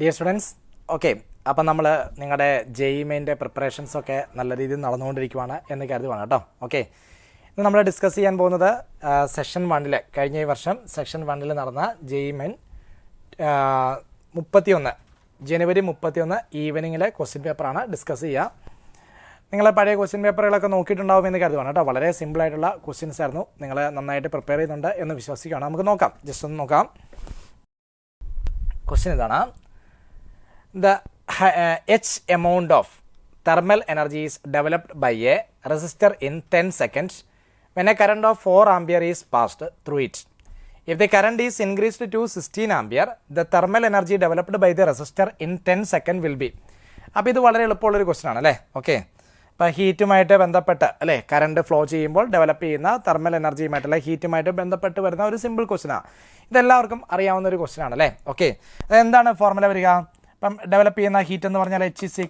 Dear students, okay. അപ്പം നമ്മൾ നിങ്ങളുടെ ജെഇമെയിൻ്റെ പ്രിപ്പറേഷൻസൊക്കെ നല്ല രീതിയിൽ നടന്നുകൊണ്ടിരിക്കുവാണ് എന്ന് കരുതുവാണ് കേട്ടോ. ഓക്കെ, ഇന്ന് നമ്മൾ ഡിസ്കസ് ചെയ്യാൻ പോകുന്നത് സെഷൻ 1 കഴിഞ്ഞ വർഷം സെഷൻ 1 നടന്ന ജെഇമെയിൻ 31 ജനുവരി 31 ഈവനിങ്ങിലെ ക്വസ്റ്റ്യൻ പേപ്പറാണ് ഡിസ്കസ് ചെയ്യുക. നിങ്ങൾ പഴയ ക്വസ്റ്റ്യൻ പേപ്പറുകളൊക്കെ നോക്കിയിട്ടുണ്ടാവും എന്ന് കരുതുവാണ് കേട്ടോ. വളരെ സിമ്പിളായിട്ടുള്ള ക്വസ്റ്റ്യൻസ് ആയിരുന്നു. നിങ്ങൾ നന്നായിട്ട് പ്രിപ്പയർ ചെയ്യുന്നുണ്ട് എന്ന് വിശ്വസിക്കുകയാണ്. നമുക്ക് നോക്കാം, ജസ്റ്റ് ഒന്ന് നോക്കാം. ക്വസ്റ്റ്യൻ ഇതാണ്: the H amount of thermal energy is developed by a resistor in 10 seconds when a current of 4 ampere is passed through it. If the current is increased to 16 ampere, the thermal energy developed by the resistor in 10 seconds will be. അപ്പോൾ ഇത് വളരെ എളുപ്പമുള്ളൊരു question ആണ് അല്ലേ. Okay, അപ്പോൾ ഹീറ്റുമായിട്ട് ബന്ധപ്പെട്ട് അല്ലേ, current flow ചെയ്യുമ്പോൾ develop ചെയ്യുന്ന തെർമൽ എനർജിയുമായിട്ടുള്ള ഹീറ്റുമായിട്ട് ബന്ധപ്പെട്ട് വരുന്ന ഒരു സിമ്പിൾ ക്വസ്റ്റ്യനാണ്. ഇതെല്ലാവർക്കും അറിയാവുന്ന ഒരു ക്വസ്റ്റ്യൻ ആണ് അല്ലേ. ഓക്കെ, അതെന്താണ് ഫോർമുല വരിക? ഇപ്പം ഡെവലപ്പ് ചെയ്യുന്ന ഹീറ്റ് എന്ന് പറഞ്ഞാൽ H =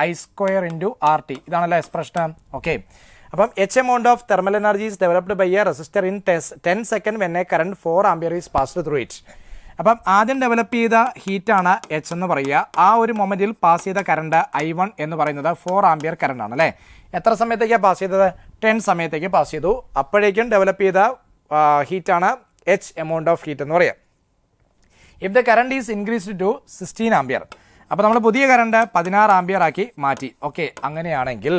I² × RT. ഇതാണല്ലോ എക്സ്പ്രഷൻ. ഓക്കെ, അപ്പം H amount of thermal energy is developed by a resistor in 10 seconds when a current 4 ampere is passed through it. അപ്പം ആദ്യം ഡെവലപ്പ് ചെയ്ത ഹീറ്റാണ് H എന്ന് പറയുക. ആ ഒരു മൊമെൻറ്റിൽ പാസ് ചെയ്ത കറണ്ട് I1 എന്ന് പറയുന്നത് 4 ആംപിയർ കറണ്ട് ആണ് അല്ലേ. എത്ര സമയത്തേക്കാണ് പാസ് ചെയ്തത്? 10 സമയത്തേക്ക് പാസ് ചെയ്തു. അപ്പോഴേക്കും ഡെവലപ്പ് ചെയ്ത ഹീറ്റാണ് H amount of heat എന്ന് പറയുക. If the current is increased to 16 ampere, അപ്പോൾ നമ്മൾ പുതിയ കറണ്ട് 16 ആംപിയർ ആക്കി മാറ്റി. ഓക്കെ, അങ്ങനെയാണെങ്കിൽ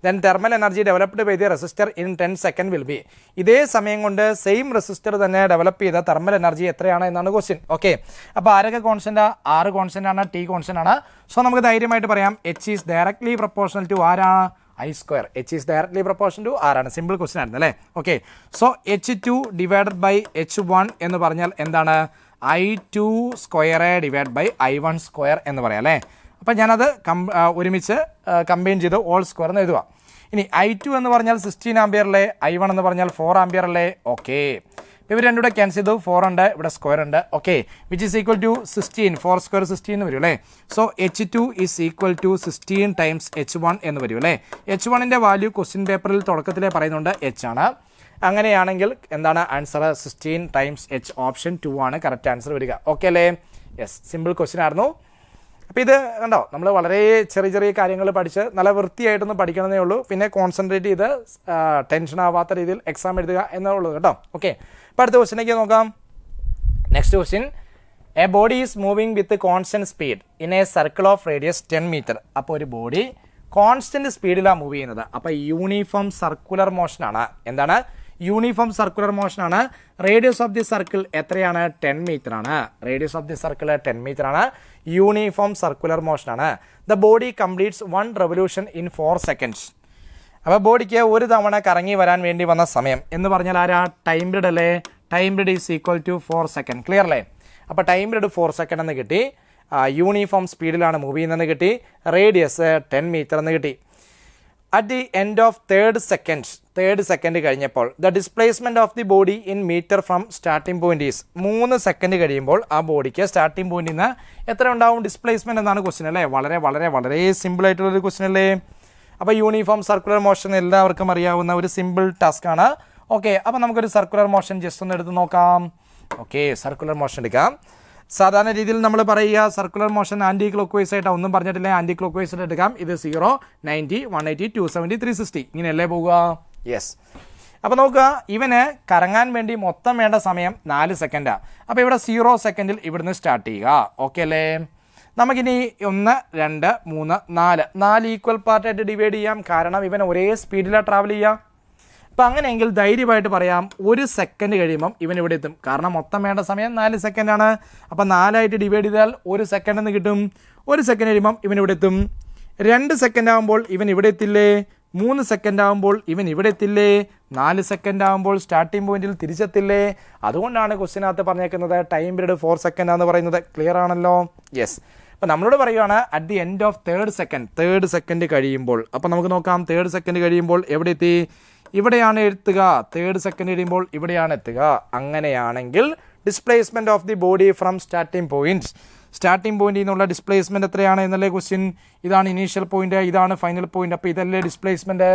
then thermal energy developed by the resistor in 10 second will be. ഇതേ സമയം കൊണ്ട് സെയിം റെസിസ്റ്റർ തന്നെ ഡെവലപ്പ് ചെയ്ത തെർമൽ എനർജി എത്രയാണ് എന്നാണ് ക്വസ്റ്റ്യൻ. ഓക്കെ, അപ്പോൾ ആരൊക്കെ കോൺസ്റ്റന്റ്? R കോൺസ്റ്റന്റ് ആണ്, T കോൺസ്റ്റന്റ് ആണ്. സോ നമുക്ക് ധൈര്യമായിട്ട് പറയാം H is directly proportional to ആരാണ്? I². H is directly proportional to R ആണ്. സിമ്പിൾ ക്വസ്റ്റ്യൻ ആയിരുന്നു അല്ലേ. Okay, so H2 divided by H1 എന്ന് പറഞ്ഞാൽ എന്താണ്? I2² ഡിവൈഡ് ബൈ I1² എന്ന് പറയാം അല്ലേ. അപ്പം ഞാനത് ഒരുമിച്ച് കമ്പൈൻ ചെയ്ത് ഓൾ സ്ക്വയർ എന്ന് എഴുതുക. ഇനി I2 എന്ന് പറഞ്ഞാൽ 16 ആംപിയർ അല്ലേ, I1 എന്ന് പറഞ്ഞാൽ 4 ആംപിയർ അല്ലേ. ഓക്കെ, ഇവർ രണ്ടും കൂടെ ക്യാൻസൽ ചെയ്തു. 4 ഉണ്ട്, ഇവിടെ സ്ക്വയർ ഉണ്ട്. Okay, which is equal to 16. 4² 16 എന്ന് വരും അല്ലേ. So H2 is equal to 16 times H1 എന്ന് വരും അല്ലേ. H1ൻ്റെ വാല്യൂ ക്വസ്റ്റ്യൻ പേപ്പറിൽ തുടക്കത്തിലേ പറയുന്നുണ്ട് H ആണ്. അങ്ങനെയാണെങ്കിൽ എന്താണ് ആൻസർ? 16 times H. ഓപ്ഷൻ 2 ആണ് കറക്റ്റ് ആൻസർ വരിക. ഓക്കെ അല്ലേ? യെസ്, സിമ്പിൾ ക്വസ്റ്റ്യൻ ആയിരുന്നു. അപ്പോൾ ഇത് കണ്ടോ, നമ്മൾ വളരെ ചെറിയ ചെറിയ കാര്യങ്ങൾ പഠിച്ച് നല്ല വൃത്തിയായിട്ടൊന്ന് പഠിക്കണമെന്നേ ഉള്ളൂ. പിന്നെ കോൺസെൻട്രേറ്റ് ചെയ്ത് ടെൻഷൻ ആവാത്ത രീതിയിൽ എക്സാം എഴുതുക എന്നേ ഉള്ളൂ കേട്ടോ. ഓക്കെ, അപ്പോൾ അടുത്ത ക്വസ്റ്റ്യനിലേക്ക് നോക്കാം. Next question: a body is moving with constant speed in a circle of radius 10 metre. അപ്പോൾ ഒരു ബോഡി കോൺസ്റ്റന്റ് സ്പീഡിലാണ് മൂവ് ചെയ്യുന്നത്. അപ്പോൾ യൂണിഫോം സർക്കുലർ മോഷനാണ്. എന്താണ്? യൂണിഫോം സർക്കുലർ മോഷനാണ്. റേഡിയസ് ഓഫ് ദി സർക്കിൾ എത്രയാണ്? 10 മീറ്റർ ആണ്. Radius of the circle 10 metre ആണ്. യൂണിഫോം സർക്കുലർ മോഷനാണ്. The body completes 1 revolution in 4 seconds. അപ്പോൾ ബോഡിക്ക് ഒരു തവണ കറങ്ങി വരാൻ വേണ്ടി വന്ന സമയം എന്ന് പറഞ്ഞാൽ ആരാ? ടൈം പീരീഡ് അല്ലേ. Time period is equal to 4 second. Clear അല്ലേ? അപ്പോൾ ടൈം പീരീഡ് 4 സെക്കൻഡ് എന്ന് കിട്ടി. യൂണിഫോം സ്പീഡിലാണ് മൂവ് ചെയ്യുന്നതെന്ന് കിട്ടി. റേഡിയസ് 10 മീറ്റർ എന്ന് കിട്ടി. At the end of third second കഴിഞ്ഞപ്പോൾ the displacement of the body in metre from starting point is. 3 second കഴിയുമ്പോൾ ആ ബോഡിക്ക് സ്റ്റാർട്ടിംഗ് പോയിന്റിൽ നിന്ന് എത്ര ഉണ്ടാവും ഡിസ്പ്ലേസ്മെന്റ് എന്നാണ് ക്വസ്റ്റ്യൻ അല്ലേ. വളരെ വളരെ വളരെ സിമ്പിൾ ആയിട്ടുള്ളൊരു ക്വസ്റ്റ്യൻ അല്ലേ. അപ്പോൾ യൂണിഫോം സർക്കുലർ മോഷൻ എല്ലാവർക്കും അറിയാവുന്ന ഒരു സിമ്പിൾ ടാസ്ക് ആണ്. ഓക്കെ, അപ്പോൾ നമുക്കൊരു സർക്കുലർ മോഷൻ ജസ്റ്റ് ഒന്ന് എടുത്ത് നോക്കാം. ഓക്കെ, സർക്കുലർ മോഷൻ എടുക്കാം. സാധാരണ രീതിയിൽ നമ്മൾ പറയുക circular motion anticlockwise ആയിട്ടാണ്. ഒന്നും പറഞ്ഞിട്ടില്ല, ആൻറ്റി ക്ലോക്ക് വൈസ് ആയിട്ട് എടുക്കാം. ഇത് 0, 90, 180, 270, 360 ഇങ്ങനെയല്ലേ പോവുക. യെസ്, അപ്പോൾ നോക്കുക, ഇവന് കറങ്ങാൻ വേണ്ടി മൊത്തം വേണ്ട സമയം 4 സെക്കൻഡാണ്. അപ്പോൾ ഇവിടെ 0 സെക്കൻഡിൽ ഇവിടുന്ന് സ്റ്റാർട്ട് ചെയ്യുക. ഓക്കെ അല്ലേ? നമുക്കിനി 1, 2, 3, 4 ഈക്വൽ പാർട്ടായിട്ട് ഡിവൈഡ് ചെയ്യാം. കാരണം ഇവൻ ഒരേ സ്പീഡിലാണ് ട്രാവൽ ചെയ്യുക. അപ്പോൾ അങ്ങനെയെങ്കിൽ ധൈര്യമായിട്ട് പറയാം 1 സെക്കൻഡ് കഴിയുമ്പം ഇവൻ ഇവിടെ എത്തും. കാരണം മൊത്തം വേണ്ട സമയം 4 സെക്കൻഡാണ്. അപ്പോൾ 4 ആയിട്ട് ഡിവൈഡ് ചെയ്താൽ 1 സെക്കൻഡ് എന്ന് കിട്ടും. 1 സെക്കൻഡ് കഴിയുമ്പം ഇവൻ ഇവിടെ എത്തും. 2 സെക്കൻഡ് ആകുമ്പോൾ ഇവൻ ഇവിടെ എത്തില്ലേ. 3 സെക്കൻഡ് ആകുമ്പോൾ ഇവൻ ഇവിടെ എത്തില്ലേ. 4 സെക്കൻഡ് ആകുമ്പോൾ സ്റ്റാർട്ടിംഗ് പോയിന്റിൽ തിരിച്ചെത്തില്ലേ. അതുകൊണ്ടാണ് ക്വസ്റ്റ്യനകത്ത് പറഞ്ഞേക്കുന്നത് ടൈം പീരീഡ് 4 സെക്കൻഡാന്ന് പറയുന്നത്. ക്ലിയർ ആണല്ലോ? യെസ്. അപ്പോൾ നമ്മളോട് പറയുകയാണ് at the end of third second കഴിയുമ്പോൾ. അപ്പോൾ നമുക്ക് നോക്കാം, തേർഡ് സെക്കൻഡ് കഴിയുമ്പോൾ എവിടെ എത്തി? ഇവിടെയാണ് എത്തുക. 3rd സെക്കൻഡ് കഴിയുമ്പോൾ ഇവിടെയാണ് എത്തുക. അങ്ങനെയാണെങ്കിൽ displacement of the body from starting പോയിന്റിൽ നിന്നുള്ള ഡിസ്പ്ലേസ്മെന്റ് എത്രയാണ് എന്നല്ലേ ക്വസ്റ്റ്യൻ. ഇതാണ് ഇനീഷ്യൽ പോയിന്റ്, ഇതാണ് ഫൈനൽ പോയിന്റ്. അപ്പോൾ ഇതല്ലേ displacement?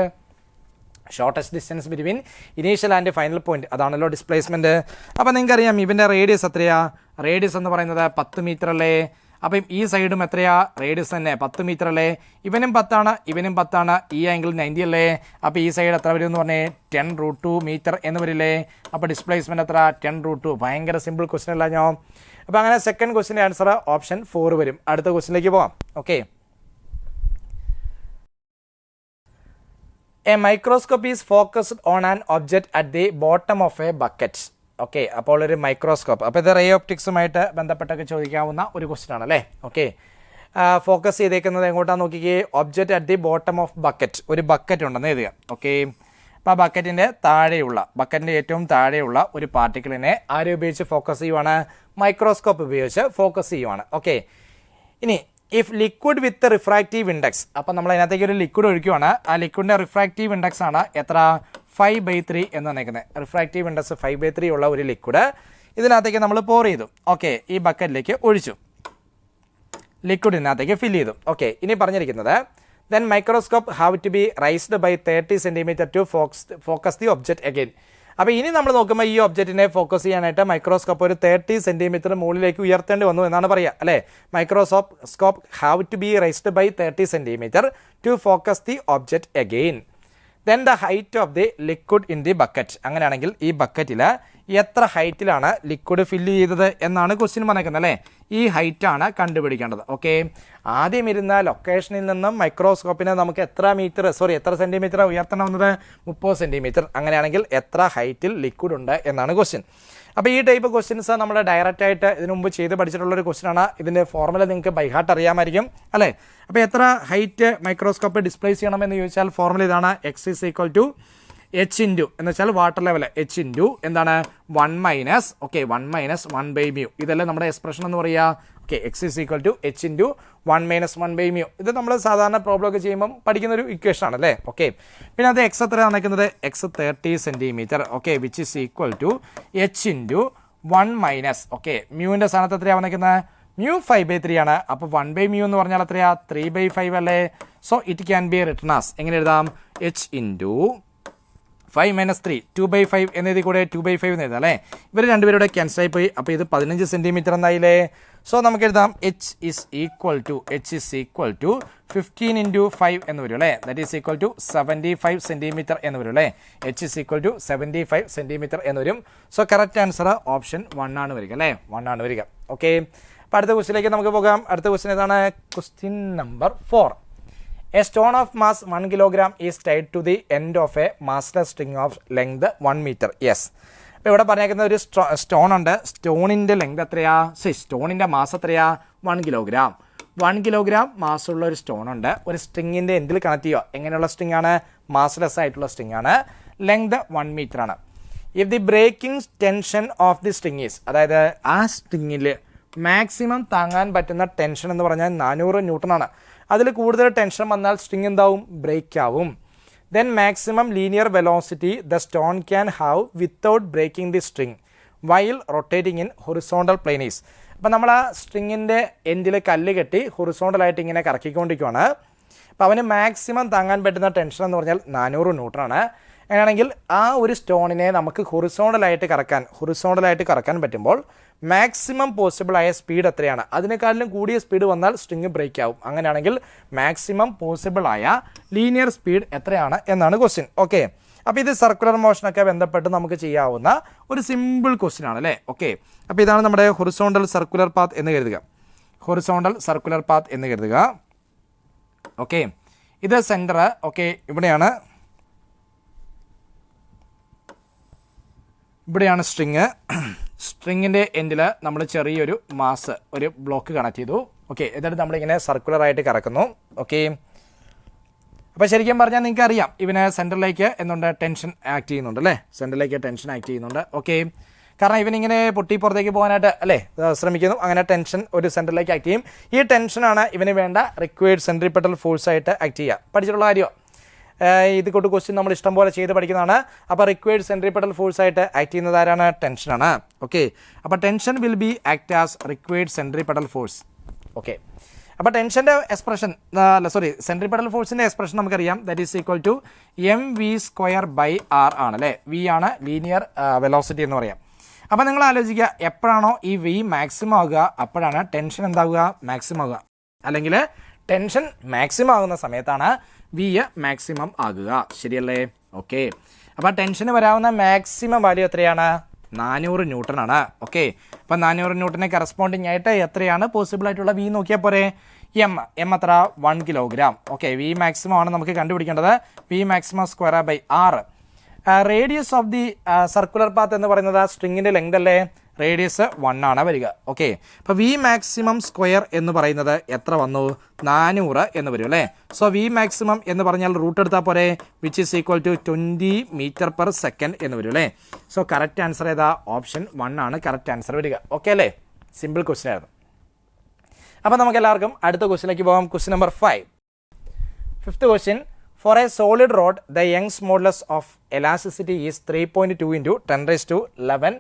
Shortest distance between initial and final point, അതാണല്ലോ ഡിസ്പ്ലേസ്മെന്റ്. അപ്പോൾ നിങ്ങൾക്കറിയാം ഇവൻ്റെ റേഡിയസ് എത്രയാ? റേഡിയസ് എന്ന് പറയുന്നത് 10 മീറ്റർ അല്ലേ. അപ്പം ഈ സൈഡും എത്രയാ റേഡിയസ് തന്നെ 10 മീറ്റർ അല്ലേ, ഇവനും 10 ഇവനും 10 ഈ ആംഗിൾ 90 അല്ലേ, അപ്പോൾ ഈ സൈഡ് എത്ര വരും എന്ന് പറഞ്ഞേ 10√2 മീറ്റർ എന്ന് വരില്ലേ. അപ്പോൾ ഡിസ്പ്ലേസ്മെൻറ്റ് എത്ര 10√2. ഭയങ്കര സിമ്പിൾ ക്വസ്റ്റ്യൻ അല്ല ഞാൻ. അപ്പോൾ അങ്ങനെ സെക്കൻഡ് ക്വസ്റ്റിൻ്റെ ആൻസർ ഓപ്ഷൻ 4 വരും. അടുത്ത ക്വസ്റ്റിനിലേക്ക് പോകാം. Okay, A microscope is focused on an object at the bottom of A bucket. Okay, അപ്പോൾ ഒരു മൈക്രോസ്കോപ്പ്, അപ്പോൾ ഇത് റേ ഓപ്റ്റിക്സുമായിട്ട് ബന്ധപ്പെട്ടൊക്കെ ചോദിക്കാവുന്ന ഒരു ക്വസ്റ്റ്യൻ ആണ് അല്ലേ. ഓക്കെ, ഫോക്കസ് ചെയ്തേക്കുന്നത് എങ്ങോട്ടാണ് നോക്കിക്കേ, object at the bottom of bucket. ഒരു ബക്കറ്റ് ഉണ്ടെന്ന് എഴുതുക. ഓക്കെ, അപ്പോൾ ആ ബക്കറ്റിൻ്റെ ഏറ്റവും താഴെയുള്ള ഒരു പാർട്ടിക്കിളിനെ ആരെ ഉപയോഗിച്ച് ഫോക്കസ് ചെയ്യുവാണ്, മൈക്രോസ്കോപ്പ് ഉപയോഗിച്ച് ഫോക്കസ് ചെയ്യുവാണ്. ഓക്കെ, ഇനി if liquid with refractive index, അപ്പം നമ്മൾ അതിനകത്തേക്ക് ഒരു ലിക്വിഡ് ഒഴിക്കുവാണ്. ആ ലിക്വിഡിൻ്റെ റിഫ്രാക്റ്റീവ് ഇൻഡെക്സ് ആണ് എത്ര, 5/3 എന്ന് വന്നേക്കുന്നത്. റിഫ്രാക്റ്റീവ് ഇൻഡെക്സ് 5/3 ഉള്ള ഒരു ലിക്വിഡ് ഇതിനകത്തേക്ക് നമ്മൾ പോർ ചെയ്തു. ഓക്കെ, ഈ ബക്കറ്റിലേക്ക് ഒഴിച്ചു, ലിക്വിഡിനകത്തേക്ക് ഫില്ല് ചെയ്തു. ഓക്കെ, ഇനി പറഞ്ഞിരിക്കുന്നത് then microscope have to be raised by 30 centimetre to focus the object again. അപ്പോൾ ഇനി നമ്മൾ നോക്കുമ്പോൾ ഈ ഒബ്ജക്റ്റിനെ ഫോക്കസ് ചെയ്യാനായിട്ട് മൈക്രോസ്കോപ്പ് ഒരു 30 സെൻറ്റിമീറ്റർ മുകളിലേക്ക് ഉയർത്തേണ്ടി വന്നു എന്നാണ് പറയുക അല്ലേ. Microscope have to be raised by 30 centimetre to focus the object again. Then the height of the liquid in the bucket. അങ്ങനെയാണെങ്കിൽ ഈ ബക്കറ്റിൽ എത്ര ഹൈറ്റിലാണ് ലിക്വിഡ് ഫില്ല് ചെയ്തത് എന്നാണ് ക്വസ്റ്റ്യൻ പറഞ്ഞേക്കുന്നത് അല്ലേ. ഈ ഹൈറ്റാണ് കണ്ടുപിടിക്കേണ്ടത്. ഓക്കെ, ആദ്യം ഇരുന്ന ലൊക്കേഷനിൽ നിന്നും മൈക്രോസ്കോപ്പിനെ നമുക്ക് എത്ര സെൻറ്റിമീറ്റർ ഉയർത്തണമെന്നത് 30 സെൻറ്റിമീറ്റർ. അങ്ങനെയാണെങ്കിൽ എത്ര ഹൈറ്റിൽ ലിക്വിഡ് ഉണ്ട് എന്നാണ് ക്വസ്റ്റ്യൻ. അപ്പോൾ ഈ ടൈപ്പ് ക്വസ്റ്റ്യൻസ് നമ്മൾ ഡയറക്റ്റ് ആയിട്ട് ഇതിനു മുമ്പ് ചെയ്ത് പഠിച്ചിട്ടുള്ളൊരു ക്വസ്റ്റ്യനാണ്. ഇതിൻ്റെ ഫോർമുല നിങ്ങൾക്ക് ബൈ ഹാർട്ട് അറിയാമായിരിക്കും അല്ലേ. അപ്പോൾ എത്ര ഹൈറ്റ് മൈക്രോസ്കോപ്പ് ഡിസ്പ്ലേസ് ചെയ്യണമെന്ന് ചോദിച്ചാൽ ഫോർമുല ഇതാണ്, x is equal to h into എന്ന് വെച്ചാൽ വാട്ടർ ലെവൽ എച്ച് ഇൻറ്റു എന്താണ് 1 - 1/μ. ഇതല്ലേ നമ്മുടെ എക്സ്പ്രഷൻ എന്ന് പറയുക. Okay, x is equal to h into 1 - 1/μ. ഇത് നമ്മൾ സാധാരണ പ്രോബ്ലം ഒക്കെ ചെയ്യുമ്പം പഠിക്കുന്ന ഒരു ഇക്വേഷൻ ആണ് അല്ലേ. ഓക്കെ, പിന്നെ അത് എക്സ് എത്രയാണ് നിൽക്കുന്നത്, x 30 centimetre. Okay, which is equal to h into 1 - okay മ്യൂവിൻ്റെ സ്ഥാനത്ത് എത്രയാണ് നിൽക്കുന്നത്, മ്യൂ 5/3 ആണ്. അപ്പോൾ 1/μ എന്ന് പറഞ്ഞാൽ എത്രയാ 3/5 അല്ലേ. So it can be written as എങ്ങനെ എഴുതാം, എച്ച് ഇൻറ്റു 5 - 3 2/5 എന്നെഴുതി കൂടെ 2/5 എന്ന് എഴുതാം അല്ലേ. ഇവർ രണ്ടുപേരുടെ ക്യാൻസലായി പോയി. അപ്പോൾ ഇത് 15 സെൻറ്റിമീറ്റർ എന്നായില്ലേ. സോ നമുക്ക് എഴുതാം എച്ച് ഈസ് ഈക്വൽ ടു 15 × 5 എന്ന് വരും അല്ലേ. That is equal to 75 centimetre എന്ന് വരും അല്ലേ. H is equal to 75 centimetre എന്ന് വരും. സോ കറക്റ്റ് ആൻസർ ഓപ്ഷൻ 1 ആണ് വരിക അല്ലേ, 1 ആണ് വരിക. ഓക്കെ, അപ്പോൾ അടുത്ത ക്വസ്റ്റിലേക്ക് നമുക്ക് പോകാം. അടുത്ത ക്വസ്റ്റ്യൻ ഏതാണ്, question number 4. A stone of mass 1 kilogram is tied to the end of a massless string of length 1 meter. Yes. അപ്പോൾ ഇവിടെ പറഞ്ഞേക്കുന്ന ഒരു സ്റ്റോൺ ഉണ്ട്. സ്റ്റോണിൻ്റെ ലെങ്ത് എത്രയാ, സ്റ്റോണിൻ്റെ മാസ് എത്രയാ 1 കിലോഗ്രാം. 1 കിലോഗ്രാം മാസ്സുള്ള ഒരു സ്റ്റോൺ ഉണ്ട്. ഒരു സ്ട്രിങ്ങിൻ്റെ എൻഡിൽ കണക്ട് ചെയ്യുക. എങ്ങനെയുള്ള സ്ട്രിങ് ആണ്, മാസ്ലെസ് ആയിട്ടുള്ള സ്ട്രിങ് ആണ്. ലെങ്ത് 1 മീറ്റർ ആണ്. If the breaking tension of the string is, അതായത് ആ സ്ട്രിങ്ങിൽ മാക്സിമം താങ്ങാൻ പറ്റുന്ന ടെൻഷൻ എന്ന് പറഞ്ഞാൽ 400 ന്യൂട്ടൺ ആണ്. അതിൽ കൂടുതൽ ടെൻഷൻ വന്നാൽ സ്ട്രിങ് എന്താവും, ബ്രേക്ക് ആവും. Then maximum linear velocity the stone can have without breaking the string while rotating in horizontal planes. അപ്പം നമ്മൾ ആ സ്ട്രിങ്ങിൻ്റെ എൻഡിൽ കല്ല് കെട്ടി ഹൊറിസോണ്ടലായിട്ട് ഇങ്ങനെ കറക്കിക്കൊണ്ടിരിക്കുകയാണ്. അപ്പോൾ അവന് മാക്സിമം താങ്ങാൻ പറ്റുന്ന ടെൻഷൻ എന്ന് പറഞ്ഞാൽ 400 ന്യൂട്ടനാണ്. അങ്ങനെയാണെങ്കിൽ ആ ഒരു സ്റ്റോണിനെ നമുക്ക് ഹൊറിസോണ്ടലായിട്ട് കറക്കാൻ പറ്റുമ്പോൾ മാക്സിമം പോസിബിളായ സ്പീഡ് എത്രയാണ്, അതിനേക്കാളും കൂടിയ സ്പീഡ് വന്നാൽ സ്ട്രിങ് ബ്രേക്ക് ആവും. അങ്ങനെയാണെങ്കിൽ മാക്സിമം പോസിബിളായ ലീനിയർ സ്പീഡ് എത്രയാണ് എന്നാണ് ക്വസ്റ്റ്യൻ. ഓക്കെ, അപ്പോൾ ഇത് സർക്കുലർ മോഷനൊക്കെ ബന്ധപ്പെട്ട് നമുക്ക് ചെയ്യാവുന്ന ഒരു സിമ്പിൾ ക്വസ്റ്റ്യൻ ആണ് അല്ലേ. ഓക്കെ, അപ്പോൾ ഇതാണ് നമ്മുടെ ഹൊറിസോണ്ടൽ സർക്കുലർ പാത്ത് എന്ന് കരുതുക. ഓക്കെ, ഇത് സെൻറ്റർ. ഓക്കെ, ഇവിടെയാണ് സ്ട്രിങ്ങിൻ്റെ എൻഡിൽ നമ്മൾ ചെറിയൊരു മാസ് ഒരു ബ്ലോക്ക് കണക്ട് ചെയ്തു. ഓക്കെ, എന്നിട്ട് നമ്മളിങ്ങനെ സർക്കുലറായിട്ട് കറക്കുന്നു. ഓക്കെ, അപ്പോൾ ശരിക്കും പറഞ്ഞാൽ നിങ്ങൾക്ക് അറിയാം ഇവന് സെൻറ്ററിലേക്ക് എന്തുണ്ട്, ടെൻഷൻ ആക്ട് ചെയ്യുന്നുണ്ട് അല്ലേ. ഓക്കെ, കാരണം ഇവനിങ്ങനെ പൊട്ടി പുറത്തേക്ക് പോകാനായിട്ട് അല്ലേ ശ്രമിക്കുന്നു. അങ്ങനെ ടെൻഷൻ ഒരു സെൻറ്ററിലേക്ക് ആക്ട് ചെയ്യും. ഈ ടെൻഷനാണ് ഇവന് വേണ്ട റിക്വയർഡ് സെൻട്രിപെറ്റൽ ഫോഴ്സായിട്ട് ആക്ട് ചെയ്യുക. പഠിച്ചിട്ടുള്ള കാര്യമോ, ഇത് കൊണ്ട് ക്വസ്റ്റ്യൻ നമ്മൾ ഇഷ്ടം പോലെ ചെയ്ത് പഠിക്കുന്നതാണ്. അപ്പോൾ റിക്വയർഡ് സെൻട്രിപെറ്റൽ ഫോഴ്സായിട്ട് ആക്ട് ചെയ്യുന്നത് ആരാണ്, ടെൻഷനാണ്. ഓക്കെ, അപ്പോൾ tension will be act as required centripetal force. Okay, അപ്പോൾ ടെൻഷൻ്റെ എക്സ്പ്രഷൻ സെൻട്രിപെറ്റൽ ഫോഴ്സിൻ്റെ എക്സ്പ്രഷൻ നമുക്കറിയാം. That is equal to mv² / r ആണ് അല്ലേ. v ആണ് ലീനിയർ വെലോസിറ്റി എന്ന് പറയാം. അപ്പോൾ നിങ്ങൾ ആലോചിക്കുക, എപ്പോഴാണോ ഈ വി മാക്സിമം ആകുക അപ്പോഴാണ് ടെൻഷൻ എന്താവുക, മാക്സിമം ആകുക. അല്ലെങ്കിൽ ടെൻഷൻ മാക്സിമം ആകുന്ന സമയത്താണ് വി മാക്സിമം ആകുക. ശരിയല്ലേ? ഓക്കെ. അപ്പോൾ ടെൻഷന് വരാവുന്ന മാക്സിമം വാല്യൂ എത്രയാണ്? 400 ന്യൂട്ടൺ ആണ്. ഓക്കെ. അപ്പം 400 ന്യൂട്ടനെ കറസ്പോണ്ടിങ് ആയിട്ട് എത്രയാണ് പോസിബിൾ ആയിട്ടുള്ള വി നോക്കിയാൽ പോരെ. എം എത്ര? 1 കിലോഗ്രാം. ഓക്കെ. വി മാക്സിമം ആണ് നമുക്ക് കണ്ടുപിടിക്കേണ്ടത്. V maximum square by 6. Radius of the circular path എന്ന് പറയുന്നത് സ്ട്രിങ്ങിൻ്റെ ലെങ്ത് അല്ലേ? റേഡിയസ് 1 ആണ് വരിക. ഓക്കെ. അപ്പോൾ വി മാക്സിമം സ്ക്വയർ എന്ന് പറയുന്നത് എത്ര വന്നു? 400 എന്ന് വരും അല്ലേ? സോ വി മാക്സിമം എന്ന് പറഞ്ഞാൽ റൂട്ട് എടുത്താൽ പോരെ, which is equal to 20 metre per second എന്ന് വരും അല്ലേ? സോ കറക്റ്റ് ആൻസർ ഏതാ? ഓപ്ഷൻ 1 ആണ് കറക്റ്റ് ആൻസർ വരിക. ഓക്കെ അല്ലേ? സിമ്പിൾ ക്വസ്റ്റ്യൻ ആയിരുന്നു. അപ്പോൾ നമുക്ക് എല്ലാവർക്കും അടുത്ത ക്വസ്റ്റ്യനിലേക്ക് പോകാം. Question number 5. Fifth question. For a solid rod, the Young's modulus of elasticity is 3.2 into 10⁻11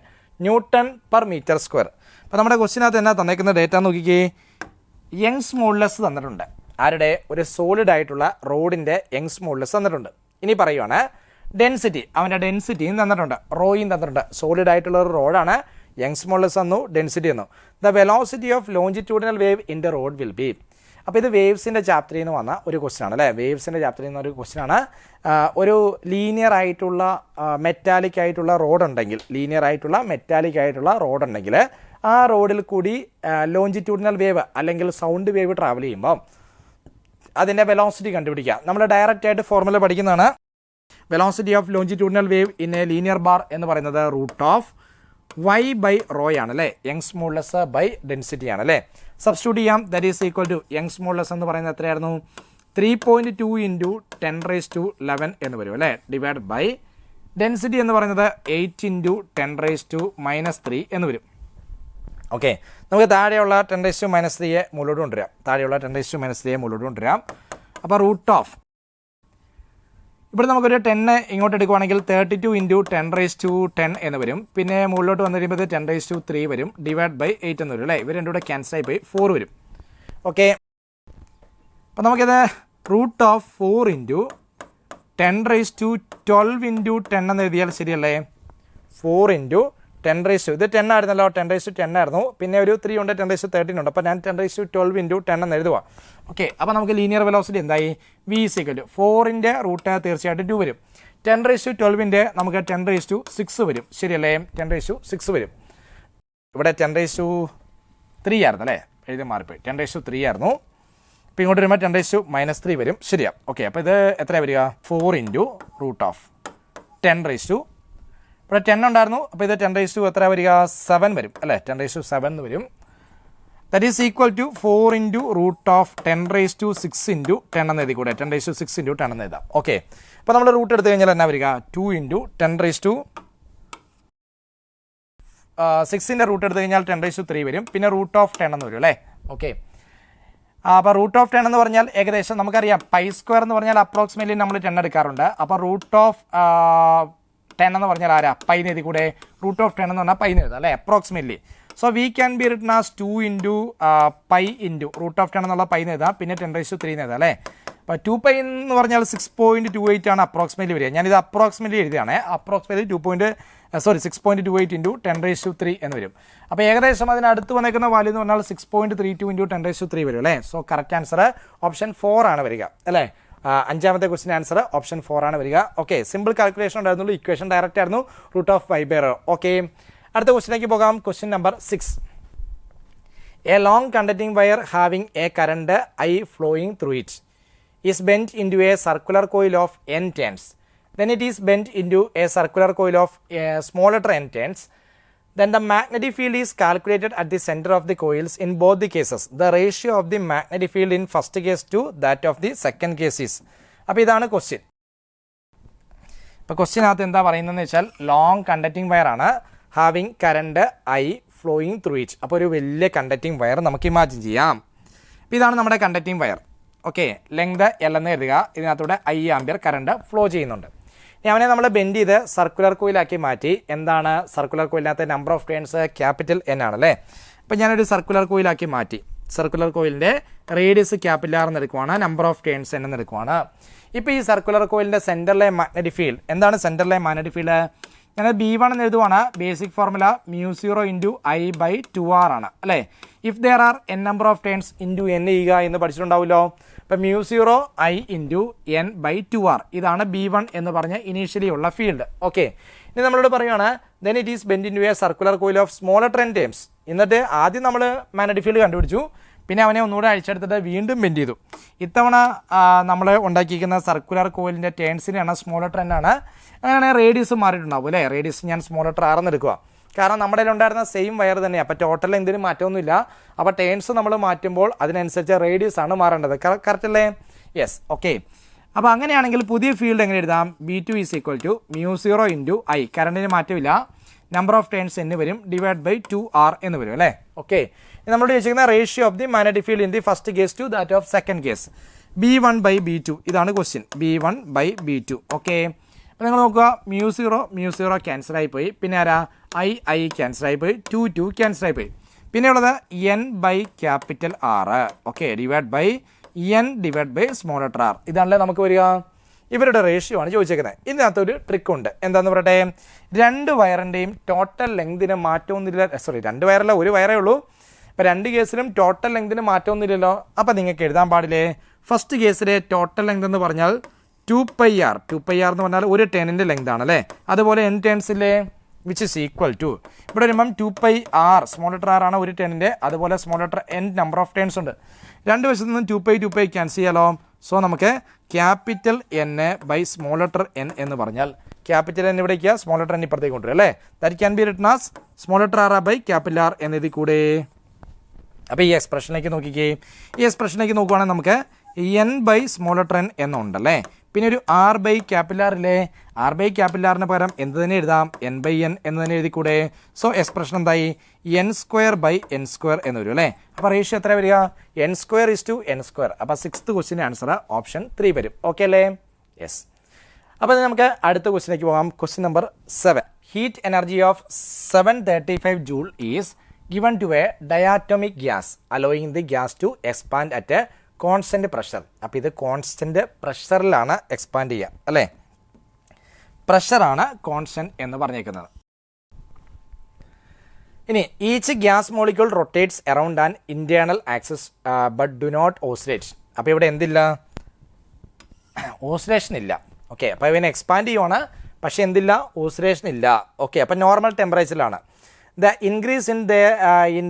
Newton per meter square. അപ്പോൾ നമ്മുടെ ക്വസ്റ്റ്യനകത്ത് എന്നാ തന്നേക്കുന്ന ഡേറ്റ നോക്കിക്കേ. യങ്സ് മോഡുലസ് തന്നിട്ടുണ്ട്. ആരുടെ? ഒരു സോളിഡ് ആയിട്ടുള്ള റോഡിൻ്റെ യങ്സ് മോഡുലസ് തന്നിട്ടുണ്ട്. ഇനി പറയുവാണ് ഡെൻസിറ്റി, അവൻ്റെ ഡെൻസിറ്റിയും തന്നിട്ടുണ്ട്, റോയും തന്നിട്ടുണ്ട്. സോളിഡ് ആയിട്ടുള്ള ഒരു റോഡാണ്, യങ്സ് മോഡുലസ് തന്നു, ഡെൻസിറ്റി തന്നു. The velocity of longitudinal wave in the road will be. അപ്പോൾ ഇത് വേവ്സിൻ്റെ ചാപ്റ്ററിൽ നിന്ന് വന്ന ഒരു ക്വസ്റ്റ്യൻ ആണ് അല്ലേ? വേവ്സിൻ്റെ ചാപ്റ്ററിൽ നിന്ന് ഒരു ക്വസ്റ്റ്യൻ ആണ്. ഒരു ലീനിയർ ആയിട്ടുള്ള മെറ്റാലിക് ആയിട്ടുള്ള റോഡ് ഉണ്ടെങ്കിൽ, ലീനിയർ ആയിട്ടുള്ള മെറ്റാലിക് ആയിട്ടുള്ള റോഡ് ഉണ്ടെങ്കിൽ ആ റോഡിൽ കൂടി ലോഞ്ചിറ്റ്യൂഡിനൽ വേവ് അല്ലെങ്കിൽ സൗണ്ട് വേവ് ട്രാവൽ ചെയ്യുമ്പോൾ അതിൻ്റെ വെലോസിറ്റി കണ്ടുപിടിക്കുക. നമ്മൾ ഡയറക്റ്റ് ആയിട്ട് ഫോർമുല പഠിക്കുന്നതാണ്. Velocity of longitudinal wave in a linear bar എന്ന് പറയുന്നത് root of y by rho ആണ് അല്ലേ? യങ്സ് മോഡുലസ് ബൈ ഡെൻസിറ്റി ആണ് അല്ലേ? സബ്സ്റ്റിറ്റ്യൂട്ട് ചെയ്യാം. That is equal to Young's modulus എന്ന് പറയുന്നത് എത്രയായിരുന്നു? 3.2 ഇൻറ്റു 10⁻11 എന്ന് വരും അല്ലേ? ഡിവൈഡ് ബൈ ഡെൻസിറ്റി എന്ന് പറയുന്നത് 8 ഇൻറ്റു 10⁻³ എന്ന് വരും. ഓക്കെ. നമുക്ക് താഴെയുള്ള 10⁻³ മുകളിലോട്ട് കൊണ്ടുവരാം. താഴെയുള്ള 10⁻³ മുകളിലോട്ട് കൊണ്ടുവരാം. അപ്പോൾ റൂട്ട് ഓഫ്, ഇവിടെ നമുക്കൊരു 10 ഇങ്ങോട്ട് എടുക്കുവാണെങ്കിൽ 32 ഇൻറ്റു 10⁻10 എന്ന് വരും. പിന്നെ മുകളിലോട്ട് വന്നു കഴിയുമ്പോൾ 10⁻3 വരും. ഡിവൈഡ് ബൈ 8 എന്ന് വരും അല്ലേ? ഇവർ രണ്ടും കൂടെ ക്യാൻസൽ ആയി പോയി 4 വരും. ഓക്കെ. അപ്പോൾ നമുക്കിത് റൂട്ട് ഓഫ് 4 ഇൻറ്റു 10⁻12 ഇൻറ്റു 10 എന്ന് എഴുതിയാൽ ശരിയല്ലേ? 4 ഇൻറ്റു 10⁻, ഇത് 10 ആയിരുന്നല്ലോ, 10⁻10 ആയിരുന്നു. പിന്നെ ഒരു 3 ഉണ്ട്, 10⁻13 ഉണ്ട്. അപ്പോൾ ഞാൻ 10⁻12 ഇൻറ്റു 10 എന്ന് എഴുതുക. ഓക്കെ. അപ്പോൾ നമുക്ക് ലീനിയർ വെലോസിറ്റി എന്തായി? വി ഈസ് ഈക്വൽ ടു 4ൻ്റെ റൂട്ട് തീർച്ചയായിട്ടും 2 വരും. 10⁻12ൻ്റെ നമുക്ക് 10⁻6 വരും. ശരിയല്ലേ? 10⁻6 വരും. ഇവിടെ 10⁻3 ആയിരുന്നു അല്ലേ? എഴുതി മാറിപ്പോയി. 10⁻3 ആയിരുന്നു. അപ്പോൾ ഇങ്ങോട്ട് വരുമ്പോൾ 10⁻3 വരും. ശരിയാ? ഓക്കെ. അപ്പോൾ ഇത് എത്രയാണ് വരിക? 4 ഇൻറ്റു റൂട്ട് ഓഫ് 10⁻, ഇവിടെ 10 ഉണ്ടായിരുന്നു. അപ്പോൾ ഇത് 10⁻, എത്ര വരിക? 7 വരും അല്ലേ? 10⁻7 എന്ന് വരും. That is equal to 4 into root of 10⁻6 into 10 എന്ന് എഴുതി കൂടെ. 10⁻6 ഇൻറ്റു 10 എന്ന് എഴുതാം. ഓക്കെ. അപ്പോൾ നമ്മൾ റൂട്ട് എടുത്തു കഴിഞ്ഞാൽ എന്നാ വരിക? 2 ഇൻറ്റു 10⁻6ൻ്റെ റൂട്ട് എടുത്തു കഴിഞ്ഞാൽ 10⁻3 വരും. പിന്നെ റൂട്ട് ഓഫ് 10 എന്ന് വരും അല്ലേ? ഓക്കെ. അപ്പോൾ റൂട്ട് ഓഫ് 10 എന്ന് പറഞ്ഞാൽ ഏകദേശം നമുക്കറിയാം പൈ സ്ക്വയർ എന്ന് പറഞ്ഞാൽ അപ്രോക്സിമേറ്റ്ലി നമ്മൾ 10 എടുക്കാറുണ്ട്. അപ്പോൾ റൂട്ട് ഓഫ് 10 എന്ന് പറഞ്ഞാൽ ആരാ? പൈ എഴുതി കൂടെ. റൂട്ട് ഓഫ് 10 എന്ന് പറഞ്ഞാൽ പൈ എഴുതാം അല്ലേ? Approximately. So we can be written as 2 into pi into root of 10 എന്നുള്ള പൈ എഴുതാം. പിന്നെ 10⁻3 എഴുതാം അല്ലേ? അപ്പോൾ 2π എന്ന് പറഞ്ഞാൽ 6.28 ആണ് അപ്രോക്സിമേറ്റ്ലി വരിക. ഞാനിത് അപ്രോക്സിമേറ്റ്ലി എഴുതിയാണ്. അപ്രോക്സിമേറ്റ്ലി 6.28 ഇൻറ്റു 10⁻3 എന്ന് വരും. അപ്പോൾ ഏകദേശം അതിനടുത്ത് വന്നേക്കുന്ന വാല്യൂ എന്ന് പറഞ്ഞാൽ 6.32 ഇൻറ്റു 10⁻3 വരും അല്ലേ? സോ കറക്റ്റ് ആൻസർ ഓപ്ഷൻ 4 ആണ് വരിക അല്ലേ? അഞ്ചാമത്തെ ക്വസ്റ്റ്യൻ ആൻസർ ഓപ്ഷൻ 4 ആണ് വരിക. ഓക്കെ. സിമ്പിൾ കാൽക്കുലേഷൻ ഉണ്ടായിരുന്നുള്ളൂ. ഇക്വേഷൻ ഡയറക്റ്റ് ആയിരുന്നു. Root of y by rho. Okay. അടുത്ത ക്വസ്റ്റ്യനിലേക്ക് പോകാം. Question number 6. A long conducting wire having a current I flowing through it is bent into a circular coil of n turns. Then it is bent into a circular coil of smaller n turns. Then the magnetic field is calculated at the center of the coils in both the cases. The ratio of the magnetic field in first case to that of the second case is. അപ്പോൾ ഇതാണ് question. ഇപ്പോൾ ക്വസ്റ്റ്യനകത്ത് എന്താ പറയുന്നതെന്ന് വെച്ചാൽ long conducting wire ആണ്, having current I flowing through it. അപ്പോൾ ഒരു വലിയ കണ്ടക്ടിംഗ് വയർ നമുക്ക് ഇമാജിൻ ചെയ്യാം. അപ്പോൾ ഇതാണ് നമ്മുടെ conducting wire. Okay. Length L എന്ന് എഴുതുക. ഇതിനകത്തൂടെ I ആംപിയർ കറണ്ട് ഫ്ലോ ചെയ്യുന്നുണ്ട്. ഇനി അവനെ നമ്മൾ ബെൻഡ് ചെയ്ത് സർക്കുലർ കോയിലാക്കി മാറ്റി. എന്താണ് സർക്കുലർ കോയിലിനകത്ത്? Number of turns capital N ആണല്ലേ? അപ്പോൾ ഞാനൊരു സർക്കുലർ കോയിലാക്കി മാറ്റി. സർക്കുലർ കോയിലിൻ്റെ റേഡിയസ് ക്യാപിറ്റൽ R എന്ന് എടുക്കുവാണ്, നമ്പർ ഓഫ് ടേൺസ് N എന്ന് എടുക്കുവാണ്. ഇപ്പോൾ ഈ സർക്കുലർ കോയിലിൻ്റെ സെൻറ്ററിലെ മാഗ്നറ്റിക് ഫീൽഡ് എന്താണ്? സെൻറ്ററിലെ മാഗ്നറ്റിക് ഫീൽഡ് ഞാൻ B1 എന്ന് എഴുതുവാണ്. ബേസിക് ഫോർമുല μ0 ഇൻറ്റു I/2R ആണ് അല്ലേ. If there are n number of turns into n ചെയ്യുക എന്ന് പഠിച്ചിട്ടുണ്ടാവുമല്ലോ. അപ്പം μ0 I ഇൻറ്റു n/2R ഇതാണ് B1 എന്ന് പറഞ്ഞ ഇനീഷ്യലി ഉള്ള ഫീൽഡ്. ഓക്കെ, ഇനി നമ്മളോട് പറയുകയാണ് then it is bend into A circular coil of smaller n terms. എന്നിട്ട് ആദ്യം നമ്മൾ മാഗ്നറ്റിക് ഫീൽഡ് കണ്ടുപിടിച്ചു, പിന്നെ അവനെ ഒന്നുകൂടെ അഴിച്ചെടുത്തിട്ട് വീണ്ടും ബെൻഡ് ചെയ്തു. ഇത്തവണ നമ്മൾ ഉണ്ടാക്കിയിരിക്കുന്ന സർക്കുലർ കോയിലിൻ്റെ ടേൺസിനെയാണ് സ്മോളർ n ആണ്. അങ്ങനെ റേഡിയസ് മാറിയിട്ടുണ്ടാവും അല്ലേ. റേഡിയസ് ഞാൻ സ്മോളർ R എന്ന് എടുക്കുക, കാരണം നമ്മുടെ ഉണ്ടായിരുന്ന സെയിം വയർ തന്നെയാണ്. അപ്പോൾ ടോട്ടൽ എന്തിനും മാറ്റമൊന്നുമില്ല. അപ്പോൾ ടേൺസ് നമ്മൾ മാറ്റുമ്പോൾ അതിനനുസരിച്ച് റേഡിയസ് ആണ് മാറേണ്ടത്. കറക്റ്റ് അല്ലേ? യെസ്. ഓക്കെ, അപ്പോൾ അങ്ങനെയാണെങ്കിൽ പുതിയ ഫീൽഡ് എങ്ങനെ എഴുതാം? B2 is equal to μ0 into I. കറണ്ടിന് മാറ്റമില്ല, നമ്പർ ഓഫ് ടേൺസ് എന്ന് വരും, /2R എന്ന് വരും അല്ലേ. ഓക്കെ, നമ്മളോട് ചോദിച്ചിരിക്കുന്ന ratio of the magnetic field in the first case to that of second case. B1/B2 ഇതാണ് ക്വസ്റ്റ്യൻ. B1/B2. ഓക്കെ, അപ്പോൾ നിങ്ങൾ നോക്കുക, μ0 ക്യാൻസൽ ആയിപ്പോയി, പിന്നെ ആരാ I ക്യാൻസൽ ആയിപ്പോയി, 2 ക്യാൻസൽ ആയിപ്പോയി, പിന്നെ ഉള്ളത് n/R. ഓക്കെ, n/സ്മോളർ R. ഇതാണല്ലേ നമുക്ക് വരിക. ഇവരുടെ റേഷ്യോ ആണ് ചോദിച്ചേക്കുന്നത്. ഇതിനകത്തൊരു ട്രിക്ക് ഉണ്ട്. എന്താണെന്ന് പറയട്ടെ, രണ്ട് വയറിൻ്റെയും ടോട്ടൽ ലെങ്തിന് മാറ്റമൊന്നുമില്ല. സോറി, രണ്ട് വയറല്ല, ഒരു വയറേ ഉള്ളൂ. അപ്പോൾ രണ്ട് കേസിലും ടോട്ടൽ ലെങ്തിന് മാറ്റമൊന്നുമില്ലല്ലോ. അപ്പോൾ നിങ്ങൾക്ക് എഴുതാൻ പാടില്ലേ, ഫസ്റ്റ് കേസിലെ ടോട്ടൽ ലെങ്ത് എന്ന് പറഞ്ഞാൽ 2πr. 2πr എന്ന് പറഞ്ഞാൽ ഒരു ടേണിൻ്റെ ലെങ്ത് ആണ് അല്ലേ. അതുപോലെ n ടേൺസിലെ വിച്ച് ഇസ് ഈക്വൽ ടു, ഇവിടെ വരുമ്പം 2πr സ്മോൾ ലെറ്റർ R ആണ് ഒരു ടേണിൻ്റെ, അതുപോലെ small letter n number of turns ഉണ്ട്. രണ്ട് വശത്തു നിന്നും 2π ക്യാൻസൽ ചെയ്യാലോ. സോ നമുക്ക് ക്യാപിറ്റൽ n/സ്മോൾ ലെറ്റർ n എന്ന് പറഞ്ഞാൽ ക്യാപിറ്റൽ n ഇവിടേക്ക്, സ്മോൾ ലെറ്റർ n ഇപ്പുറത്തേക്ക് കൊണ്ടുവരും അല്ലേ. That can be written as small letter R/ക്യാപിറ്റൽ R എന്നെഴുതി കൂടെ. അപ്പോൾ ഈ എക്സ്പ്രഷനിലേക്ക് നോക്കിക്കേ. ഈ എക്സ്പ്രഷനിലേക്ക് നോക്കുവാണെങ്കിൽ നമുക്ക് n/സ്മോൾ ലെറ്റർ n എന്നുണ്ടല്ലേ. പിന്നെ ഒരു R/ക്യാപിറ്റൽ R ഇല്ലേ. R/ക്യാപിറ്റൽ Rന് പകരം എന്ത് തന്നെ എഴുതാം, n/n എന്ന് തന്നെ എഴുതിക്കൂടെ. സോ എക്സ്പ്രഷൻ എന്തായി, n²/n² എന്ന് വരും അല്ലേ. അപ്പോൾ റേഷ്യോ എത്ര വരിക, n²:n². അപ്പോൾ 6th ക്വസ്റ്റിൻ്റെ ആൻസർ ഓപ്ഷൻ 3 വരും. ഓക്കെ അല്ലേ? യെസ്. അപ്പോൾ നമുക്ക് അടുത്ത ക്വസ്റ്റിലേക്ക് പോകാം. Question number 7. Heat energy of 735 joule is given to a diatomic gas allowing the gas to expand at a constant pressure. അപ്പോൾ ഇത് കോൺസ്റ്റൻറ്റ് പ്രഷറിലാണ് എക്സ്പാൻഡ് ചെയ്യുക അല്ലേ. പ്രഷറാണ് കോൺസ്റ്റൻറ്റ് എന്ന് പറഞ്ഞേക്കുന്നത്. ഇനി each gas molecule rotates around an internal axis but do not oscillate. അപ്പോൾ ഇവിടെ എന്തില്ല, ഓസിലേഷൻ ഇല്ല. ഓക്കെ, അപ്പോൾ ഇവനെ എക്സ്പാൻഡ് ചെയ്യുവാണ്, പക്ഷേ എന്തില്ല, ഓസിലേഷൻ ഇല്ല. ഓക്കെ, അപ്പോൾ നോർമൽ ടെമ്പറേച്ചറിലാണ്. The increase in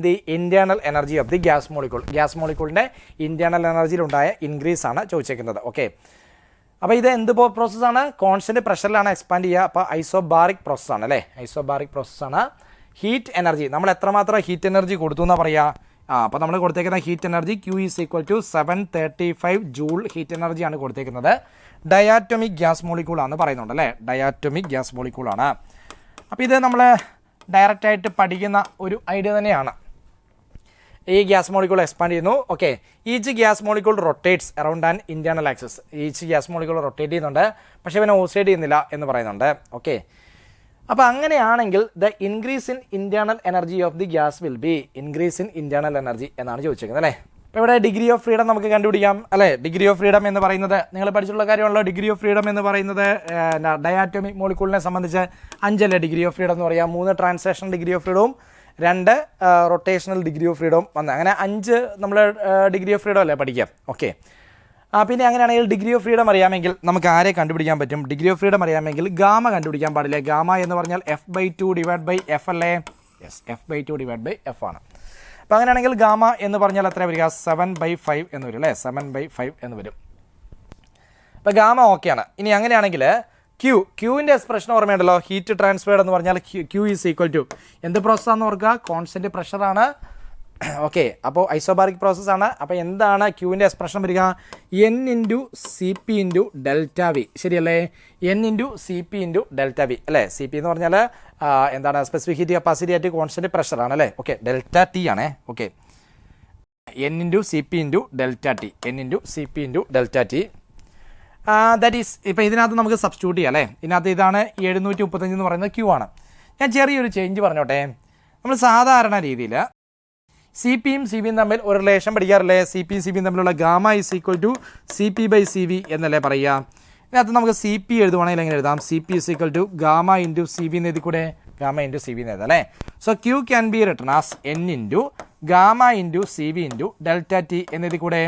the internal energy of the gas molecule. Gas മോളിക്യൂളിൻ്റെ ഇൻറ്റേർണൽ എനർജിയിലുണ്ടായ ഇൻക്രീസ് ആണ് ചോദിച്ചേക്കുന്നത്. ഓക്കെ, അപ്പോൾ ഇത് എന്ത് പ്രോസസ്സാണ്, കോൺസ്റ്റൻറ്റ് പ്രഷറിലാണ് എക്സ്പാൻഡ് ചെയ്യുക. അപ്പോൾ ഐസോബാറിക് പ്രോസസ്സാണ് അല്ലേ. ഐസോബാറിക് പ്രോസസ്സാണ്. ഹീറ്റ് എനർജി നമ്മൾ എത്രമാത്രം ഹീറ്റ് എനർജി കൊടുത്തു എന്നാണ് പറയുക. അപ്പോൾ നമ്മൾ കൊടുത്തേക്കുന്ന heat energy Q is equal to 735 joule heat എനർജിയാണ് കൊടുത്തേക്കുന്നത്. ഡയാറ്റോമിക് ഗ്യാസ് മോളിക്യൂളാണെന്ന് പറയുന്നുണ്ട് അല്ലേ. ഡയാറ്റോമിക് ഗ്യാസ് മോളിക്യൂളാണ്. അപ്പോൾ ഇത് നമ്മൾ ഡയറക്റ്റായിട്ട് പഠിക്കുന്ന ഒരു ഐഡിയ തന്നെയാണ്. ഈ ഗ്യാസ് മോളിക്യൂൾ എക്സ്പാൻഡ് ചെയ്യുന്നു. Okay, each gas molecule rotates around an internal axis. Each gas molecule rotate ചെയ്യുന്നുണ്ട്, പക്ഷേ ഇവനെ ഓസിലേറ്റ് ചെയ്യുന്നില്ല എന്ന് പറയുന്നുണ്ട്. ഓക്കെ, അപ്പോൾ അങ്ങനെയാണെങ്കിൽ the increase in internal energy of the gas will be increase in internal energy എന്നാണ് ചോദിച്ചിരിക്കുന്നത് അല്ലേ. അപ്പോൾ ഇവിടെ ഡിഗ്രി ഓഫ് ഫ്രീഡം നമുക്ക് കണ്ടുപിടിക്കാം അല്ലേ. ഡിഗ്രി ഓഫ് ഫ്രീഡം എന്ന് പറയുന്നത് നിങ്ങൾ പഠിച്ചിട്ടുള്ള കാര്യമാണല്ലോ. ഡിഗ്രി ഓഫ് ഫ്രീഡം എന്ന് പറയുന്നത് ഡയാറ്റോമിക് മോളിക്യൂളിനെ സംബന്ധിച്ച് 5 അല്ലേ ഡിഗ്രി ഓഫ് ഫ്രീഡം എന്ന് പറയാം. 3 ട്രാൻസ്ലേഷണൽ ഡിഗ്രി ഓഫ് ഫ്രീഡവും 2 റൊട്ടേഷണൽ ഡിഗ്രി ഓഫ് ഫ്രീഡവും വന്ന് അങ്ങനെ 5 നമ്മൾ ഡിഗ്രി ഓഫ് ഫ്രീഡം അല്ലേ പഠിക്കാം. ഓക്കെ, പിന്നെ അങ്ങനെയാണെങ്കിൽ ഡിഗ്രി ഓഫ് ഫ്രീഡം അറിയാമെങ്കിൽ നമുക്ക് ആരെ കണ്ടുപിടിക്കാൻ പറ്റും? ഡിഗ്രി ഓഫ് ഫ്രീഡം അറിയാമെങ്കിൽ ഗാമ കണ്ടുപിടിക്കാൻ പാടില്ലേ. ഗാമ എന്ന് പറഞ്ഞാൽ F/2/F അല്ലേ. യെസ്, F/2/F ആണ്. അപ്പോൾ അങ്ങനെയാണെങ്കിൽ ഗാമ എന്ന് പറഞ്ഞാൽ എത്ര വരിക, 7/5 എന്ന് വരും അല്ലേ. 7/5 എന്ന് വരും. അപ്പോൾ ഗാമ ഓക്കെയാണ്. ഇനി അങ്ങനെയാണെങ്കിൽ ക്യൂവിൻ്റെ എക്സ്പ്രഷൻ ഓർമ്മയുണ്ടല്ലോ. ഹീറ്റ് ട്രാൻസ്ഫേർഡ് എന്ന് പറഞ്ഞാൽ Q ഈസ് ഈക്വൽ ടു എന്ത് പ്രോസസ്സാണെന്ന് ഓർക്കുക, കോൺസ്റ്റൻറ്റ് പ്രഷറാണ്. ഓക്കെ, അപ്പോൾ ഐസോബാറിക് പ്രോസസ്സാണ്. അപ്പോൾ എന്താണ് ക്യൂവിൻ്റെ എക്സ്പ്രഷൻ വരിക, N×Cp×ΔV ശരിയല്ലേ. N×Cp×ΔV അല്ലേ. Cp എന്ന് പറഞ്ഞാൽ എന്താണ്, സ്പെസിഫിക് ഹീറ്റ് കപ്പാസിറ്റി ആയിട്ട് കോൺസ്റ്റൻറ്റ് പ്രഷറാണ് അല്ലേ. ഓക്കെ, ΔT ആണേ. Okay, N×Cp×ΔT. N×Cp×ΔT that is. ഇപ്പോൾ ഇതിനകത്ത് നമുക്ക് സബ്സ്റ്റിറ്റ്യൂട്ട് ചെയ്യാം അല്ലേ. ഇതിനകത്ത് ഇതാണ് 735 എന്ന് പറയുന്നത് Q ആണ്. ഞാൻ ചെറിയൊരു ചേഞ്ച് പറഞ്ഞോട്ടെ. നമ്മൾ സാധാരണ രീതിയിൽ CPയും CVയും തമ്മിൽ ഒരു റിലേഷൻ പഠിക്കാറില്ലേ. CPയും CVയും തമ്മിലുള്ള gamma is equal to CP/CV എന്നല്ലേ പറയുക. ഇതിനകത്ത് നമുക്ക് സി പി എഴുതുവാണെങ്കിൽ എങ്ങനെ എഴുതാം? C p is equal to gamma into c b എന്ന് എഴുതി കൂടെ? ഗാമ ഇൻറ്റു സി ബി എന്ന് എഴുതാം അല്ലേ? So q can be written as n into gamma into c b into delta T എന്ന് എഴുതി കൂടെ?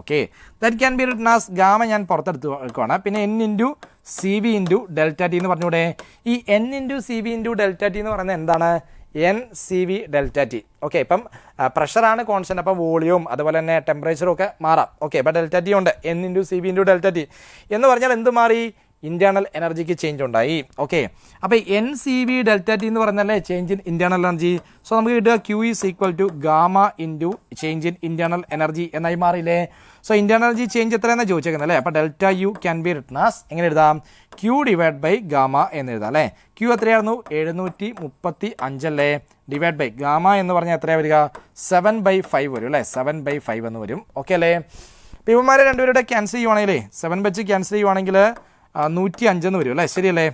Okay, that can be written as gamma ഞാൻ പുറത്തെടുത്ത് വെക്കുവാണ്. പിന്നെ n into c b into delta T എന്ന് പറഞ്ഞൂടെ? ഈ n into c b into delta T എന്ന് പറയുന്നത് എന്താണ്? N c v delta t. Okay, ഇപ്പം പ്രഷറാണ് കോൺസ്റ്റന്റ്, അപ്പം വോളിയം അതുപോലെ തന്നെ ടെമ്പറേച്ചറും ഒക്കെ മാറാം. ഓക്കെ, അപ്പം ഡെൽറ്റ ടി ഉണ്ട്, n into c b into delta T എന്ന് പറഞ്ഞാൽ എന്ത് മാറി? ഇന്റേണൽ എനർജിക്ക് ചേഞ്ച് ഉണ്ടായി. ഓക്കെ, അപ്പോൾ n c v delta T എന്ന് പറഞ്ഞാലേ change in internal energy. So നമുക്ക് കിട്ടുക q is equal to gamma into change in internal energy എന്നായി മാറിയില്ലേ? സോ ഇന്റേണൽ എനർജി ചേഞ്ച് എത്രയെന്നാണ് ചോദിച്ചേക്കുന്നത് അല്ലേ? അപ്പോൾ delta u can be written as എങ്ങനെ എഴുതാം? ക്യൂ ഡിവൈഡ് ബൈ ഗാമ എന്ന് എഴുതാം അല്ലേ? ക്യൂ എത്രയായിരുന്നു? 735 അല്ലേ? ഡിവൈഡ് ബൈ ഗാമ എന്ന് പറഞ്ഞാൽ എത്രയാണ് വരിക? 7/5 വരും അല്ലേ? 7/5 എന്ന് വരും. ഓക്കെ അല്ലേ? അപ്പോൾ ഇവന്മാരെ രണ്ടുപേരുടെ ക്യാൻസൽ ചെയ്യുവാണെങ്കിലേ 7 വെച്ച് ക്യാൻസൽ ചെയ്യുവാണെങ്കിൽ 105 എന്ന് വരും അല്ലേ? ശരിയല്ലേ?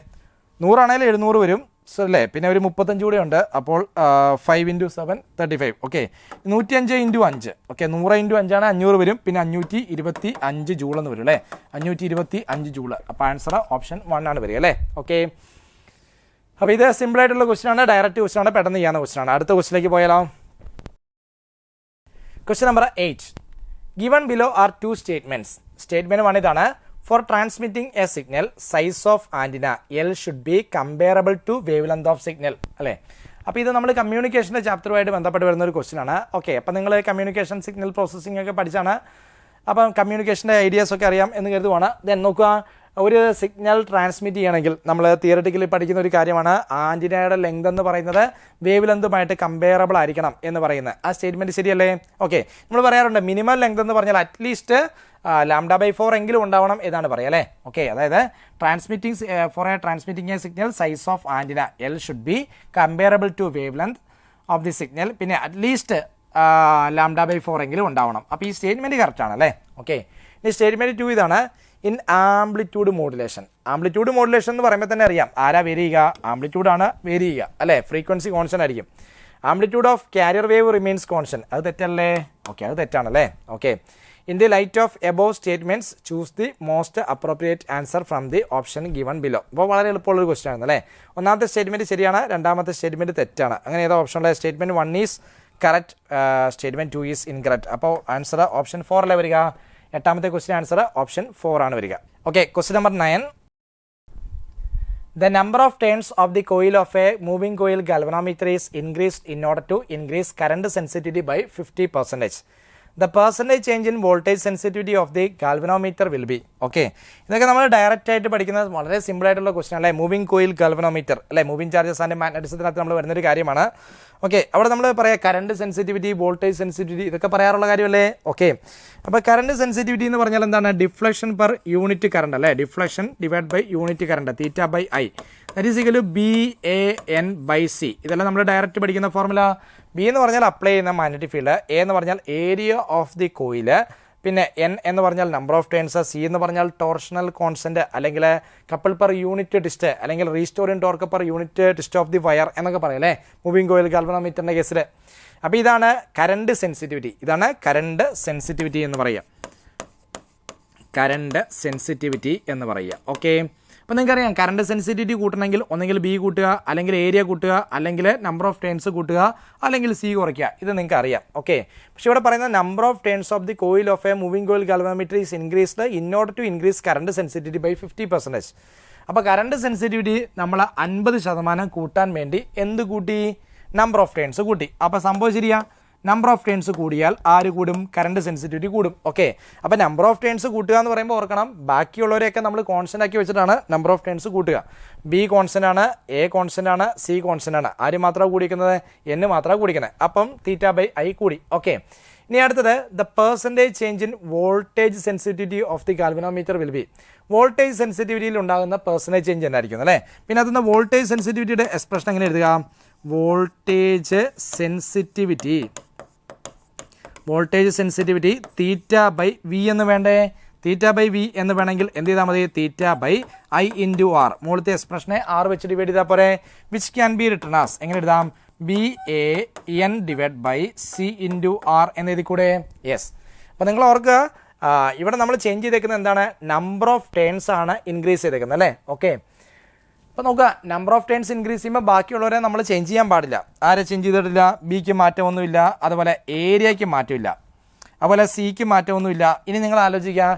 100 ആണെങ്കിൽ 700 വരും അല്ലേ? പിന്നെ ഒരു 35 കൂടെ ഉണ്ട്, അപ്പോൾ 5 × 7 35. ഓക്കെ, 105 × 5. ഓക്കെ, 100 × 5 ആണ് 500 വരും. പിന്നെ 525 ജൂൾ എന്ന് വരും അല്ലേ? 525 ജൂൾ. അപ്പോൾ ആൻസർ ഓപ്ഷൻ 1 ആണ് വരിക അല്ലേ? ഓക്കെ, അപ്പോൾ ഇത് സിമ്പിൾ ആയിട്ടുള്ള ക്വസ്റ്റൻ ആണ്, ഡയറക്റ്റ് ക്വസ്റ്റൻ ആണ്, പെട്ടെന്ന് ചെയ്യാവുന്ന ക്വസ്റ്റൻ ആണ്. അടുത്ത ക്വസ്റ്റിലേക്ക് പോയാലോ? Question number 8. Given below are two statements. Statement 1 ഇതാണ്. For transmitting a signal, size of antenna L should be comparable to wavelength of signal അല്ലേ? അപ്പോൾ ഇത് നമ്മൾ കമ്മ്യൂണിക്കേഷൻ്റെ ചാപ്റ്ററുമായിട്ട് ബന്ധപ്പെട്ട് വരുന്ന ഒരു ക്വസ്റ്റൻ ആണ്. ഓക്കെ, അപ്പോൾ നിങ്ങൾ കമ്മ്യൂണിക്കേഷൻ സിഗ്നൽ പ്രോസസ്സിംഗ് ഒക്കെ പഠിച്ചാണ്, അപ്പം കമ്മ്യൂണിക്കേഷൻ്റെ ഐഡിയാസ് ഒക്കെ അറിയാം എന്ന് കരുതുവാണ്. ദെൻ നോക്കുക, ഒരു സിഗ്നൽ ട്രാൻസ്മിറ്റ് ചെയ്യണമെങ്കിൽ നമ്മൾ തിയററ്റിക്കലി പഠിക്കുന്ന ഒരു കാര്യമാണ് ആൻറ്റിനയുടെ ലെങ്ത് എന്ന് പറയുന്നത് വേവ് ലെങ്തുമായിട്ട് കമ്പയറബിൾ ആയിരിക്കണം എന്ന് പറയുന്നത്. ആ സ്റ്റേറ്റ്മെൻറ്റ് ശരിയല്ലേ? ഓക്കെ, നമ്മൾ പറയാറുണ്ട് മിനിമം ലെങ്ത് എന്ന് പറഞ്ഞാൽ അറ്റ്ലീസ്റ്റ് λ/4 എങ്കിലും ഉണ്ടാവണം എന്നാണ് പറയുക അല്ലേ? ഓക്കെ, അതായത് transmitting a signal size of antenna l should be comparable to wave length of the signal. പിന്നെ അറ്റ്ലീസ്റ്റ് λ/4 എങ്കിലും ഉണ്ടാവണം. അപ്പോൾ ഈ സ്റ്റേറ്റ്മെൻറ്റ് കറക്റ്റ് ആണ് അല്ലേ? ഓക്കെ, ഈ സ്റ്റേറ്റ്മെൻറ്റ് 2 ഇതാണ്. In amplitude modulation. Amplitude modulation എന്ന് പറയുമ്പോൾ തന്നെ അറിയാം ആരാ വേരി ചെയ്യുക? ആംപ്ലിറ്റ്യൂഡാണ് വേരി ചെയ്യുക അല്ലേ? ഫ്രീക്വൻസി കോൺസ്റ്റന്റ് ആയിരിക്കും. Amplitude of carrier wave remains constant. അത് തെറ്റല്ലേ? ഓക്കെ, അത് തെറ്റാണല്ലേ? Okay, in the light of above statements choose the most appropriate answer from the option given below. അപ്പോൾ വളരെ എളുപ്പമുള്ളൊരു ക്വസ്റ്റൻ ആണ് അല്ലേ? ഒന്നാമത്തെ സ്റ്റേറ്റ്മെന്റ് ശരിയാണ്, രണ്ടാമത്തെ സ്റ്റേറ്റ്മെന്റ് തെറ്റാണ്. അങ്ങനെ ഏതാ ഓപ്ഷനുള്ള? Statement 1 is correct, statement 2 is incorrect. അപ്പോൾ ആൻസർ ഓപ്ഷൻ 4 അല്ലേ വരിക? എട്ടാമത്തെ ക്വസ്റ്റ്യൻ ആൻസർ ഓപ്ഷൻ 4 ആണ് വരിക. Okay, question number 9. The number of turns of the coil of a moving coil galvanometer is increased in order to increase current sensitivity by 50%. The percentage change in voltage sensitivity of the galvanometer will be. Okay, ഇതൊക്കെ നമ്മൾ direct ആയിട്ട് പഠിക്കുന്നത് വളരെ simple ആയിട്ടുള്ള question അല്ലേ? Moving coil galvanometer അല്ലേ? Moving charges and മാഗ്നറ്റിസത്തിനകത്ത് നമ്മൾ വരുന്നൊരു കാര്യമാണ്. ഓക്കെ, അവിടെ നമ്മൾ പറയാം കറണ്ട് സെൻസിറ്റിവിറ്റി, വോൾട്ടേജ് സെൻസിറ്റിവിറ്റി, ഇതൊക്കെ പറയാറുള്ള കാര്യമല്ലേ? ഓക്കെ, അപ്പോൾ കറണ്ട് സെൻസിറ്റിവിറ്റി എന്ന് പറഞ്ഞാൽ എന്താണ്? ഡിഫ്ലക്ഷൻ പെർ യൂണിറ്റ് കറണ്ട് അല്ലേ? Deflection divide by unit current θ/I. That is equal to BAN/C. ഇതെല്ലാം നമ്മൾ ഡയറക്റ്റ് പഠിക്കുന്ന ഫോർമുല. ബി എന്ന് പറഞ്ഞാൽ അപ്ലൈ ചെയ്യുന്ന മാഗ്നറ്റിക് ഫീൽഡ്, എ എന്ന് പറഞ്ഞാൽ ഏരിയ ഓഫ് ദി കോയിൽ, പിന്നെ എൻ എന്ന് പറഞ്ഞാൽ നമ്പർ ഓഫ് ടേൺസ്, സി എന്ന് പറഞ്ഞാൽ ടോർഷണൽ കോൺസ്റ്റന്റ് അല്ലെങ്കിൽ കപ്പിൾ പെർ യൂണിറ്റ് ടിസ്റ്റ് അല്ലെങ്കിൽ restoring torque per unit twist of the wire എന്നൊക്കെ പറയും അല്ലേ മൂവിംഗ് കോയിൽ ഗാൽവനോമീറ്ററിൻ്റെ കേസിൽ. അപ്പോൾ ഇതാണ് കറണ്ട് സെൻസിറ്റിവിറ്റി. ഇതാണ് കറണ്ട് സെൻസിറ്റിവിറ്റി എന്ന് പറയുക. കറണ്ട് സെൻസിറ്റിവിറ്റി എന്ന് പറയുക. ഓക്കെ, അപ്പോൾ നിങ്ങൾക്കറിയാം കറണ്ട് സെൻസിറ്റിവിറ്റി കൂട്ടണമെങ്കിൽ ഒന്നെങ്കിൽ ബി കൂട്ടുക, അല്ലെങ്കിൽ ഏരിയ കൂട്ടുക, അല്ലെങ്കിൽ നമ്പർ ഓഫ് ടേൺസ് കൂട്ടുക, അല്ലെങ്കിൽ സി കുറയ്ക്കുക. ഇത് നിങ്ങൾക്ക് അറിയാം. ഓക്കെ, പക്ഷേ ഇവിടെ പറയുന്ന number of turns of the coil of a moving coil galvanometer is increased in order to increase current sensitivity by 50%. അപ്പോൾ കറണ്ട് സെൻസിറ്റിവിറ്റി നമ്മൾ 50% കൂട്ടാൻ വേണ്ടി എന്ത് കൂട്ടി? നമ്പർ ഓഫ് ടേൺസ് കൂട്ടി. അപ്പോൾ സംഭവം ശരിയാ, നമ്പർ ഓഫ് ടേൺസ് കൂടിയാൽ ആര് കൂടും? കറണ്ട് സെൻസിറ്റിവിറ്റി കൂടും. ഓക്കെ, അപ്പോൾ നമ്പർ ഓഫ് ടേൺസ് കൂട്ടുക എന്ന് പറയുമ്പോൾ ഓർക്കണം ബാക്കിയുള്ളവരെയൊക്കെ നമ്മൾ കോൺസ്റ്റന്റ് ആക്കി വെച്ചിട്ടാണ് നമ്പർ ഓഫ് ടേൺസ് കൂട്ടുക. ബി കോൺസ്റ്റന്റ് ആണ്, എ കോൺസ്റ്റന്റ് ആണ്, സി കോൺസ്റ്റന്റ് ആണ്. ആര് മാത്രമാണ് കൂടിക്കുന്നത്? എൻ മാത്രമാണ് കൂടിക്കുന്നത്. അപ്പം θ/I കൂടി. ഓക്കെ, ഇനി അടുത്തത് the percentage change in voltage sensitivity of the galvanometer will be. Voltage സെൻസിറ്റിവിറ്റിയിൽ ഉണ്ടാകുന്ന പെർസെൻറ്റേജ് ചേഞ്ച് എന്നായിരിക്കും അല്ലേ? പിന്നെ അതിന് വോൾട്ടേജ് സെൻസിറ്റിവിറ്റിയുടെ എക്സ്പ്രഷൻ എങ്ങനെ എഴുതുക? വോൾട്ടേജ് സെൻസിറ്റിവിറ്റി θ/V എന്ന് വേണ്ടേ? θ/V എന്ന് വേണമെങ്കിൽ എന്ത് ചെയ്താൽ മതി? θ/I × R. മുകളിലത്തെ എക്സ്പ്രഷനെ R വെച്ച് ഡിവൈഡ് ചെയ്താൽ പോരെ? Which can be written as എങ്ങനെ എഴുതാം? BAN/C × R എന്ന് എഴുതി കൂടെ? യെസ്. അപ്പോൾ നിങ്ങൾ ഓർക്കുക ഇവിടെ നമ്മൾ ചേഞ്ച് ചെയ്തേക്കുന്നത് എന്താണ്? നമ്പർ ഓഫ് ടേൺസ് ആണ് ഇൻക്രീസ് ചെയ്തേക്കുന്നത് അല്ലേ? ഓക്കെ, അപ്പോൾ നോക്കുക, നമ്പർ ഓഫ് ടേൺസ് ഇൻക്രീസ് ചെയ്യുമ്പോൾ ബാക്കിയുള്ളവരെ നമ്മൾ ചേഞ്ച് ചെയ്യാൻ പാടില്ല. ആരെ ചേഞ്ച് ചെയ്തിട്ടില്ല? ബിക്ക് മാറ്റമൊന്നുമില്ല, അതുപോലെ ഏരിയയ്ക്ക് മാറ്റമില്ല, അതുപോലെ സിക്ക് മാറ്റമൊന്നുമില്ല. ഇനി നിങ്ങൾ ആലോചിക്കുക,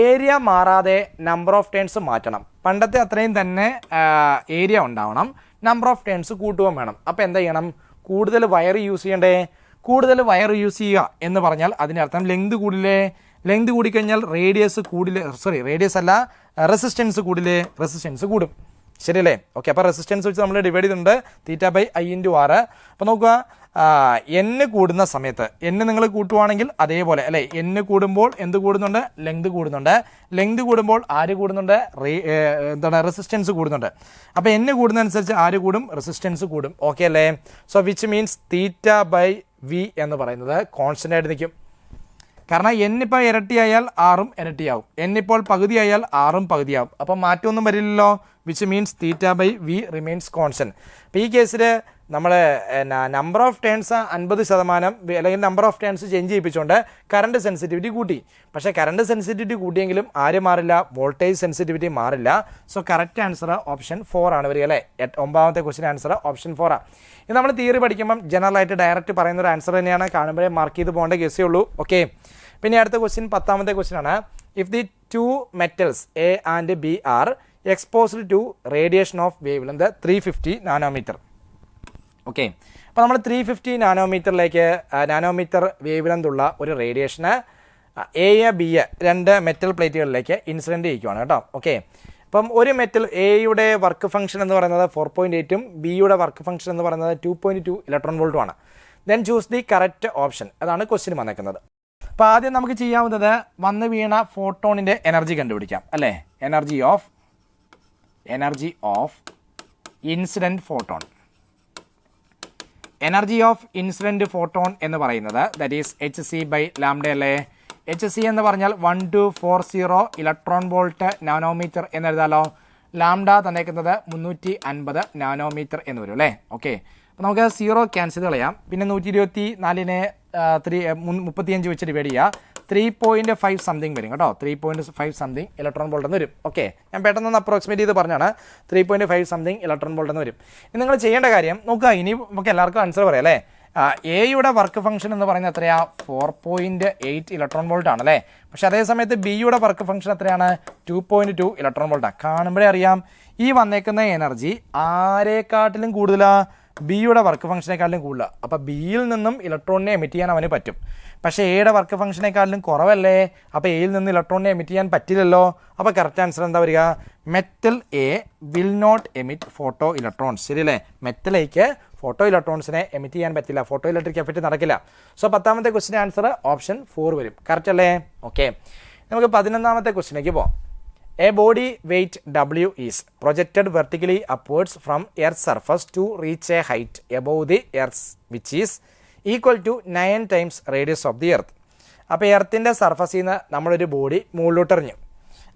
ഏരിയ മാറാതെ നമ്പർ ഓഫ് ടേൺസ് മാറ്റണം. പണ്ടത്തെ അത്രയും തന്നെ ഏരിയ ഉണ്ടാവണം, നമ്പർ ഓഫ് ടേൺസ് കൂട്ടുകയും വേണം. അപ്പോൾ എന്താ ചെയ്യണം? കൂടുതൽ വയർ യൂസ് ചെയ്യണ്ടേ? കൂടുതൽ വയർ യൂസ് ചെയ്യുക എന്ന് പറഞ്ഞാൽ അതിനർത്ഥം ലെങ്ത് കൂടില്ലേ? ലെങ്ത് കൂടിക്കഴിഞ്ഞാൽ റേഡിയസ് അല്ല, റെസിസ്റ്റൻസ് കൂടില്ലേ? റെസിസ്റ്റൻസ് കൂടും, ശരിയല്ലേ? ഓക്കെ, അപ്പോൾ റെസിസ്റ്റൻസ് വെച്ച് നമ്മൾ ഡിവൈഡ് ചെയ്തിട്ടുണ്ട് θ/I/R. അപ്പോൾ നോക്കുക, n കൂടുന്ന സമയത്ത് n നിങ്ങൾ കൂട്ടുവാണെങ്കിൽ അതേപോലെ അല്ലേ, n കൂടുമ്പോൾ എന്ത് കൂടുന്നുണ്ട്? ലെങ്ത് കൂടുന്നുണ്ട്. ലെങ്ത് കൂടുമ്പോൾ ആര് കൂടുന്നുണ്ട്? റെസിസ്റ്റൻസ് കൂടുന്നുണ്ട്. അപ്പോൾ n കൂടുന്നതനുസരിച്ച് ആര് കൂടും? റെസിസ്റ്റൻസ് കൂടും. ഓക്കെ അല്ലേ? സോ വിച്ച് മീൻസ് θ/V എന്ന് പറയുന്നത് കോൺസ്റ്റൻ്റ് ആയിട്ട് നിൽക്കും. കാരണം n ഇപ്പോൾ ഇരട്ടിയായാൽ r ഇരട്ടിയാവും, n ഇപ്പോൾ പകുതിയായാൽ r പകുതിയാവും. അപ്പോൾ മാറ്റമൊന്നും വരില്ലല്ലോ. Which means θ/V remains constant. അപ്പോൾ ഈ കേസിൽ നമ്മൾ നമ്പർ ഓഫ് ടേൺസ് 50% അല്ലെങ്കിൽ നമ്പർ ഓഫ് ടേൺസ് ചേഞ്ച് ചെയ്യിപ്പിച്ചുകൊണ്ട് കറണ്ട് സെൻസിറ്റിവിറ്റി കൂട്ടി. പക്ഷേ കറണ്ട് സെൻസിറ്റിവിറ്റി കൂട്ടിയെങ്കിലും ആര് മാറില്ല? വോൾട്ടേജ് സെൻസിറ്റിവിറ്റി മാറില്ല. സോ കറക്റ്റ് ആൻസർ ഓപ്ഷൻ 4 ആണ് വരിക അല്ലേ? 9ാമത്തെ ക്വസ്റ്റ്യൻ ആൻസർ ഓപ്ഷൻ 4 ആണ്. ഇത് നമ്മൾ തിയറി പഠിക്കുമ്പം ജനറലായിട്ട് ഡയറക്റ്റ് പറയുന്ന ഒരു ആൻസർ തന്നെയാണ്, കാണുമ്പോഴേ മാർക്ക് ചെയ്ത് പോകേണ്ട കേസേ ഉള്ളൂ. ഓക്കെ, പിന്നെ അടുത്ത ക്വസ്റ്റ്യൻ 10ാമത്തെ ക്വസ്റ്റ്യൻ ആണ്. If the 2 metals A and B are exposed to radiation of wavelength 350 nanometre. Okay, അപ്പോൾ നമ്മൾ 350 നാനോമീറ്റർ വേവ് ലെങ്ത് ഉള്ള ഒരു റേഡിയേഷന് എ ബി 2 മെറ്റൽ പ്ലേറ്റുകളിലേക്ക് ഇൻസിഡൻറ്റ് ചെയ്യിക്കുവാണ് കേട്ടോ. ഓക്കെ, അപ്പം ഒരു മെറ്റൽ എയുടെ വർക്ക് ഫംഗ്ഷൻ എന്ന് പറയുന്നത് 4.8ഉം ബിയുടെ വർക്ക് ഫംഗ്ഷൻ എന്ന് പറയുന്നത് 2.2 ഇലക്ട്രോൺ വോൾട്ടുമാണ്. Then choose the correct option. അതാണ് ക്വസ്റ്റ്യൻ വന്നേക്കുന്നത്. അപ്പോൾ ആദ്യം നമുക്ക് ചെയ്യാവുന്നത് വന്ന് വീണ ഫോട്ടോണിൻ്റെ എനർജി കണ്ടുപിടിക്കാം അല്ലേ? Energy of incident photon. Energy of incident photon എന്ന് പറയുന്നത് ദാറ്റ് ഈസ് hc/λ അല്ലേ? hc എന്ന് പറഞ്ഞാൽ 1240 ഇലക്ട്രോൺ വോൾട്ട് നാനോമീറ്റർ എന്ന് എഴുതാലോ. ലാംഡ തന്നേക്കുന്നത് 350 നാനോമീറ്റർ എന്ന് വരും അല്ലേ? ഓക്കെ, അപ്പോൾ നമുക്ക് 0 ക്യാൻസൽ കളയാം. പിന്നെ 124നെ 35 വെച്ച് ഡിവൈഡ് ചെയ്യുക. 3.5 സംതിങ് വരും കേട്ടോ. 3.5 സംതിങ് ഇലക്ട്രോൺ വോൾട്ട് എന്ന് വരും. ഓക്കെ, ഞാൻ പെട്ടെന്ന് അപ്രോക്സിമേറ്റ് ചെയ്ത് പറഞ്ഞാണ്. 3.5 സംതിങ് ഇലക്ട്രോൺ വോൾട്ട് എന്ന് വരും. ഇനി നിങ്ങൾ ചെയ്യേണ്ട കാര്യം നോക്കുക, ഇനി നമുക്ക് എല്ലാവർക്കും ആൻസർ പറയാം അല്ലേ? എയുടെ വർക്ക് ഫംഗ്ഷൻ എന്ന് പറയുന്നത് എത്രയാ? 4.8 ഇലക്ട്രോൺ വോൾട്ട് ആണ് അല്ലേ? പക്ഷേ അതേ സമയത്ത് ബിയുടെ വർക്ക് ഫംഗ്ഷൻ എത്രയാണ്? 2.2 ഇലക്ട്രോൺ വോൾട്ടാണ്. കാണുമ്പോഴേ അറിയാം ഈ വന്നേക്കുന്ന എനർജി ആരെക്കാട്ടിലും കൂടുതലാണ്? ബിയുടെ വർക്ക് ഫംഗ്ഷനേക്കാളിലും കൂടുതലാണ്. അപ്പോൾ ബിയിൽ നിന്നും ഇലക്ട്രോണിനെ എമിറ്റ് ചെയ്യാൻ അവന് പറ്റും. പക്ഷേ എയുടെ വർക്ക് ഫംഗ്ഷനേക്കാളിലും കുറവല്ലേ? അപ്പോൾ എയിൽ നിന്ന് ഇലക്ട്രോണിനെ എമിറ്റ് ചെയ്യാൻ പറ്റില്ലല്ലോ. അപ്പോൾ കറക്റ്റ് ആൻസർ എന്താ വരിക? Metal A will not emit photo electrons. ശരിയല്ലേ? മെറ്റൽ എക്ക് ഫോട്ടോ ഇലക്ട്രോൺസിനെ എമിറ്റ് ചെയ്യാൻ പറ്റില്ല, ഫോട്ടോ ഇലക്ട്രിക് എഫക്റ്റ് നടക്കില്ല. സോ 10ാമത്തെ ക്വസ്റ്റിൻ്റെ ആൻസർ ഓപ്ഷൻ 4 വരും. കറക്റ്റ് അല്ലേ? ഓക്കെ, നമുക്ക് 11ാമത്തെ ക്വസ്റ്റിലേക്ക് പോകാം. A body weight W is projected vertically upwards from Earth's surface to reach a height above the Earth which is equal to 9 times radius of the Earth. അപ്പോൾ എർത്തിൻ്റെ സർഫസിൽ നിന്ന് നമ്മളൊരു body മുകളിലോട്ടെറിഞ്ഞു.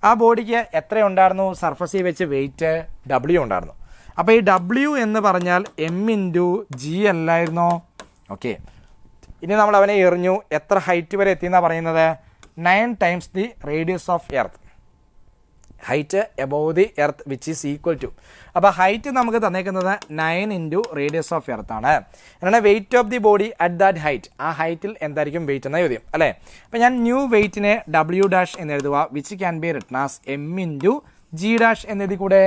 ആ ബോഡിക്ക് എത്ര ഉണ്ടായിരുന്നു? സർഫസിൽ വെച്ച് വെയിറ്റ് W ഉണ്ടായിരുന്നു. അപ്പോൾ ഈ W എന്ന് പറഞ്ഞാൽ m×g അല്ലായിരുന്നോ? ഓക്കെ, ഇനി നമ്മൾ അവനെ എറിഞ്ഞു. എത്ര ഹൈറ്റ് വരെ എത്തിയെന്നാണ് പറയുന്നത്? 9 times the radius of Earth. Height above the Earth which is equal to. അപ്പോൾ ഹൈറ്റ് നമുക്ക് തന്നേക്കുന്നത് 9 റേഡിയസ് ഓഫ് എർത്ത് ആണ്. അങ്ങനെ weight of the body at that height, ആ ഹൈറ്റിൽ എന്തായിരിക്കും വെയിറ്റ് എന്ന ചോദ്യം അല്ലേ? അപ്പോൾ ഞാൻ ന്യൂ വെയിറ്റിനെ W' എന്ന് എഴുതുക. Which can be written as m×g' എന്നെഴുതി കൂടെ.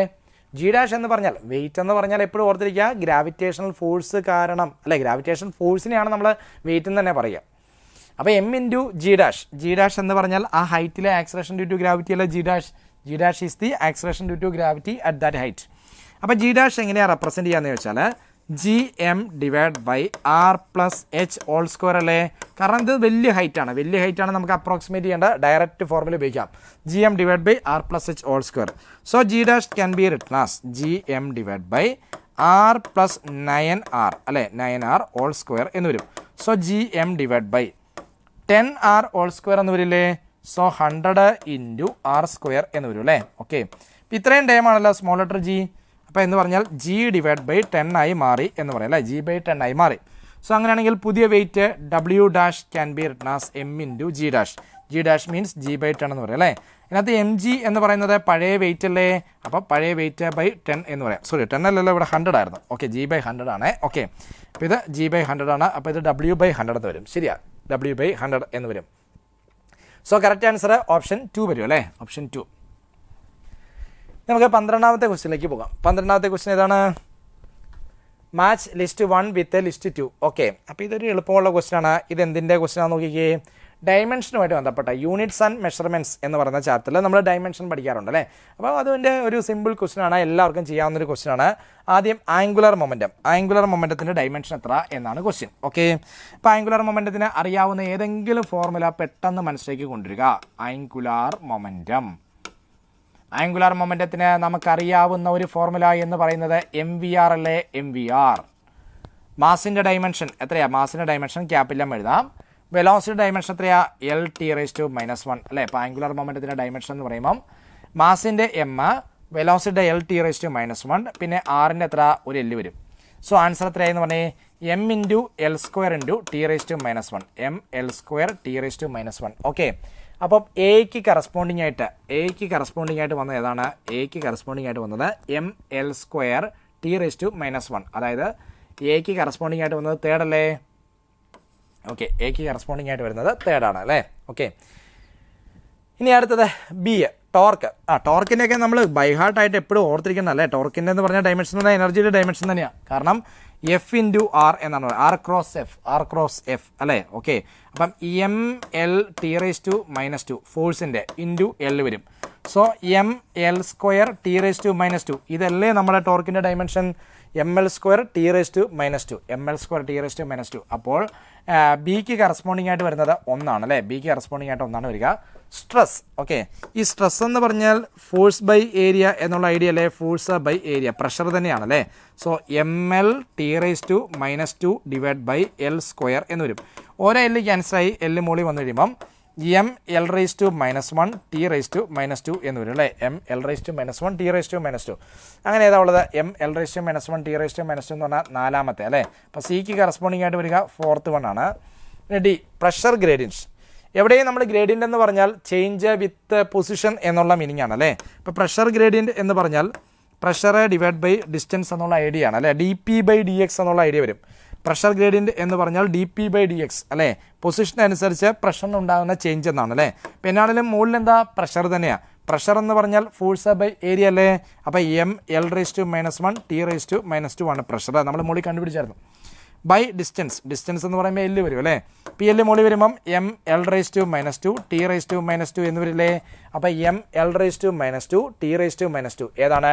g' എന്ന് പറഞ്ഞാൽ വെയിറ്റ് എന്ന് പറഞ്ഞാൽ എപ്പോഴും ഓർത്തിരിക്കുക, ഗ്രാവിറ്റേഷണൽ ഫോഴ്സ് കാരണം അല്ലേ? ഗ്രാവിറ്റേഷണൽ ഫോഴ്സിനെയാണ് നമ്മൾ വെയിറ്റ് എന്ന് തന്നെ പറയുക. അപ്പോൾ m×g' എന്ന് പറഞ്ഞാൽ ആ ഹൈറ്റിലെ ആക്സലറേഷൻ ഡ്യൂ ടു ഗ്രാവിറ്റി അല്ല g' is the acceleration due to gravity at that height. അപ്പോൾ g' എങ്ങനെയാണ് റെപ്രസെൻറ്റ് ചെയ്യാന്ന് ചോദിച്ചാൽ gm/r+h² അല്ലേ? കാരണം ഇത് വലിയ ഹൈറ്റാണ്. വലിയ ഹൈറ്റാണ്, നമുക്ക് അപ്രോക്സിമേറ്റ് ചെയ്യേണ്ട ഡയറക്റ്റ് ഫോർമുല ഉപയോഗിക്കാം. gm/r+h². So g' can be written as gm/r+9r അല്ലേ? 9r² എന്ന് വരും. സോ gm/10r² എന്ന് വരില്ലേ? സോ 100 × r² എന്ന് വരും അല്ലേ? ഓക്കെ, ഇത്രയും ടൈം ആണല്ലോ സ്മോൾ ലെറ്റർ g. അപ്പോൾ എന്ന് പറഞ്ഞാൽ g/10 ആയി മാറി എന്ന് പറയാം അല്ലേ? g/10 ആയി മാറി. സോ അങ്ങനെയാണെങ്കിൽ പുതിയ weight W dash can be written as M into G dash. G dash means G by 10 എന്ന് പറയാം അല്ലേ. ഇതിനകത്ത് എം ജി എന്ന് പറയുന്നത് പഴയ വെയിറ്റ് അല്ലേ, അപ്പോൾ പഴയ വെയിറ്റ് ബൈ 10 എന്ന് പറയാം. സോറി 10 അല്ലല്ലോ, ഇവിടെ 100 ആയിരുന്നു. ഓക്കെ, ജി ബൈ 100 ആണ്. ഓക്കെ, അപ്പോൾ ഇത് ജി ബൈ 100 ആണ്. അപ്പോൾ ഇത് ഡബ്ല്യു ബൈ 100 എന്ന് വരും. ശരിയാ, ഡബ്ല്യു ബൈ 100 എന്ന് വരും. സോ കറക്റ്റ് ആൻസർ ഓപ്ഷൻ 2 വരും അല്ലേ, ഓപ്ഷൻ 2. നമുക്ക് 12ാമത്തെ ക്വസ്റ്റ്യനിലേക്ക് പോകാം. 12ാമത്തെ ക്വസ്റ്റ്യൻ ഏതാണ്? Match list 1 with list 2. Okay, അപ്പോൾ ഇതൊരു എളുപ്പമുള്ള ക്വസ്റ്റ്യൻ ആണ്. ഇത് എന്തിൻ്റെ ക്വസ്റ്റ്യൻ ആണെന്ന് നോക്കിക്കേ. ഡയമെൻഷനുമായിട്ട് ബന്ധപ്പെട്ട യൂണിറ്റ്സ് ആൻഡ് മെഷർമെൻറ്റ്സ് എന്ന് പറയുന്ന ചാപ്റ്ററിൽ നമ്മൾ ഡയമെൻഷൻ പഠിക്കാറുണ്ട് അല്ലേ. അപ്പോൾ അതിൻ്റെ ഒരു സിമ്പിൾ ക്വസ്റ്റ്യൻ ആണ്, എല്ലാവർക്കും ചെയ്യാവുന്നൊരു ക്വസ്റ്റ്യൻ ആണ്. ആദ്യം ആംഗുലർ മൊമെൻറ്റത്തിൻ്റെ ഡയമെൻഷൻ എത്ര എന്നാണ് ക്വസ്റ്റ്യൻ. ഓക്കെ, അപ്പോൾ ആംഗുലർ മൊമെൻറ്റത്തിന് അറിയാവുന്ന ഏതെങ്കിലും ഫോർമുല പെട്ടെന്ന് മനസ്സിലേക്ക് കൊണ്ടുവരിക. ആംഗുലർ മൊമെൻറ്റത്തിന് നമുക്കറിയാവുന്ന ഒരു ഫോർമുല എന്ന് പറയുന്നത് MVR അല്ലേ, MVR. മാസിൻ്റെ ഡയമെൻഷൻ എത്രയാ? മാസിൻ്റെ ഡയമെൻഷൻ ക്യാപിറ്റൽ എഴുതാം. വെലോസിറ്റി ഡയമെൻഷൻ എത്രയാ? LT⁻⁻1 അല്ലേ. ഇപ്പോൾ ആംഗുലർ മൊമെൻറ്റത്തിൻ്റെ ഡയമെൻഷൻ എന്ന് പറയുമ്പം മാസിൻ്റെ M, വെലോസിറ്റിയുടെ LT⁻⁻1, പിന്നെ ആറിൻ്റെ എത്ര? ഒരു L വരും. സോ ആൻസർ എത്രയായെന്ന് പറഞ്ഞേ? M × L² × T⁻⁻1. ML² T⁻⁻1. Okay, അപ്പം എക്ക് കറസ്പോണ്ടിങ് ആയിട്ട് വന്നത് ഏതാണ്? എക്ക് കറസ്പോണ്ടിങ് ആയിട്ട് വന്നത് ML² T⁻⁻1. അതായത് എക്ക് കറസ്പോണ്ടിങ് ആയിട്ട് വന്നത് തേർഡ് അല്ലേ. ഓക്കെ, എക്ക് കറസ്പോണ്ടിങ് ആയിട്ട് വരുന്നത് തേർഡാണ് അല്ലേ. ഓക്കെ, ഇനി അടുത്തത് ബി, ടോർക്ക്. ടോർക്കിൻ്റെയൊക്കെ നമ്മൾ ബൈഹാർട്ടായിട്ട് എപ്പോഴും ഓർത്തിരിക്കണം അല്ലേ. ടോർക്കിൻ്റെ എന്ന് പറഞ്ഞാൽ ഡയമെൻഷൻ എന്ന് പറഞ്ഞാൽ എനർജിയുടെ ഡയമെൻഷൻ തന്നെയാണ്. കാരണം F × R എന്നാണ് പറയുന്നത്. R ക്രോസ് F അല്ലേ. ഓക്കെ, അപ്പം ML⁻⁻2 ഫോഴ്സിൻ്റെ ഇൻറ്റു L വരും. സോ ML² T⁻⁻2 ഇതല്ലേ നമ്മുടെ ടോർക്കിൻ്റെ ഡയമെൻഷൻ. ML² T⁻⁻2. അപ്പോൾ ബിക്ക് കറസ്പോണ്ടിങ് ആയിട്ട് വരുന്നത് 1 ആണ് അല്ലേ. ബിക്ക് കറസ്പോണ്ടിങ് ആയിട്ട് 1 ആണ് വരിക. സ്ട്രെസ്. ഓക്കെ, ഈ സ്ട്രെസ് എന്ന് പറഞ്ഞാൽ ഫോഴ്സ് ബൈ ഏരിയ എന്നുള്ള ഐഡിയ അല്ലേ. ഫോഴ്സ് ബൈ ഏരിയ പ്രഷർ തന്നെയാണ് അല്ലേ. So ML⁻⁻2 divide by L² എന്ന് വരും. ഓരോ L ക്യാൻസലായി L മോളിൽ വന്നു കഴിയുമ്പം ML⁻⁻1 T⁻⁻2 എന്ന് വരും അല്ലേ. ML⁻⁻1 T⁻⁻2. അങ്ങനെ ഏതാ ഉള്ളത്? ML⁻⁻1 T⁻⁻2 എന്ന് പറഞ്ഞാൽ 4ാമത്തെ അല്ലേ. അപ്പോൾ സിക്ക് കറസ്പോണ്ടിങ് ആയിട്ട് വരിക 4th 1 ആണ്. D, pressure gradients. എവിടെയും നമ്മൾ ഗ്രേഡിയൻ്റ് എന്ന് പറഞ്ഞാൽ ചേഞ്ച് വിത്ത് പൊസിഷൻ എന്നുള്ള മീനിങ് ആണ് അല്ലേ. ഇപ്പോൾ പ്രഷർ ഗ്രേഡിയൻ്റ് എന്ന് പറഞ്ഞാൽ പ്രഷർ ഡിവൈഡ് ബൈ ഡിസ്റ്റൻസ് എന്നുള്ള ഐഡിയ ആണ് അല്ലേ. dP/dx എന്നുള്ള ഐഡിയ വരും. പ്രഷർ ഗ്രേഡിയൻ്റ് എന്ന് പറഞ്ഞാൽ dP/dx അല്ലേ. പൊസിഷൻ അനുസരിച്ച് പ്രഷറിനുണ്ടാകുന്ന ചേഞ്ച് എന്നാണ് അല്ലേ. അപ്പോൾ എന്നാണെങ്കിലും മുകളിൽ എന്താ? പ്രഷർ തന്നെയാണ്. പ്രഷർ എന്ന് പറഞ്ഞാൽ ഫോഴ്സ് ബൈ ഏരിയ അല്ലേ. അപ്പോൾ ML⁻⁻1 T⁻⁻2 ആണ് പ്രഷർ. നമ്മൾ മുകളിൽ കണ്ടുപിടിച്ചായിരുന്നു. ബൈ ഡിസ്റ്റൻസ് എന്ന് പറയുമ്പോൾ L വരും അല്ലേ. പി L മുകളിൽ വരുമ്പം ML⁻⁻2 T⁻⁻2 എന്ന് വരില്ലേ. അപ്പോൾ ML⁻⁻2 T⁻⁻2 ഏതാണ്?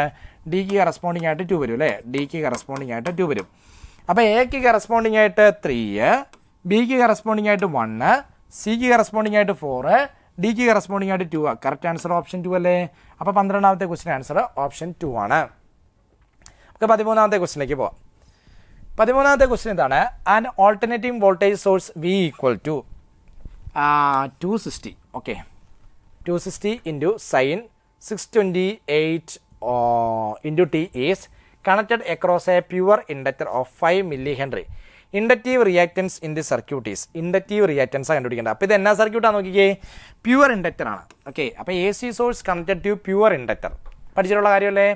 ഡിക്ക് കറസ്പോണ്ടിങ് ആയിട്ട് 2 വരും അല്ലേ. ഡിക്ക് കറസ്പോണ്ടിങ് ആയിട്ട് 2 വരും. അപ്പോൾ എക്ക് കറസ്പോണ്ടിങ് ആയിട്ട് 3, ബിക്ക് കറസ്പോണ്ടിങ് ആയിട്ട് 1, സിക്ക് കറസ്പോണ്ടിങ് ആയിട്ട് 4, ഡിക്ക് കറസ്പോണ്ടിങ് ആയിട്ട് 2. കറക്റ്റ് ആൻസർ ഓപ്ഷൻ 2 അല്ലേ. അപ്പോൾ 12ാമത്തെ ക്വസ്റ്റ്യൻ ആൻസർ ഓപ്ഷൻ 2 ആണ്. നമുക്ക് 13ാമത്തെ ക്വസ്റ്റ്യനിലേക്ക് പോവാം. 13ാമത്തെ ക്വസ്റ്റ്യൻ ഇതാണ്. An alternative voltage source V = 260. Okay, 260 × sin 628 × t is connected across a pure inductor of 5 millihenry. Inductive reactance in the circuit is. Inductive reactance കണ്ടുപിടിക്കേണ്ടത്. അപ്പോൾ ഇത് എന്നാ സർക്യൂട്ടാണ് നോക്കിക്കേ. പ്യുവർ ഇൻഡക്റ്റർ ആണ്. ഓക്കെ, അപ്പോൾ AC source connected to pure inductor പഠിച്ചിട്ടുള്ള കാര്യമല്ലേ.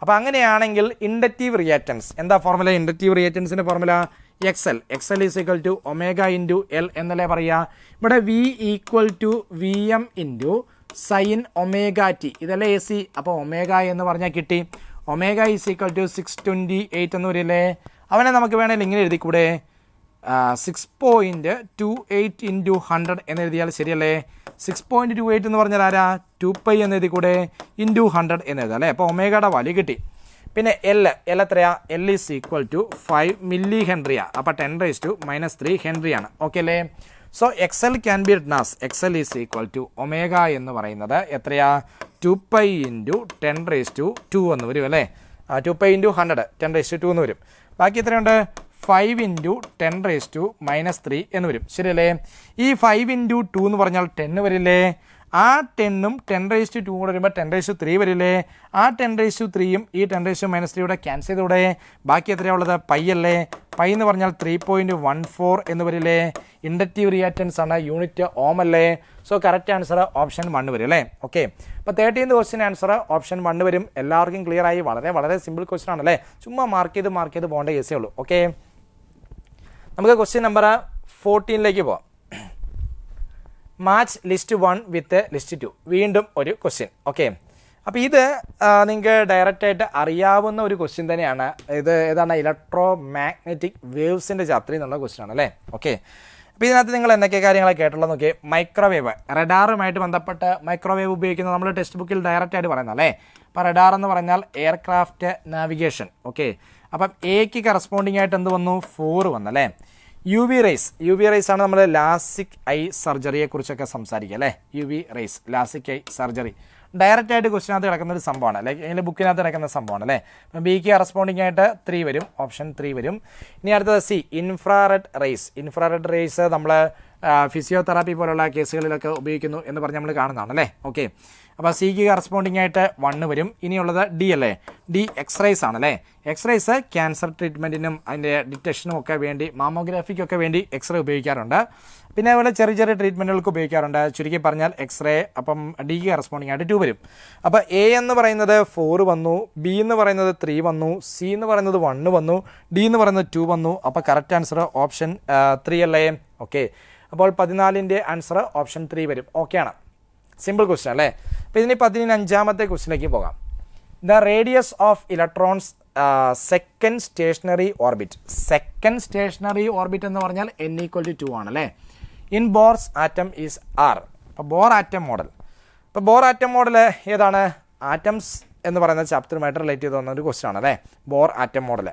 അപ്പോൾ അങ്ങനെയാണെങ്കിൽ ഇൻഡക്റ്റീവ് റിയാക്റ്റൻസ് എന്താ ഫോർമുല? ഇൻഡക്റ്റീവ് റിയാക്റ്റൻസിൻ്റെ ഫോർമുല XL = ω × L എന്നല്ലേ പറയുക. ഇവിടെ V = Vm × sin ωt ഇതല്ലേ AC. അപ്പോൾ ω എന്ന് പറഞ്ഞാൽ കിട്ടി. ω = 628 എന്ന് വരില്ലേ. അവനെ നമുക്ക് വേണമെങ്കിൽ ഇങ്ങനെ എഴുതിക്കൂടെ? 6.28 × 100 എന്ന് എഴുതിയാൽ ശരിയല്ലേ. 6.28 എന്ന് പറഞ്ഞാൽ ആരാ? 2π എന്ന് എഴുതിക്കൂടെ? × 100 എന്ന് എഴുതാം അല്ലേ. അപ്പോൾ ഒമേഗയുടെ വാല്യൂ കിട്ടി. പിന്നെ L എത്രയാ? L = 5 മില്ലി ഹെൻറിയാണ്. അപ്പോൾ 10⁻³ ഹെൻറി ആണ്. ഓക്കെ അല്ലേ. So XL can be written as XL = ω എന്ന് പറയുന്നത് എത്രയാ? 2π × 10⁻² എന്ന് വരും അല്ലേ. 2π × 100 10⁻² എന്ന് വരും. ബാക്കി എത്രയുണ്ട്? 5 × 10⁻³ എന്ന് വരും ശരിയല്ലേ. ഈ 5 × 2 എന്ന് പറഞ്ഞാൽ 10 വരില്ലേ. ആ 10ഉം 10⁻² കൂടെ വരുമ്പോൾ 10⁻³ വരില്ലേ? ആ 10⁻³ ഈ 10⁻³ ക്യാൻസൽ ചെയ്തൂടെ? ബാക്കി എത്രയാണ് ഉള്ളത്? പൈ അല്ലേ? പൈ എന്ന് പറഞ്ഞാൽ 3.14 എന്ന് വരില്ലേ? ഇൻഡക്റ്റീവ് റിയാക്റ്റൻസ് ആണ്, യൂണിറ്റ് ഓം അല്ലേ? സോ കറക്റ്റ് ആൻസർ ഓപ്ഷൻ 1 വരും അല്ലേ? ഓക്കെ, അപ്പോൾ 13th ക്വസ്റ്റ്യൻ ആൻസർ ഓപ്ഷൻ 1 വരും. എല്ലാവർക്കും ക്ലിയർ ആയി? വളരെ വളരെ സിമ്പിൾ ക്വസ്റ്റ്യൻ ആണല്ലേ? ചുമ്മാ മാർക്ക് ചെയ്ത് പോകേണ്ട കേസേ ഉള്ളൂ. ഓക്കെ, നമുക്ക് ക്വസ്റ്റ്യൻ നമ്പർ 14ലേക്ക് പോവാം. Match list 1 with list 2. വീണ്ടും ഒരു ക്വസ്റ്റ്യൻ. ഓക്കെ, അപ്പോൾ ഇത് നിങ്ങൾക്ക് ഡയറക്റ്റായിട്ട് അറിയാവുന്ന ഒരു ക്വസ്റ്റ്യൻ തന്നെയാണ്. ഇത് ഏതാണ്? ഇലക്ട്രോ മാഗ്നറ്റിക് വേവ്സിൻ്റെ ചാപ്റ്ററിൽ നിന്നുള്ള ക്വസ്റ്റ്യൻ ആണ് അല്ലേ? ഓക്കെ, അപ്പോൾ ഇതിനകത്ത് നിങ്ങൾ എന്തൊക്കെ കാര്യങ്ങളൊക്കെ കേട്ടുള്ളത് നോക്കിയേ. മൈക്രോവേവ്, റഡാറുമായിട്ട് ബന്ധപ്പെട്ട് മൈക്രോവേവ് ഉപയോഗിക്കുന്നത് നമ്മൾ ടെക്സ്റ്റ് ബുക്കിൽ ഡയറക്റ്റായിട്ട് പറയുന്നത് അല്ലേ? അപ്പോൾ റഡാർ എന്ന് പറഞ്ഞാൽ എയർക്രാഫ്റ്റ് നാവിഗേഷൻ. ഓക്കെ, അപ്പം എക്ക് കറസ്പോണ്ടിങ് ആയിട്ട് എന്ത് വന്നു? 4 വന്നല്ലേ? യു വി റേസ് ആണ് നമ്മൾ ലാസിക് ഐ സർജറിയെ കുറിച്ചൊക്കെ സംസാരിക്കുക അല്ലേ? U V rays, LASIK eye surgery direct ആയിട്ട് ക്വസ്റ്റിനകത്ത് കിടക്കുന്ന ഒരു സംഭവമാണ്, ലൈക്ക് അതിൻ്റെ ബുക്കിനകത്ത് കിടക്കുന്ന സംഭവമാണ് അല്ലേ? അപ്പം ബിക്ക് കറസ്പോണ്ടിങ് ആയിട്ട് 3 വരും, ഓപ്ഷൻ 3 വരും. ഇനി അടുത്തത് സി, ഇൻഫ്രാറെഡ് റേസ് നമ്മൾ ഫിസിയോതെറാപ്പി പോലുള്ള കേസുകളിലൊക്കെ ഉപയോഗിക്കുന്നു എന്ന് പറഞ്ഞ് നമ്മൾ കാണുന്നതാണ് അല്ലേ? ഓക്കെ, അപ്പോൾ സിക്ക് കറസ്പോണ്ടിങ് ആയിട്ട് 1 വരും. ഇനിയുള്ളത് ഡി അല്ലേ? ഡി എക്സ്റേസ് ആണല്ലേ? എക്സ്റേസ് ക്യാൻസർ ട്രീറ്റ്മെൻറ്റിനും അതിൻ്റെ ഡിറ്റക്ഷനും ഒക്കെ വേണ്ടി, മാമോഗ്രാഫിക്കൊക്കെ വേണ്ടി എക്സ്റേ ഉപയോഗിക്കാറുണ്ട്. പിന്നെ അതുപോലെ ചെറിയ ട്രീറ്റ്മെൻറ്റുകൾക്ക് ഉപയോഗിക്കാറുണ്ട്. ചുരുക്കി പറഞ്ഞാൽ എക്സ്റേ. അപ്പം ഡിക്ക് കറസ്പോണ്ടിങ് ആയിട്ട് 2 വരും. അപ്പോൾ എ എന്ന് പറയുന്നത് 4 വന്നു, ബി എന്ന് പറയുന്നത് 3 വന്നു, സി എന്ന് പറയുന്നത് 1 വന്നു, ഡി എന്ന് പറയുന്നത് 2 വന്നു. അപ്പോൾ കറക്റ്റ് ആൻസർ ഓപ്ഷൻ 3 അല്ലേ? ഓക്കെ, അപ്പോൾ 14ൻ്റെ ആൻസർ ഓപ്ഷൻ 3 വരും. ഓക്കെ ആണ്, സിമ്പിൾ ക്വസ്റ്റ്യൻ അല്ലേ? അപ്പോൾ ഇതിന് 15ാമത്തെ ക്വസ്റ്റ്യനിലേക്ക് പോകാം. The radius of electrons second stationary orbit എന്ന് പറഞ്ഞാൽ n=2 ആണല്ലേ? In Bohr's atom is R. അപ്പോൾ ബോർ ആറ്റം മോഡൽ ഏതാണ്? ആറ്റംസ് എന്ന് പറയുന്ന ചാപ്റ്ററുമായിട്ട് റിലേറ്റ് ചെയ്ത് വന്ന ഒരു ക്വസ്റ്റ്യൻ ആണ് അല്ലേ? Bore atom model.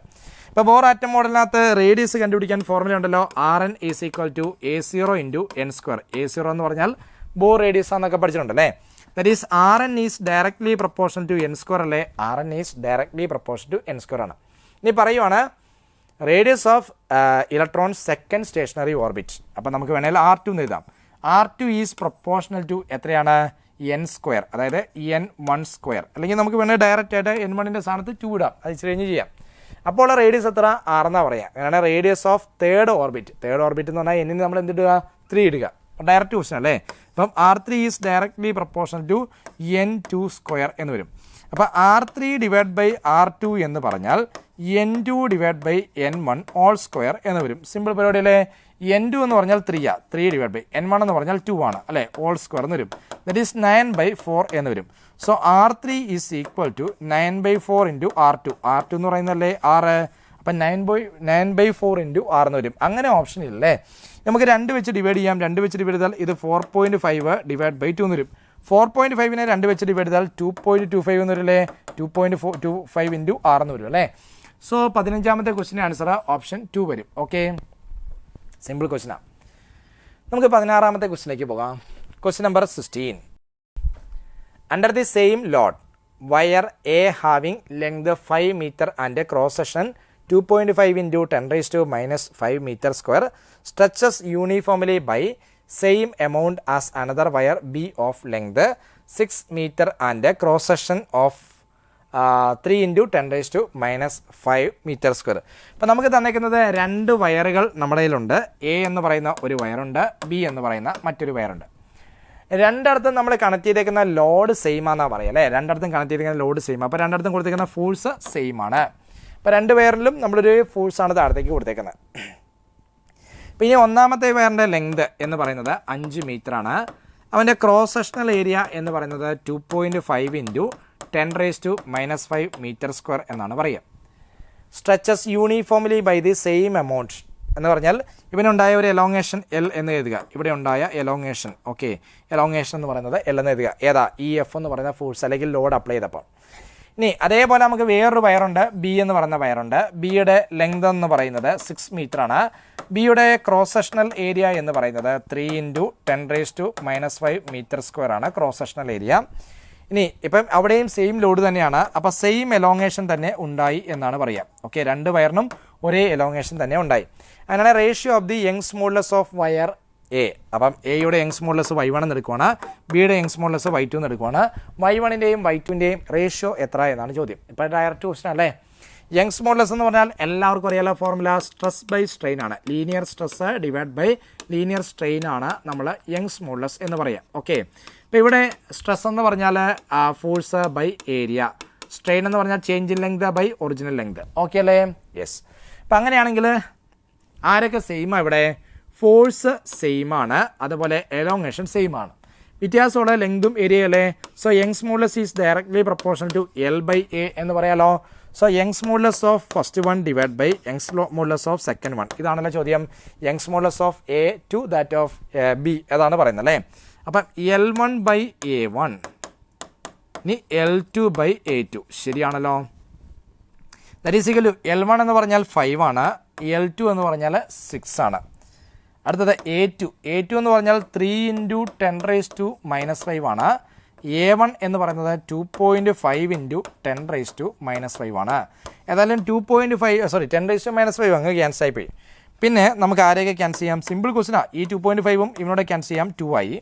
ഇപ്പോൾ ബോർ ആറ്റം മോഡലിനകത്ത് റേഡിയസ് കണ്ടുപിടിക്കാൻ ഫോർമുല ഉണ്ടല്ലോ. Rn = A0 × n². A0 എന്ന് പറഞ്ഞാൽ ബോർ റേഡിയസ് എന്നൊക്കെ പഠിച്ചിട്ടുണ്ടല്ലേ? That is Rn is directly proportional to n² അല്ലേ? Rn is directly proportional to n² ആണ്. ഇനി പറയുവാണ് radius of electron second stationary orbit. അപ്പം നമുക്ക് വേണമെങ്കിൽ R2 എന്ന് എഴുതാം. R2 ഈസ് പ്രൊപ്പോർഷണൽ ടു എത്രയാണ്? n², അതായത് n1². അല്ലെങ്കിൽ നമുക്ക് വേണമെങ്കിൽ ഡയറക്റ്റ് ആയിട്ട് n1ൻ്റെ സ്ഥാനത്ത് 2 ഇടാം, അത് ചേഞ്ച് ചെയ്യാം. അപ്പോൾ റേഡിയസ് എത്ര? R എന്നാണ് പറയാം. അങ്ങനെയാണ് റേഡിയസ് ഓഫ് തേർഡ് ഓർബിറ്റ് എന്ന് പറഞ്ഞാൽ എന്നിന് നമ്മൾ എന്തിടുക? 3 ഇടുക. ഡയറക്റ്റ് ക്വസ്റ്റൻ അല്ലേ? അപ്പം R3 is directly proportional to n2² എന്ന് വരും. അപ്പോൾ R3 / R2 എന്ന് പറഞ്ഞാൽ n2 / n1² എന്ന് വരും. സിമ്പിൾ പരിപാടി അല്ലേ? n2 എന്ന് പറഞ്ഞാൽ 3 3 / n1 എന്ന് പറഞ്ഞാൽ 2 ആണ് അല്ലേ? all² എന്ന് വരും. ദറ്റ് ഈസ് 9/4 എന്ന് വരും. So R3 is equal to 9/4 × R2 എന്ന് പറയുന്നതല്ലേ 6. അപ്പം 9/4 × R എന്ന് വരും. അങ്ങനെ ഓപ്ഷൻ ഇല്ലേ? നമുക്ക് 2 വെച്ച് ഡിവൈഡ് ചെയ്യാം. 2 വെച്ച് ഡിവൈഡ് ചെയ്താൽ ഇത് 4.5 / 2 എന്ന് വരും. 4.5നെ 2 വെച്ച് ഡിവൈഡ് ചെയ്താൽ 2.25 എന്ന് വരില്ലേ? 2.25 × R എന്ന് വരും അല്ലേ? സോ 15ാമത്തെ ക്വസ്റ്റിൻ്റെ ആൻസർ ഓപ്ഷൻ 2 വരും. ഓക്കെ, സിമ്പിൾ ക്വസ്റ്റിനാണ്. നമുക്ക് 16ാമത്തെ ക്വസ്റ്റിലേക്ക് പോകാം. Question number 16. Under the same load wire A having length 5 meter and cross section 2.5 × 10⁻⁻5 m² stretches uniformly by same amount as another wire B of length 6 meter and cross section of 3 × 10⁻⁻5 m². അപ്പോൾ നമുക്ക് തന്നിരിക്കുന്നത് 2 വയറുകൾ നമ്മുടെ കയ്യിലുണ്ട്. A എന്ന് പറയുന്ന ഒരു വയറുണ്ട്, B എന്ന് പറയുന്ന മറ്റൊരു വയറുണ്ട്. രണ്ടിടത്തും നമ്മൾ കണക്ട് ചെയ്തേക്കുന്ന ലോഡ് സെയിം ആണെന്നാണ് പറയുക അല്ലേ? രണ്ടിടത്തും കണക്ട് ചെയ്തേക്കുന്ന ലോഡ് സെയിം. അപ്പോൾ രണ്ടിടത്തും കൊടുത്തേക്കുന്ന ഫോഴ്സ് സെയിം ആണ്. അപ്പോൾ 2 വയറിലും നമ്മളൊരു ഫോഴ്സാണ് താഴത്തേക്ക് കൊടുത്തേക്കുന്നത്. അപ്പോൾ ഇനി ഒന്നാമത്തെ വയറിൻ്റെ ലെങ്ത് എന്ന് പറയുന്നത് 5 meter ആണ്. അവൻ്റെ ക്രോസ് സെക്ഷണൽ ഏരിയ എന്ന് പറയുന്നത് 2.5 × 10⁻⁻5 m² എന്നാണ് പറയുക. Stretches uniformly by the same amount എന്ന് പറഞ്ഞാൽ ഇവനുണ്ടായ ഒരു എലോങ്ങേഷൻ എൽ എന്ന് എഴുതുക. ഇവിടെ ഉണ്ടായ എലോങ്ങേഷൻ, ഓക്കെ, എലോങ്ങേഷൻ എന്ന് പറയുന്നത് എൽ എന്ന് എഴുതുക. ഏതാ? EF എന്ന് പറയുന്ന ഫോഴ്സ് അല്ലെങ്കിൽ ലോഡ് അപ്ലൈ ചെയ്തപ്പോൾ. ഇനി അതേപോലെ നമുക്ക് വേറൊരു വയറുണ്ട്, ബി എന്ന് പറയുന്ന വയറുണ്ട്. ബിയുടെ ലെങ്ത് എന്ന് പറയുന്നത് 6 meter ആണ്. ബിയുടെ ക്രോസ് സെക്ഷണൽ ഏരിയ എന്ന് പറയുന്നത് 3 × 10⁻⁻5 m² ആണ് ക്രോസ് സെക്ഷണൽ ഏരിയ. ഇനി ഇപ്പം അവിടെയും സെയിം ലോഡ് തന്നെയാണ്. അപ്പോൾ സെയിം എലോങ്ങേഷൻ തന്നെ ഉണ്ടായി എന്നാണ് പറയുക. ഓക്കെ, 2 വയറിനും ഒരേ എലോങ്ങേഷൻ തന്നെ ഉണ്ടായി. അങ്ങനെയാണ് ratio of the Young's modulus of wire A. അപ്പം എയുടെ യങ്സ് മോഡുലസ് y1 എന്ന് എടുക്കുവാണ്, ബിയുടെ യങ്സ് മോഡുലസ് y2 എന്ന് എടുക്കുവാണ്. y1ൻ്റെയും y2ൻ്റെയും റേഷ്യോ എത്ര എന്നാണ് ചോദ്യം. ഇപ്പോൾ ഡയറക്റ്റ് ക്വസ്റ്റൻ അല്ലേ. യങ്സ് മോഡുലസ് എന്ന് പറഞ്ഞാൽ എല്ലാവർക്കും അറിയാലോ ഫോർമുല സ്ട്രെസ് ബൈ സ്ട്രെയിൻ ആണ്. Linear stress divide by linear strain ആണ് നമ്മൾ യങ്സ് മോഡുലസ് എന്ന് പറയാം. ഓക്കെ, ഇപ്പോൾ ഇവിടെ സ്ട്രെസ് എന്ന് പറഞ്ഞാൽ ഫോഴ്സ് ബൈ ഏരിയ, സ്ട്രെയിൻ എന്ന് പറഞ്ഞാൽ change in length by original length. Okay അല്ലേ? യെസ്. അപ്പം അങ്ങനെയാണെങ്കിൽ ആരൊക്കെ സെയിമാണ് ഇവിടെ? ഫോഴ്സ് സെയിം ആണ്, അതുപോലെ എലോങ്ങേഷൻ സെയിം ആണ്. വ്യത്യാസമുള്ള ലെങ്തും ഏരിയ അല്ലേ. So Young's modulus is directly proportional to L by A എന്ന് പറയാലോ. So Young's modulus of first one divide by Young's modulus of second one. ഇതാണല്ലോ ചോദ്യം. Young's modulus of A to that of B അതാണ് പറയുന്നത് അല്ലേ. അപ്പം L1 by A1 ഇനി L2 by A2 ശരിയാണല്ലോ. That is equal to L1 എന്ന് പറഞ്ഞാൽ 5 ആണ്, L2 എന്ന് പറഞ്ഞാൽ 6 ആണ്. അടുത്തത് A2 എന്ന് പറഞ്ഞാൽ 3 ഇൻറ്റു 10⁻⁻5 ആണ്. A1 എന്ന് പറയുന്നത് 2.5 ഇൻറ്റു 10⁻⁻5 ആണ്. ഏതായാലും 10⁻5 അങ്ങ് ക്യാൻസൽ ആയിപ്പോയി. പിന്നെ നമുക്ക് ആരെയൊക്കെ ക്യാൻസൽ ചെയ്യാം? സിമ്പിൾ ക്വസ്റ്റിനാണ്. ഈ 2.5ഉം ഇവനോട് ക്യാൻസൽ ചെയ്യാം, 2 ആയി.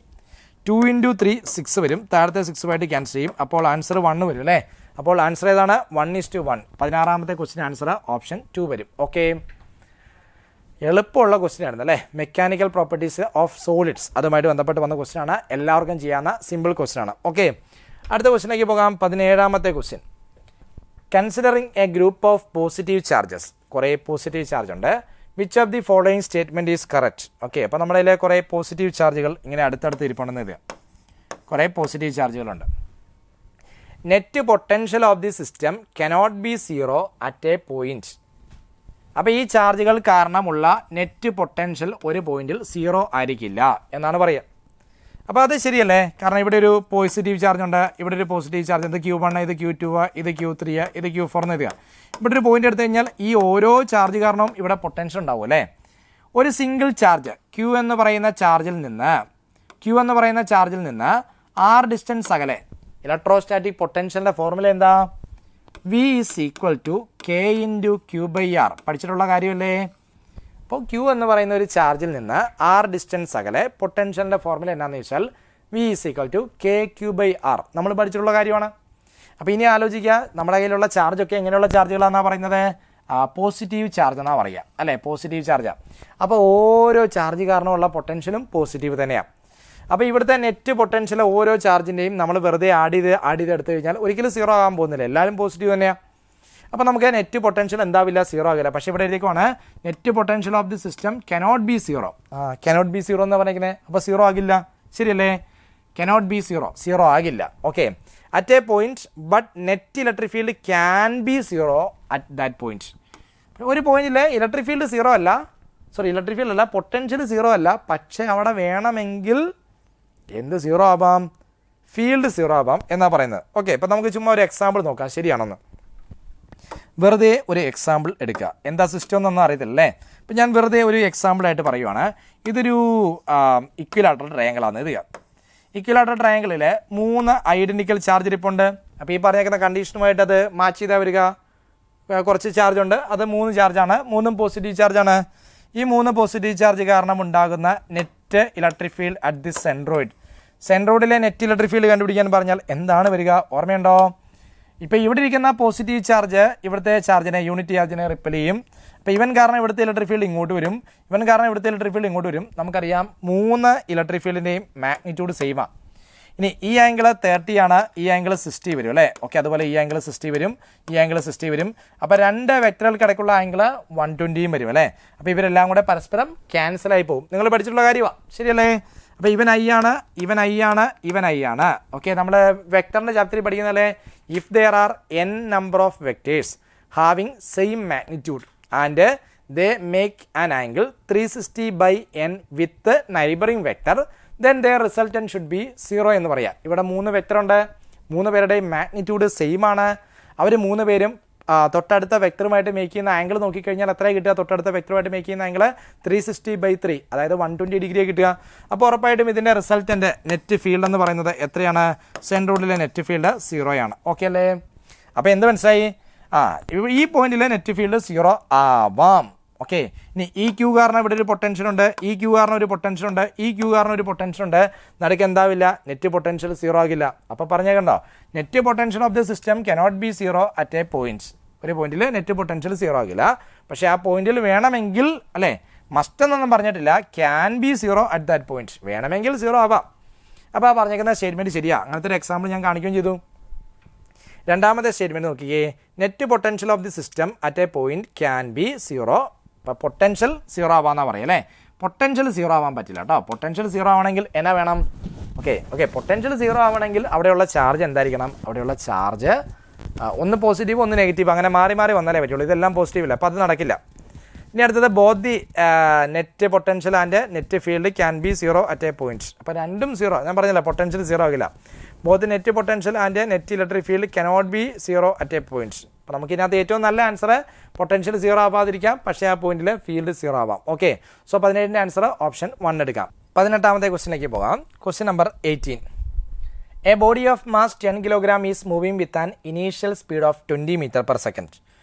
2 ഇൻറ്റു 3 6 വരും, താഴത്തെ 6 ക്യാൻസൽ ചെയ്യും. അപ്പോൾ ആൻസർ 1 വരും അല്ലേ. അപ്പോൾ ആൻസർ ഏതാണ്? 1:1. 16ാമത്തെ ക്വസ്റ്റിന് ആൻസർ ഓപ്ഷൻ 2 വരും. ഓക്കെ, എളുപ്പമുള്ള ക്വസ്റ്റ്യൻ ആയിരുന്നു അല്ലേ. മെക്കാനിക്കൽ പ്രോപ്പർട്ടീസ് ഓഫ് സോളിഡ്സ് അതുമായിട്ട് ബന്ധപ്പെട്ട് വന്ന ക്വസ്റ്റ്യൻ ആണ്, എല്ലാവർക്കും ചെയ്യാവുന്ന സിമ്പിൾ ക്വസ്റ്റ്യൻ ആണ്. ഓക്കെ, അടുത്ത ക്വസ്റ്റ്യനിലേക്ക് പോകാം. 17ാമത്തെ question. Considering a group of positive charges, കുറേ പോസിറ്റീവ് ചാർജ് ഉണ്ട്. Which of the following statement is correct? Okay, അപ്പോൾ നമ്മുടെ കയ്യിൽ കുറേ പോസിറ്റീവ് ചാർജുകൾ ഇങ്ങനെ അടുത്തടുത്ത് ഇരിപ്പുണ്ടെന്ന് ഇത് കുറേ പോസിറ്റീവ് ചാർജുകളുണ്ട്. Net potential of the system cannot be zero at a point. അപ്പോൾ ഈ ചാർജുകൾ കാരണമുള്ള നെറ്റ് പൊട്ടൻഷ്യൽ ഒരു പോയിന്റിൽ 0 ആയിരിക്കില്ല എന്നാണ് പറയുക. അപ്പോൾ അത് ശരിയല്ലേ? കാരണം ഇവിടെ ഒരു പോസിറ്റീവ് ചാർജ് ഉണ്ട്, ഇവിടെ ഒരു പോസിറ്റീവ് ചാർജ്, ഇത് Q1, ഇത് Q2, ഇത് Q3, ഇത് Q4 എന്ന് എഴുതുക. ഇവിടെ ഒരു പോയിന്റ് എടുത്തു കഴിഞ്ഞാൽ ഈ ഓരോ ചാർജ് കാരണവും ഇവിടെ പൊട്ടൻഷ്യൽ ഉണ്ടാവും അല്ലേ. ഒരു സിംഗിൾ ചാർജ് Q എന്ന് പറയുന്ന ചാർജിൽ നിന്ന് R ഡിസ്റ്റൻസ് അകലെ ഇലക്ട്രോസ്റ്റാറ്റിക് പൊട്ടൻഷ്യലിൻ്റെ ഫോർമുല എന്താ? V is equal to K into Q/R. പഠിച്ചിട്ടുള്ള കാര്യമല്ലേ. അപ്പോൾ Q എന്ന് പറയുന്ന ഒരു ചാർജിൽ നിന്ന് R ഡിസ്റ്റൻസ് അകലെ പൊട്ടൻഷ്യലിൻ്റെ ഫോർമുല എന്താണെന്ന് വെച്ചാൽ V is equal to KQ/R. നമ്മൾ പഠിച്ചിട്ടുള്ള കാര്യമാണ്. അപ്പോൾ ഇനി ആലോചിക്കുക, നമ്മുടെ കയ്യിലുള്ള ചാർജൊക്കെ എങ്ങനെയുള്ള ചാർജുകളാണെന്നാണ് പറയുന്നത്? പോസിറ്റീവ് ചാർജ് എന്നാണ് പറയുക അല്ലേ. പോസിറ്റീവ് ചാർജാണ്. അപ്പോൾ ഓരോ ചാർജ് കാരണമുള്ള പൊട്ടൻഷ്യലും പോസിറ്റീവ് തന്നെയാണ്. അപ്പോൾ ഇവിടുത്തെ നെറ്റ് പൊട്ടൻഷ്യൽ ഓരോ ചാർജിൻ്റെയും നമ്മൾ വെറുതെ ആഡ് ചെയ്ത് എടുത്തു കഴിഞ്ഞാൽ ഒരിക്കലും 0 ആകാൻ പോകുന്നില്ല, എല്ലാവരും പോസിറ്റീവ് തന്നെയാണ്. അപ്പോൾ നമുക്ക് നെറ്റ് പൊട്ടൻഷ്യൽ എന്താവില്ല, 0 ആകില്ല. പക്ഷേ ഇവിടെ എഴുതിക്കുവാണ് net potential of the system cannot be 0. Cannot be 0 എന്ന് പറഞ്ഞിരിക്കുന്നത്. അപ്പോൾ 0 ആകില്ല, ശരിയല്ലേ. കനോട്ട് ബി 0 ആകില്ല. Okay, at a point but net electric field can be 0 at that point. ഒരു പോയിന്റിൽ ഇലക്ട്രിക് ഫീൽഡ് 0 അല്ല, ഇലക്ട്രിക് ഫീൽഡ് അല്ല, പൊട്ടൻഷ്യൽ 0 അല്ല. പക്ഷേ അവിടെ വേണമെങ്കിൽ എന്ത് 0 ആവാം? ഫീൽഡ് 0 ആവാം എന്നാണ് പറയുന്നത്. ഓക്കെ, ഇപ്പോൾ നമുക്ക് ചുമ്മാ ഒരു എക്സാമ്പിൾ നോക്കാം ശരിയാണെന്ന്. വെറുതെ ഒരു എക്സാമ്പിൾ എടുക്കുക. എന്താ സിസ്റ്റം എന്നൊന്നും അറിയത്തില്ലേ. ഇപ്പം ഞാൻ വെറുതെ ഒരു എക്സാമ്പിളായിട്ട് പറയുവാണ്. ഇതൊരു ഇക്വിലാറ്ററൽ ട്രയാങ്കിളാണ്. ഇത് ഇക്വിലാറ്ററൽ ട്രയാങ്കിളിൽ 3 ഐഡൻറ്റിക്കൽ ചാർജ് ഇരിപ്പുണ്ട്. അപ്പോൾ ഈ പറഞ്ഞേക്കുന്ന കണ്ടീഷനുമായിട്ട് അത് മാച്ച് ചെയ്താൽ വരിക. കുറച്ച് ചാർജ് ഉണ്ട്, അത് 3 ചാർജാണ്, 3ഉം പോസിറ്റീവ് ചാർജാണ്. ഈ 3 പോസിറ്റീവ് ചാർജ് കാരണം ഉണ്ടാകുന്ന net electric field at the സെൻട്രോയിഡിലെ നെറ്റ് ഇലക്ട്രിക് ഫീൽഡ് കണ്ടുപിടിക്കാൻ പറഞ്ഞാൽ എന്താണ് വരിക? ഓർമ്മയുണ്ടോ? ഇപ്പോൾ ഇവിടെ ഇരിക്കുന്ന പോസിറ്റീവ് ചാർജ് ഇവിടുത്തെ ചാർജിനെ, യൂണിറ്റ് ചാർജിനെ റിപ്പൽ ചെയ്യും. അപ്പോൾ ഇവൻ കാരണം ഇവിടുത്തെ ഇലക്ട്രിക് ഫീൽഡ് ഇങ്ങോട്ട് വരും, നമുക്കറിയാം 3 ഇലക്ട്രിക് ഫീൽഡിൻ്റെയും മാഗ്നിറ്റ്യൂഡ് സെയിമാണ്. ഇനി ഈ ആംഗിൾ 30 ആണ്, ഈ ആംഗിൾ 60 വരും അല്ലേ. ഓക്കെ, അതുപോലെ ഈ ആംഗിൾ 60 വരും, ഈ ആംഗിൾ 60 വരും. അപ്പോൾ 2 വെക്ടറുകൾക്കിടയ്ക്കുള്ള ആംഗിൾ 120 വരും അല്ലേ. അപ്പോൾ ഇവരെല്ലാം കൂടെ പരസ്പരം ക്യാൻസലായി പോകും. നിങ്ങൾ പഠിച്ചിട്ടുള്ള കാര്യമാണ്, ശരിയല്ലേ. അപ്പോൾ ഇവൻ I ആണ്. ഓക്കെ, നമ്മൾ വെക്ടറിൻ്റെ ചാപ്റ്ററിൽ പഠിക്കുന്നതല്ലേ. If there are n number of vectors having same magnitude and they make an angle 360/n with neighbouring vector then their resultant should be 0 എന്ന് പറയാം. ഇവിടെ 3 വെക്ടറുണ്ട്, 3 പേരുടെയും മാഗ്നിറ്റ്യൂഡ് സെയിം ആണ്. അവർ 3 പേരും തൊട്ടടുത്ത വെക്ടറുമായിട്ട് മേക്ക് ചെയ്യുന്ന ആംഗിൾ നോക്കിക്കഴിഞ്ഞാൽ എത്ര കിട്ടുക? തൊട്ടടുത്ത വെക്ടറുമായിട്ട് മേക്ക് ചെയ്യുന്ന ആംഗിൾ 360/3, അതായത് 120 ഡിഗ്രി കിട്ടുക. അപ്പോൾ ഉറപ്പായിട്ടും ഇതിൻ്റെ റിസൾട്ടൻ്റ് നെറ്റ് ഫീൽഡ് എന്ന് പറയുന്നത് എത്രയാണ്? സെൻട്രോയിഡിലെ നെറ്റ് ഫീൽഡ് 0 ആണ്. ഓക്കെ അല്ലേ. അപ്പോൾ എന്ത് മനസ്സിലായി? ഈ പോയിന്റിലെ നെറ്റ് ഫീൽഡ് 0 ആവാം. ഓക്കെ. ഇനി ഈ ക്യൂ കാരണം ഇവിടെ ഒരു പൊട്ടൻഷ്യൽ ഉണ്ട്, ഈ ക്യൂ കാരണം ഒരു പൊട്ടൻഷ്യൽ ഉണ്ട്, ഈ ക്യൂ കാരണം ഒരു പൊട്ടൻഷ്യൽ ഉണ്ട്. നടുക്ക് എന്താവില്ല? നെറ്റ് പൊട്ടൻഷ്യൽ 0 ആകില്ല. അപ്പോൾ പറഞ്ഞേക്കണ്ടോ, net potential of the system cannot be 0 at a points. ഒരു പോയിന്റിൽ നെറ്റ് പൊട്ടൻഷ്യൽ 0 ആകില്ല. പക്ഷേ ആ പോയിന്റിൽ വേണമെങ്കിൽ, അല്ലേ, മസ്റ്റ് എന്നൊന്നും പറഞ്ഞിട്ടില്ല, can be 0 at that point. വേണമെങ്കിൽ 0 ആവാം. അപ്പോൾ ആ പറഞ്ഞേക്കുന്ന സ്റ്റേറ്റ്മെൻറ്റ് ശരിയാ. അങ്ങനത്തെ ഒരു എക്സാമ്പിൾ ഞാൻ കാണിക്കുകയും ചെയ്തു. രണ്ടാമത്തെ സ്റ്റേറ്റ്മെൻറ്റ് നോക്കിയേ, net potential of the system at a point can be 0. അപ്പോൾ പൊട്ടൻഷ്യൽ 0 ആവാന്നാണ് പറയുക അല്ലേ. പൊട്ടൻഷ്യൽ 0 ആവാൻ പറ്റില്ല കേട്ടോ. പൊട്ടൻഷ്യൽ 0 ആവണമെങ്കിൽ എന്നാ വേണം? ഓക്കെ പൊട്ടൻഷ്യൽ 0 ആവണമെങ്കിൽ അവിടെയുള്ള ചാർജ് എന്തായിരിക്കണം? അവിടെയുള്ള ചാർജ് ഒന്ന് പോസിറ്റീവ് ഒന്ന് നെഗറ്റീവ് അങ്ങനെ മാറി മാറി വന്നാലേ പറ്റുള്ളൂ. ഇതെല്ലാം പോസിറ്റീവ് ഇല്ല, അപ്പോൾ അത് നടക്കില്ല. ഇനി അടുത്തത് both the net potential and net field can be 0 at a point. അപ്പോൾ രണ്ടും 0. ഞാൻ പറഞ്ഞില്ല പൊട്ടൻഷ്യൽ 0 ആകില്ല. Both net potential and net electric field cannot be 0 at a point. അപ്പോൾ നമുക്ക് ഇതിനകത്ത് ഏറ്റവും നല്ല ആൻസർ പൊട്ടൻഷ്യൽ 0 ആവാതിരിക്കാം, പക്ഷേ ആ പോയിന്റിൽ ഫീൽഡ് 0 ആവാം. ഓക്കെ. സോ 17ന്റെ ആൻസർ ഓപ്ഷൻ 1 എടുക്കാം. 18ാമത്തെ ക്വസ്റ്റിനിലേക്ക് പോകാം. Question number 18. A body of mass 10 kilogram is moving with an initial speed of 20 metre per second.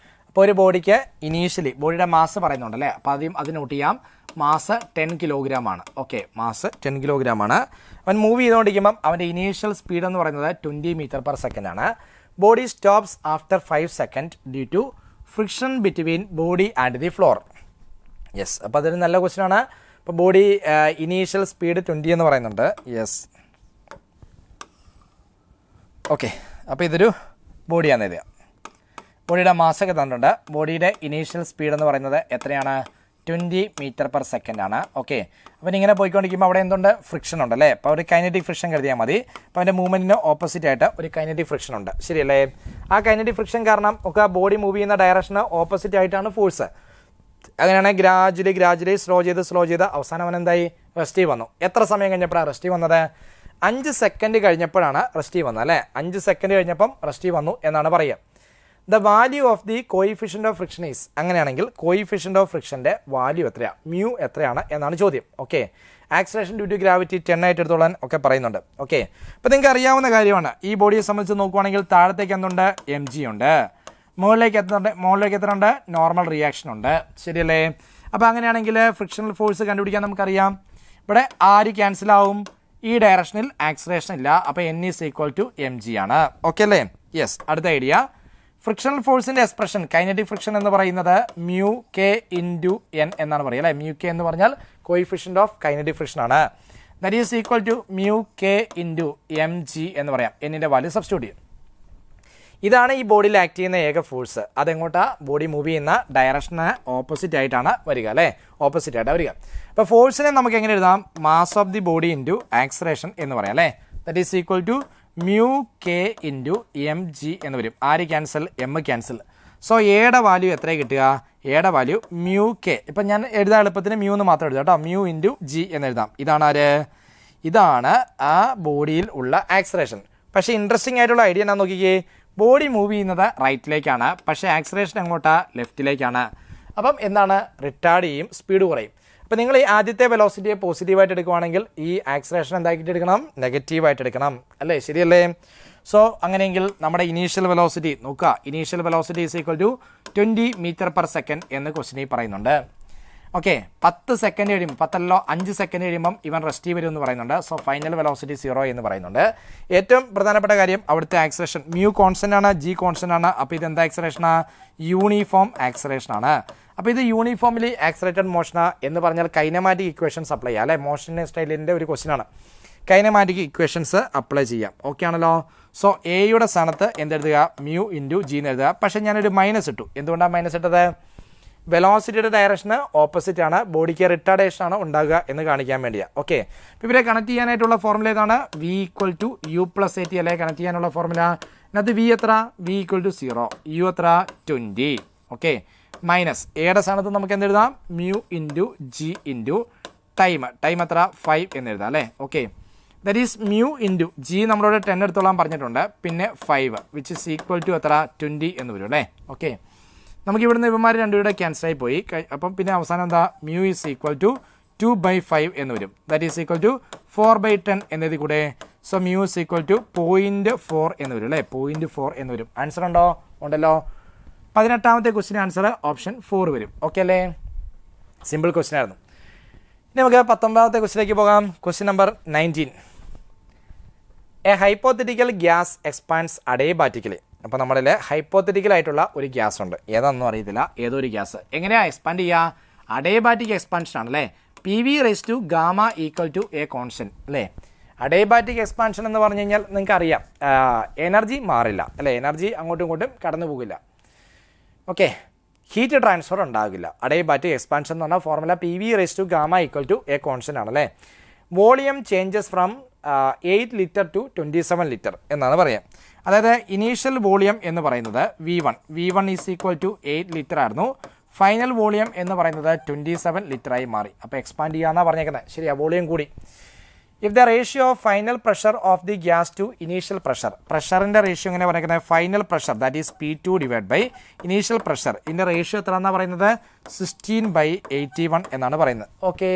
അപ്പോൾ ഒരു ബോഡിക്ക് ഇനീഷ്യലി ബോഡിയുടെ മാസ് പറയുന്നുണ്ടല്ലേ, അപ്പോൾ ആദ്യം അത് നോട്ട് ചെയ്യാം. മാസ് 10 കിലോഗ്രാം ആണ്. ഓക്കെ, മാസ് 10 കിലോഗ്രാം ആണ്. അവൻ മൂവ് ചെയ്തുകൊണ്ടിരിക്കുമ്പം അവൻ്റെ ഇനീഷ്യൽ സ്പീഡ് എന്ന് പറയുന്നത് 20 മീറ്റർ പെർ സെക്കൻഡ് ആണ്. Body stops after 5 second due to friction between body and the floor. Yes, അപ്പോൾ അതൊരു നല്ല ക്വസ്റ്റ്യൻ ആണ്. അപ്പോൾ ബോഡി ഇനീഷ്യൽ സ്പീഡ് 20 എന്ന് പറയുന്നുണ്ട്. Yes, okay. അപ്പോൾ ഇതൊരു ബോഡിയാണെന്ന് എഴുതുക. ബോഡിയുടെ മാസൊക്കെ തന്നിട്ടുണ്ട്. ബോഡിയുടെ ഇനീഷ്യൽ സ്പീഡ് എന്ന് പറയുന്നത് എത്രയാണ്? 20 മീറ്റർ പെർ സെക്കൻഡ് ആണ്. ഓക്കെ. അപ്പോൾ ഇങ്ങനെ പോയിക്കൊണ്ടിരിക്കുമ്പോൾ അവിടെ എന്തുണ്ട്? ഫ്രിക്ഷൻ ഉണ്ടല്ലേ. അപ്പോൾ ഒരു കൈനറ്റിക് ഫ്രിക്ഷൻ കരുതിയാൽ മതി. അപ്പോൾ അതിൻ്റെ മൂവ്മെൻറ്റിന് ഓപ്പോസിറ്റ് ആയിട്ട് ഒരു കൈനറ്റിക് ഫ്രിക്ഷൻ ഉണ്ട്, ശരിയല്ലേ? ആ കൈനറ്റിക് ഫ്രിക്ഷൻ കാരണം ഒക്കെ ബോഡി മൂവ് ചെയ്യുന്ന ഡയറക്ഷന് ഓപ്പോസിറ്റ് ആയിട്ടാണ് ഫോഴ്സ്. അങ്ങനെയാണെങ്കിൽ ഗ്രാജുവലി സ്ലോ ചെയ്ത് അവസാനം അവൻ എന്തായി? റെസ്റ്റീവ് വന്നു. എത്ര സമയം കഴിഞ്ഞപ്പോഴാണ് റെസ്റ്റീവ് വന്നത്? 5 സെക്കൻഡ് കഴിഞ്ഞപ്പോഴാണ് റെസ്റ്റീവ് വന്നത് അല്ലേ. 5 സെക്കൻഡ് കഴിഞ്ഞപ്പം റെസ്റ്റീവ് വന്നു എന്നാണ് പറയുക. The value of the coefficient of friction is. അങ്ങനെയാണെങ്കിൽ കോയിഫിഷ്യൻ്റ് ഓഫ് ഫ്രിക്ഷൻ്റെ വാല്യൂ എത്രയാണ്? മ്യൂ എത്രയാണ് എന്നാണ് ചോദ്യം. Okay. Acceleration due to gravity 10 ആയിട്ട് എടുത്തോളാൻ ഒക്കെ പറയുന്നുണ്ട്. ഓക്കെ. അപ്പോൾ നിങ്ങൾക്ക് അറിയാവുന്ന കാര്യമാണ്. ഈ ബോഡിയെ സംബന്ധിച്ച് നോക്കുവാണെങ്കിൽ താഴത്തേക്ക് എന്തുണ്ട്? mg ഉണ്ട്. മുകളിലേക്ക് എത്ര ഉണ്ട്? നോർമൽ റിയാക്ഷൻ ഉണ്ട്, ശരിയല്ലേ? അപ്പോൾ അങ്ങനെയാണെങ്കിൽ ഫ്രിക്ഷണൽ ഫോഴ്സ് കണ്ടുപിടിക്കാൻ നമുക്കറിയാം. ഇവിടെ ആര് ക്യാൻസൽ ആവും? ഈ ഡയറക്ഷനിൽ ആക്സിലറേഷൻ ഇല്ല, അപ്പോൾ n is equal to mg ആണ്. ഓക്കെ അല്ലേ? യെസ്. അടുത്ത ഐഡിയ, ഫ്രിക്ഷണൽ ഫോഴ്സിൻ്റെ എക്സ്പ്രഷൻ കൈനറ്റിക് ഫ്രിക്ഷൻ എന്ന് പറയുന്നത് മ്യൂ കെ ഇൻറ്റു എൻ എന്നാണ് പറയുക അല്ലേ. മ്യൂ കെ എന്ന് പറഞ്ഞാൽ കോയിഫിഷ്യൻ്റ് ഓഫ് കൈനറ്റിക് ഫ്രിക്ഷൻ ആണ്. That is equal to mu K into mg എന്ന് പറയാം. എന്നിൻ്റെ വാല്യൂ സബ്സ്റ്റിറ്റ്യൂട്ട് ചെയ്യും. ഇതാണ് ഈ ബോഡിയിൽ ആക്ട് ചെയ്യുന്ന ഏക ഫോഴ്സ്. അതെങ്ങോട്ടാ? ബോഡി മൂവ് ചെയ്യുന്ന ഡയറക്ഷന് ഓപ്പോസിറ്റ് ആയിട്ടാണ് വരിക അല്ലേ. ഓപ്പോസിറ്റ് ആയിട്ടാണ് വരിക. അപ്പോൾ ഫോഴ്സിനെ നമുക്ക് എങ്ങനെ എഴുതാം? Mass of the body into acceleration എന്ന് പറയാം അല്ലേ. That is equal to mu K into mg എന്ന് വരും. ആര് ക്യാൻസൽ? m cancel. സോ എയുടെ വാല്യൂ എത്രയാണ് കിട്ടുക? എയുടെ വാല്യൂ മ്യൂ കെ. ഇപ്പം ഞാൻ എഴുതാൻ എളുപ്പത്തിന് മ്യൂ എന്ന് മാത്രം എഴുതാം കേട്ടോ. മ്യൂ ഇൻറ്റു g എന്ന് എഴുതാം. ഇതാണ് ആര്? ഇതാണ് ആ ബോഡിയിൽ ഉള്ള ആക്സിലറേഷൻ. പക്ഷേ ഇൻട്രസ്റ്റിംഗ് ആയിട്ടുള്ള ഐഡിയ എന്നാ നോക്കിക്കേ. ബോഡി മൂവ് ചെയ്യുന്നത് റൈറ്റിലേക്കാണ്, പക്ഷേ ആക്സിലറേഷൻ എങ്ങോട്ടാ? ലെഫ്റ്റിലേക്കാണ്. അപ്പം എന്താണ്? റിട്ടാർഡ് ചെയ്യും, സ്പീഡ് കുറയും. അപ്പോൾ നിങ്ങൾ ഈ ആദ്യത്തെ വെലോസിറ്റിയെ പോസിറ്റീവായിട്ട് എടുക്കുവാണെങ്കിൽ ഈ ആക്സിലറേഷൻ എന്താക്കിയിട്ട് എടുക്കണം? നെഗറ്റീവായിട്ട് എടുക്കണം അല്ലേ, ശരിയല്ലേ? സോ അങ്ങനെയെങ്കിൽ നമ്മുടെ ഇനീഷ്യൽ വെലോസിറ്റി നോക്കുക. Initial velocity is equal to 20 metre per second എന്ന് ക്വസ്റ്റിനിൽ പറയുന്നുണ്ട്. ഓക്കെ. 10 സെക്കൻഡ് കഴിയുമ്പോൾ 5 സെക്കൻഡ് കഴിയുമ്പം ഇവൻ റെസ്റ്റ് വരും എന്ന് പറയുന്നുണ്ട്. സോ ഫൈനൽ വെലോസിറ്റി 0 എന്ന് പറയുന്നുണ്ട്. ഏറ്റവും പ്രധാനപ്പെട്ട കാര്യം അവിടുത്തെ ആക്സിലറേഷൻ മ്യൂ കോൺസ്റ്റന്റ് ആണ്, g കോൺസ്റ്റന്റ് ആണ്. അപ്പോൾ ഇത് എന്താ ആക്സിലറേഷനാണ്? യൂണിഫോം ആക്സിലറേഷൻ ആണ്. അപ്പോൾ ഇത് യൂണിഫോംലി ആക്സിലറേറ്റഡ് മോഷനാ എന്ന് പറഞ്ഞാൽ കൈനമാറ്റിക് ഇക്വേഷൻസ് അപ്ലൈ ചെയ്യാം അല്ലേ. മോഷൻ സ്റ്റൈലിൻ്റെ ഒരു ക്വസ്റ്റ്യൻ ആണ്. കൈനമാറ്റിക് ഇക്വേഷൻസ് അപ്ലൈ ചെയ്യാം. ഓക്കെ ആണല്ലോ. സോ എയുടെ സ്ഥാനത്ത് എന്തെഴുതുക? മ്യൂ ഇൻറ്റു ജി എന്ന് എഴുതുക. പക്ഷേ ഞാനൊരു മൈനസ് ഇട്ടു. എന്തുകൊണ്ടാണ് മൈനസ് ഇട്ടത്? വെലോസിറ്റിയുടെ ഡയറക്ഷന് ഓപ്പോസിറ്റ് ആണ്, ബോഡിക്ക് റിട്ടാർഡേഷൻ ആണ് ഉണ്ടാകുക എന്ന് കാണിക്കാൻ വേണ്ടിയാണ്. ഓക്കെ. അപ്പോൾ ഇവരെ കണക്ട് ചെയ്യാനായിട്ടുള്ള ഫോർമുല ഏതാണ്? v equal to u plus AT അല്ലേ കണക്ട് ചെയ്യാനുള്ള ഫോർമുല. അതിനകത്ത് v എത്ര? v ഈക്വൽ ടു 0, u എത്ര? 20. ഓക്കെ. മൈനസ് എയുടെ സ്ഥാനത്ത് നമുക്ക് എന്തെഴുതാം? Mu into g into time എത്ര? 5 എന്ന് എഴുതാം അല്ലേ. Okay. That is mu into g നമ്മളോട് 10 എടുത്തോളാൻ പറഞ്ഞിട്ടുണ്ട്, പിന്നെ 5 വിച്ച് ഇസ് ഈക്വൽ ടു എത്ര? 20 എന്ന് വരും അല്ലേ. ഓക്കെ. നമുക്ക് ഇവിടുന്ന് ഇവന്മാർ രണ്ടുപേരുടെ ക്യാൻസലായി പോയി. അപ്പം പിന്നെ അവസാനം എന്താ? മ്യൂ ഈസ് ഈക്വൽ ടു 2/5 എന്ന് വരും. ദാറ്റ് ഈസ് ഈക്വൽ ടു 4/10 എന്നതി കൂടെ. So mu is equal to 0.4 എന്ന് വരും അല്ലേ. 0.4 എന്ന് വരും. ആൻസർ ഉണ്ടോ? ഉണ്ടല്ലോ. 18ാമത്തെ ക്വസ്റ്റിന് ആൻസർ ഓപ്ഷൻ 4 വരും. ഓക്കെ അല്ലേ. സിമ്പിൾ ക്വസ്റ്റ്യൻ ആയിരുന്നു. ഇനി നമുക്ക് 19ാമത്തെ ക്വസ്റ്റ്യനിലേക്ക് പോകാം. Question number 19. A hypothetical gas expands adiabatically. അപ്പോൾ നമ്മളിൽ ഹൈപ്പോത്തറ്റിക്കൽ ആയിട്ടുള്ള ഒരു ഗ്യാസ് ഉണ്ട്, ഏതാണെന്നും അറിയത്തില്ല, ഏതോ ഒരു ഗ്യാസ്. എങ്ങനെയാണ് എക്സ്പാൻഡ് ചെയ്യുക? അഡിയബാറ്റിക് എക്സ്പാൻഷൻ ആണ് അല്ലേ. PV raise to gamma equal to a constant അല്ലേ. അഡിയബാറ്റിക് എക്സ്പാൻഷൻ എന്ന് പറഞ്ഞു കഴിഞ്ഞാൽ നിങ്ങൾക്ക് അറിയാം, എനർജി മാറില്ല അല്ലേ, എനർജി അങ്ങോട്ടും ഇങ്ങോട്ടും കടന്നു പോകില്ല. ഓക്കെ, ഹീറ്റ് ട്രാൻസ്ഫർ ഉണ്ടാകില്ല. അഡിയബാറ്റിക് എക്സ്പാൻഷൻ എന്ന് പറഞ്ഞാൽ formula PV raise to gamma equal to a constant ആണ് അല്ലേ. Volume changes from 8 litre to 27 litre എന്നാണ് പറയാം. അതായത് ഇനീഷ്യൽ വോളിയം എന്ന് പറയുന്നത് V1 is equal to 8 litre ആയിരുന്നു. ഫൈനൽ വോളിയം എന്ന് പറയുന്നത് 27 ലിറ്ററായി മാറി. അപ്പോൾ എക്സ്പാൻഡ് ചെയ്യാന്നാണ് പറഞ്ഞേക്കുന്നത്. ശരിയാ, വോളിയം കൂടി. If the ratio of final pressure of the gas to initial pressure, പ്രഷറിൻ്റെ റേഷ്യോ എങ്ങനെ പറയുന്നത്? Final pressure that is P2 divide by initial pressure. ഇതിൻ്റെ റേഷ്യോ എത്ര എന്നാണ് പറയുന്നത്? 16/81 എന്നാണ് പറയുന്നത്. ഓക്കെ,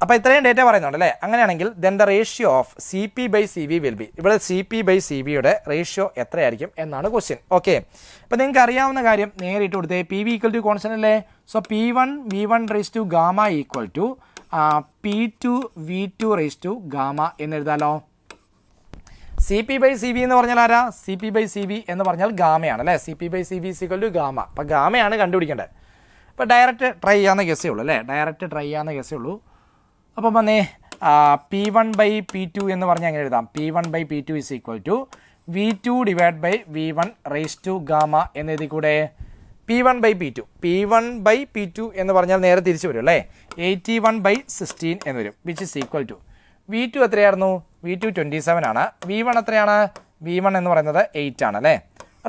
അപ്പോൾ ഇത്രയും ഡേറ്റ പറയുന്നുണ്ട് അല്ലേ. അങ്ങനെയാണെങ്കിൽ then the ratio of CP/CV will be. ഇവിടെ CP/CVയുടെ റേഷ്യോ എത്രയായിരിക്കും എന്നാണ് ക്വസ്റ്റ്യൻ. ഓക്കെ, അപ്പോൾ നിങ്ങൾക്ക് അറിയാവുന്ന കാര്യം നേരിട്ട് കൊടുത്തേ. PV ഈക്വൽ ടു കോൺസ്റ്റന്റ് അല്ലേ. So P1 V1 raise to gamma equal to P2 V2 raise to gamma എന്ന് എഴുതാലോ. CP/CV എന്ന് പറഞ്ഞാൽ ആരാ? CP/CV എന്ന് പറഞ്ഞാൽ ഗാമയാണ് അല്ലേ. CP/CV is equal to gamma. അപ്പോൾ ഗാമയാണ് കണ്ടുപിടിക്കേണ്ടത്. അപ്പോൾ ഡയറക്റ്റ് ട്രൈ ചെയ്യാവുന്ന ഗസ്സേ ഉള്ളൂ അല്ലേ, ഡയറക്റ്റ് ട്രൈ ചെയ്യാവുന്ന ഗസ്സേ ഉള്ളൂ. അപ്പം വന്നേ P1/P2 എന്ന് പറഞ്ഞാൽ അങ്ങനെ എഴുതാം. P1/P2 is equal to V2 divide by V1 raise to gamma എന്ന് എഴുതി കൂടെ. P1/P2 എന്ന് പറഞ്ഞാൽ നേരെ തിരിച്ചു വരും അല്ലേ. 81/16 എന്ന് വരും, which is equal to V2 എത്രയായിരുന്നു? V2 27 ആണ്. V1 എത്രയാണ്? V1 എന്ന് പറയുന്നത് 8 ആണ് അല്ലേ.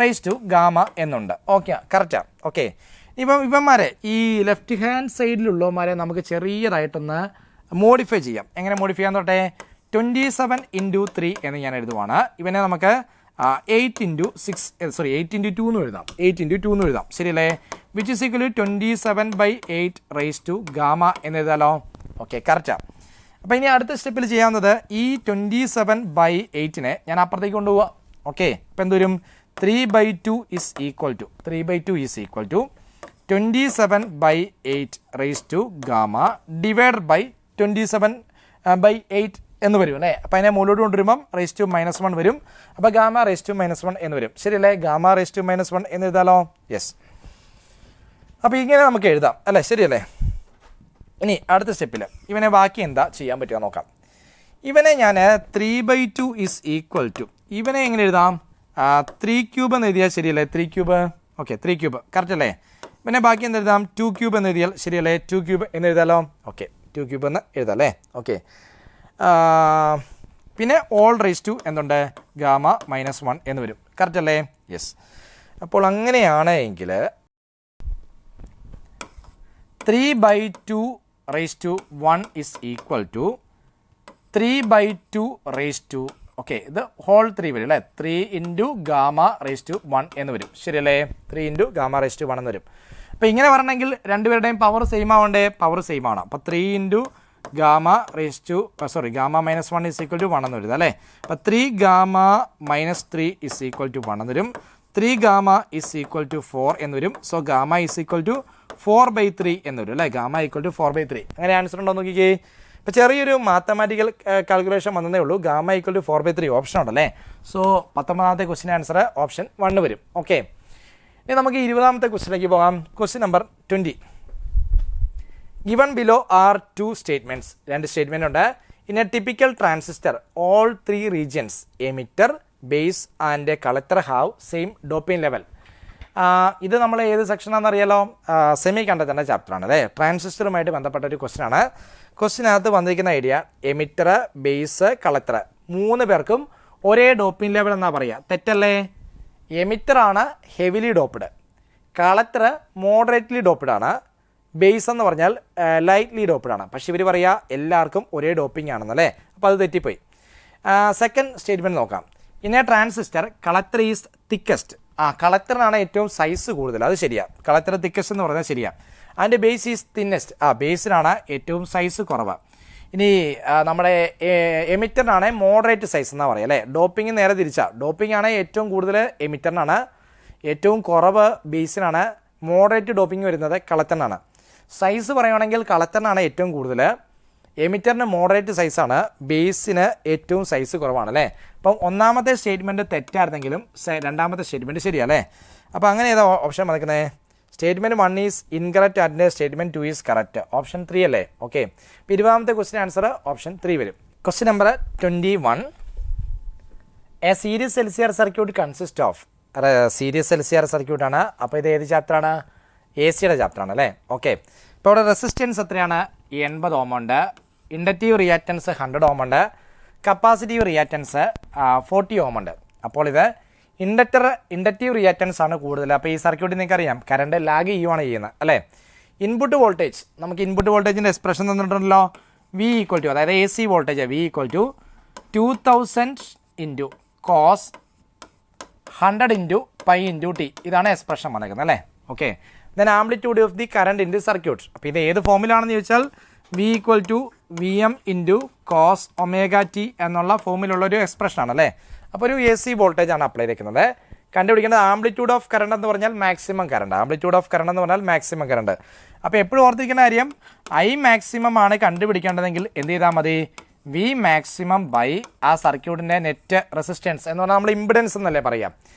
റേസ് ടു ഗാമ എന്നുണ്ട്. ഓക്കെ, കറക്റ്റാണ്. ഓക്കെ, ഇവന്മാരെ ഈ ലെഫ്റ്റ് ഹാൻഡ് സൈഡിലുള്ളവന്മാരെ നമുക്ക് ചെറിയതായിട്ടൊന്ന് മോഡിഫൈ ചെയ്യാം. എങ്ങനെ മോഡിഫൈ ചെയ്യാൻ തൊട്ടേ? 27 × 3 എന്ന് ഞാൻ എഴുതുവാണ്. ഇവനെ നമുക്ക് 8 × 2 എന്ന് എഴുതാം. 8 × 2 എന്ന് എഴുതാം, ശരിയല്ലേ. Which is equal to 27/8 raise to gamma എന്ന് എഴുതാലോ. ഓക്കെ, കറക്റ്റാണ്. അപ്പോൾ ഇനി അടുത്ത സ്റ്റെപ്പിൽ ചെയ്യാവുന്നത് ഈ 27/8നെ ഞാൻ അപ്പുറത്തേക്ക് കൊണ്ടുപോവാം. ഓക്കെ, അപ്പോൾ എന്തുവരും? 3/2 is equal to 27/8 raise to gamma divide by 27/8 എന്ന് വരും അല്ലേ. അപ്പോൾ അതിനെ മുകളിലോട്ട് കൊണ്ടുവരുമ്പം റേസ് ടു -1 വരും. അപ്പോൾ ഗാമ റേസ് ടു -1 എന്ന് വരും, ശരിയല്ലേ. ഗാമ റേസ് ടു -1 എന്ന് എഴുതാലോ. യെസ്, അപ്പോൾ ഇങ്ങനെ നമുക്ക് എഴുതാം അല്ലേ, ശരിയല്ലേ. ഇനി അടുത്ത സ്റ്റെപ്പിൽ ഇവനെ ബാക്കി എന്താ ചെയ്യാൻ പറ്റുക നോക്കാം. ഇവനെ ഞാൻ 3/2 ഈസ് ഈക്വൽ ടു, ഇവനെ എങ്ങനെ എഴുതാം? 3³ എന്ന് എഴുതിയാൽ ശരിയല്ലേ. 3³ ഓക്കെ, 3³ കറക്റ്റ് അല്ലേ. പിന്നെ ബാക്കി എന്ത് എഴുതാം? 2³ എന്ന് എഴുതിയാൽ ശരിയല്ലേ. 2³ എന്ന് എഴുതാലോ. ഓക്കെ, 2³ എന്ന് എഴുതാം അല്ലേ. ഓക്കെ, പിന്നെ ഓൾ റേസ് ടു എന്തുണ്ട്? ഗാമ -1 എന്ന് വരും, കറക്റ്റ് അല്ലേ. യെസ്, അപ്പോൾ അങ്ങനെയാണ് എങ്കിൽ 3/2 raise to 1 is equal to 3/2 raise to, okay, ഇത് ഹോൾ 3 വരും അല്ലേ. 3 × ഗാമ റേസ് ടു 1 എന്ന് വരും, ശരിയല്ലേ. 3 × ഗാമ റേസ് ടു 1 എന്ന് വരും. അപ്പോൾ ഇങ്ങനെ പറഞ്ഞെങ്കിൽ രണ്ടുപേരുടെയും പവർ സെയിം ആവണ്ടേ? പവർ സെയിം ആണ്. അപ്പോൾ 3 × gamma raise to gamma -1 is equal to 1 എന്ന് വരും അല്ലേ. അപ്പോൾ 3 ഗാമ -3 ഇസ് ഈക്വൽ ടു 1 എന്ന് വരും. 3 ഗാമ ഇസ് ഈക്വൽ ടു 4 എന്ന് വരും. So gamma is equal to 4/3 എന്ന് വരും അല്ലേ. Gamma equal to 4/3. അങ്ങനെ ആൻസർ ഉണ്ടോ നോക്കിക്കേ. ഇപ്പോൾ ചെറിയൊരു മാത്തമാറ്റിക്കൽ കാൽക്കുലേഷൻ വന്നതേ ഉള്ളൂ. ഗാമ ഈക്വൽ ടു 4/3 ഓപ്ഷൻ ഉണ്ടല്ലേ. സോ 19ാമത്തെ ക്വസ്റ്റ്യൻ ആൻസർ ഓപ്ഷൻ 1 വരും. ഓക്കെ, ഇനി നമുക്ക് 20ാമത്തെ ക്വസ്റ്റ്യനിലേക്ക് പോകാം. Question number 20. Given below are 2 statements. 2 statement ഉണ്ട്. In a typical transistor, all 3 regions, emitter, base and collector have same doping level. ഇത് നമ്മൾ ഏത് സെക്ഷനാണെന്ന് അറിയാലോ? സെമി കണ്ടക്ടറിൻ്റെ ചാപ്റ്ററാണ് അല്ലേ. ട്രാൻസിസ്റ്ററുമായിട്ട് ബന്ധപ്പെട്ട ഒരു ക്വസ്റ്റ്യൻ ആണ്. ക്വസ്റ്റ്യനകത്ത് വന്നിരിക്കുന്ന ഐഡിയ എമിറ്റർ, ബേസ്, കളക്ടർ 3 പേർക്കും ഒരേ ഡോപ്പിംഗ് ലെവൽ എന്നാണ് പറയുക. തെറ്റല്ലേ? എമിറ്ററാണ് heavily doped, collector moderately doped ആണ്, ബേസ് എന്ന് പറഞ്ഞാൽ ലൈറ്റ്ലി ഡോപ്ഡ് ആണ്. പക്ഷേ ഇവർ പറയുക എല്ലാവർക്കും ഒരേ ഡോപ്പിംഗ് ആണെന്നല്ലേ. അപ്പോൾ അത് തെറ്റിപ്പോയി. സെക്കൻഡ് സ്റ്റേറ്റ്മെൻറ്റ് നോക്കാം. In a transistor collector is thickest. കളക്ടറിനാണ് ഏറ്റവും സൈസ് കൂടുതൽ, അത് ശരിയാണ്. കളക്ടർ തിക്കസ്റ്റ് എന്ന് പറഞ്ഞാൽ ശരിയാണ്. അതിൻ്റെ ബേസ് ഈസ് തിന്നസ്റ്റ്. ബേസിനാണ് ഏറ്റവും സൈസ് കുറവ്. ഇനി നമ്മുടെ എമിറ്ററിനാണ് മോഡറേറ്റ് സൈസ് എന്നാണ് പറയുക അല്ലേ. ഡോപ്പിംഗ് നേരെ തിരിച്ചാണ്. ഡോപ്പിംഗ് ആണ് ഏറ്റവും കൂടുതൽ എമിറ്ററിനാണ്, ഏറ്റവും കുറവ് ബേസിനാണ്, മോഡറേറ്റ് ഡോപ്പിംഗ് വരുന്നത് കളക്ടറിനാണ്. സൈസ് പറയുകയാണെങ്കിൽ കളക്ടറിനാണ് ഏറ്റവും കൂടുതൽ, എമിറ്ററിന് മോഡറേറ്റ് സൈസാണ്, ബേസിന് ഏറ്റവും സൈസ് കുറവാണ് അല്ലേ. അപ്പം ഒന്നാമത്തെ സ്റ്റേറ്റ്മെൻറ്റ് തെറ്റായിരുന്നെങ്കിലും രണ്ടാമത്തെ സ്റ്റേറ്റ്മെൻറ്റ് ശരിയല്ലേ. അപ്പോൾ അങ്ങനെ ഏതാ ഓപ്ഷൻ വന്നിരിക്കുന്നത്? Statement 1 is incorrect and statement 2 is correct. Option 3 അല്ലേ. ഓക്കെ, അപ്പോൾ 20ാമത്തെ ക്വസ്റ്റ്യൻ ആൻസർ ഓപ്ഷൻ 3 വരും. Question number 21. A series LCR circuit consist of. Series LCR സർക്യൂട്ടാണ്. അപ്പോൾ ഇത് ഏത് ചാപ്റ്ററാണ്? എ സിയുടെ ചാപ്റ്ററാണ് അല്ലേ. ഓക്കെ, ഇപ്പോൾ ഇവിടെ റെസിസ്റ്റൻസ് എത്രയാണ്? 80 ഓം ഉണ്ട്. ഇൻഡക്റ്റീവ് റിയാക്റ്റൻസ് 100 ഓം ഉണ്ട്. കപ്പാസിറ്റീവ് റിയാക്റ്റൻസ് 40 ഓം ഉണ്ട്. അപ്പോൾ ഇത് ഇൻഡക്റ്റീവ് റിയാക്റ്റൻസ് ആണ് കൂടുതൽ. അപ്പോൾ ഈ സർക്യൂട്ടിൽ നിങ്ങൾക്ക് അറിയാം കറണ്ട് ലാഗ് ചെയ്യുവാണ് ചെയ്യുന്നത് അല്ലേ. ഇൻപുട്ട് വോൾട്ടേജ്, നമുക്ക് ഇൻപുട്ട് വോൾട്ടേജിൻ്റെ എക്സ്പ്രഷൻ തന്നിട്ടുണ്ടല്ലോ. വി ഈക്വൽ ടു, അതായത് A C voltage V equal to 2000 into cos 100 into pi into t. ഇതാണ് എക്സ്പ്രഷൻ വന്നേക്കുന്നത് അല്ലേ. Okay, then amplitude of the current in the circuit. അപ്പോൾ ഇത് ഏത് ഫോമിലാണെന്ന് ചോദിച്ചാൽ V equal to V m into cos omega t എന്നുള്ള ഫോമിലുള്ളൊരു എക്സ്പ്രഷനാണ് അല്ലേ. അപ്പോൾ ഒരു എ സി വോൾട്ടേജ് ആണ് അപ്ലൈ ചെയ്തിരിക്കുന്നത്. കണ്ടുപിടിക്കേണ്ടത് ആംപ്ലിറ്റ്യൂഡ് ഓഫ് കറണ്ട് എന്ന് പറഞ്ഞാൽ maximum current. Amplitude of current എന്ന് പറഞ്ഞാൽ മാക്സിമം കറണ്ട്. അപ്പോൾ എപ്പോഴും ഓർത്തിരിക്കുന്ന കാര്യം ഐ മാക്സിമം ആണ് കണ്ടുപിടിക്കേണ്ടതെങ്കിൽ എന്ത് ചെയ്താൽ മതി? വി മാക്സിമം ബൈ ആ സർക്യൂട്ടിൻ്റെ നെറ്റ് റെസിസ്റ്റൻസ് എന്ന് പറഞ്ഞാൽ നമ്മൾ ഇമ്പിഡൻസ് എന്നല്ലേ പറയാം.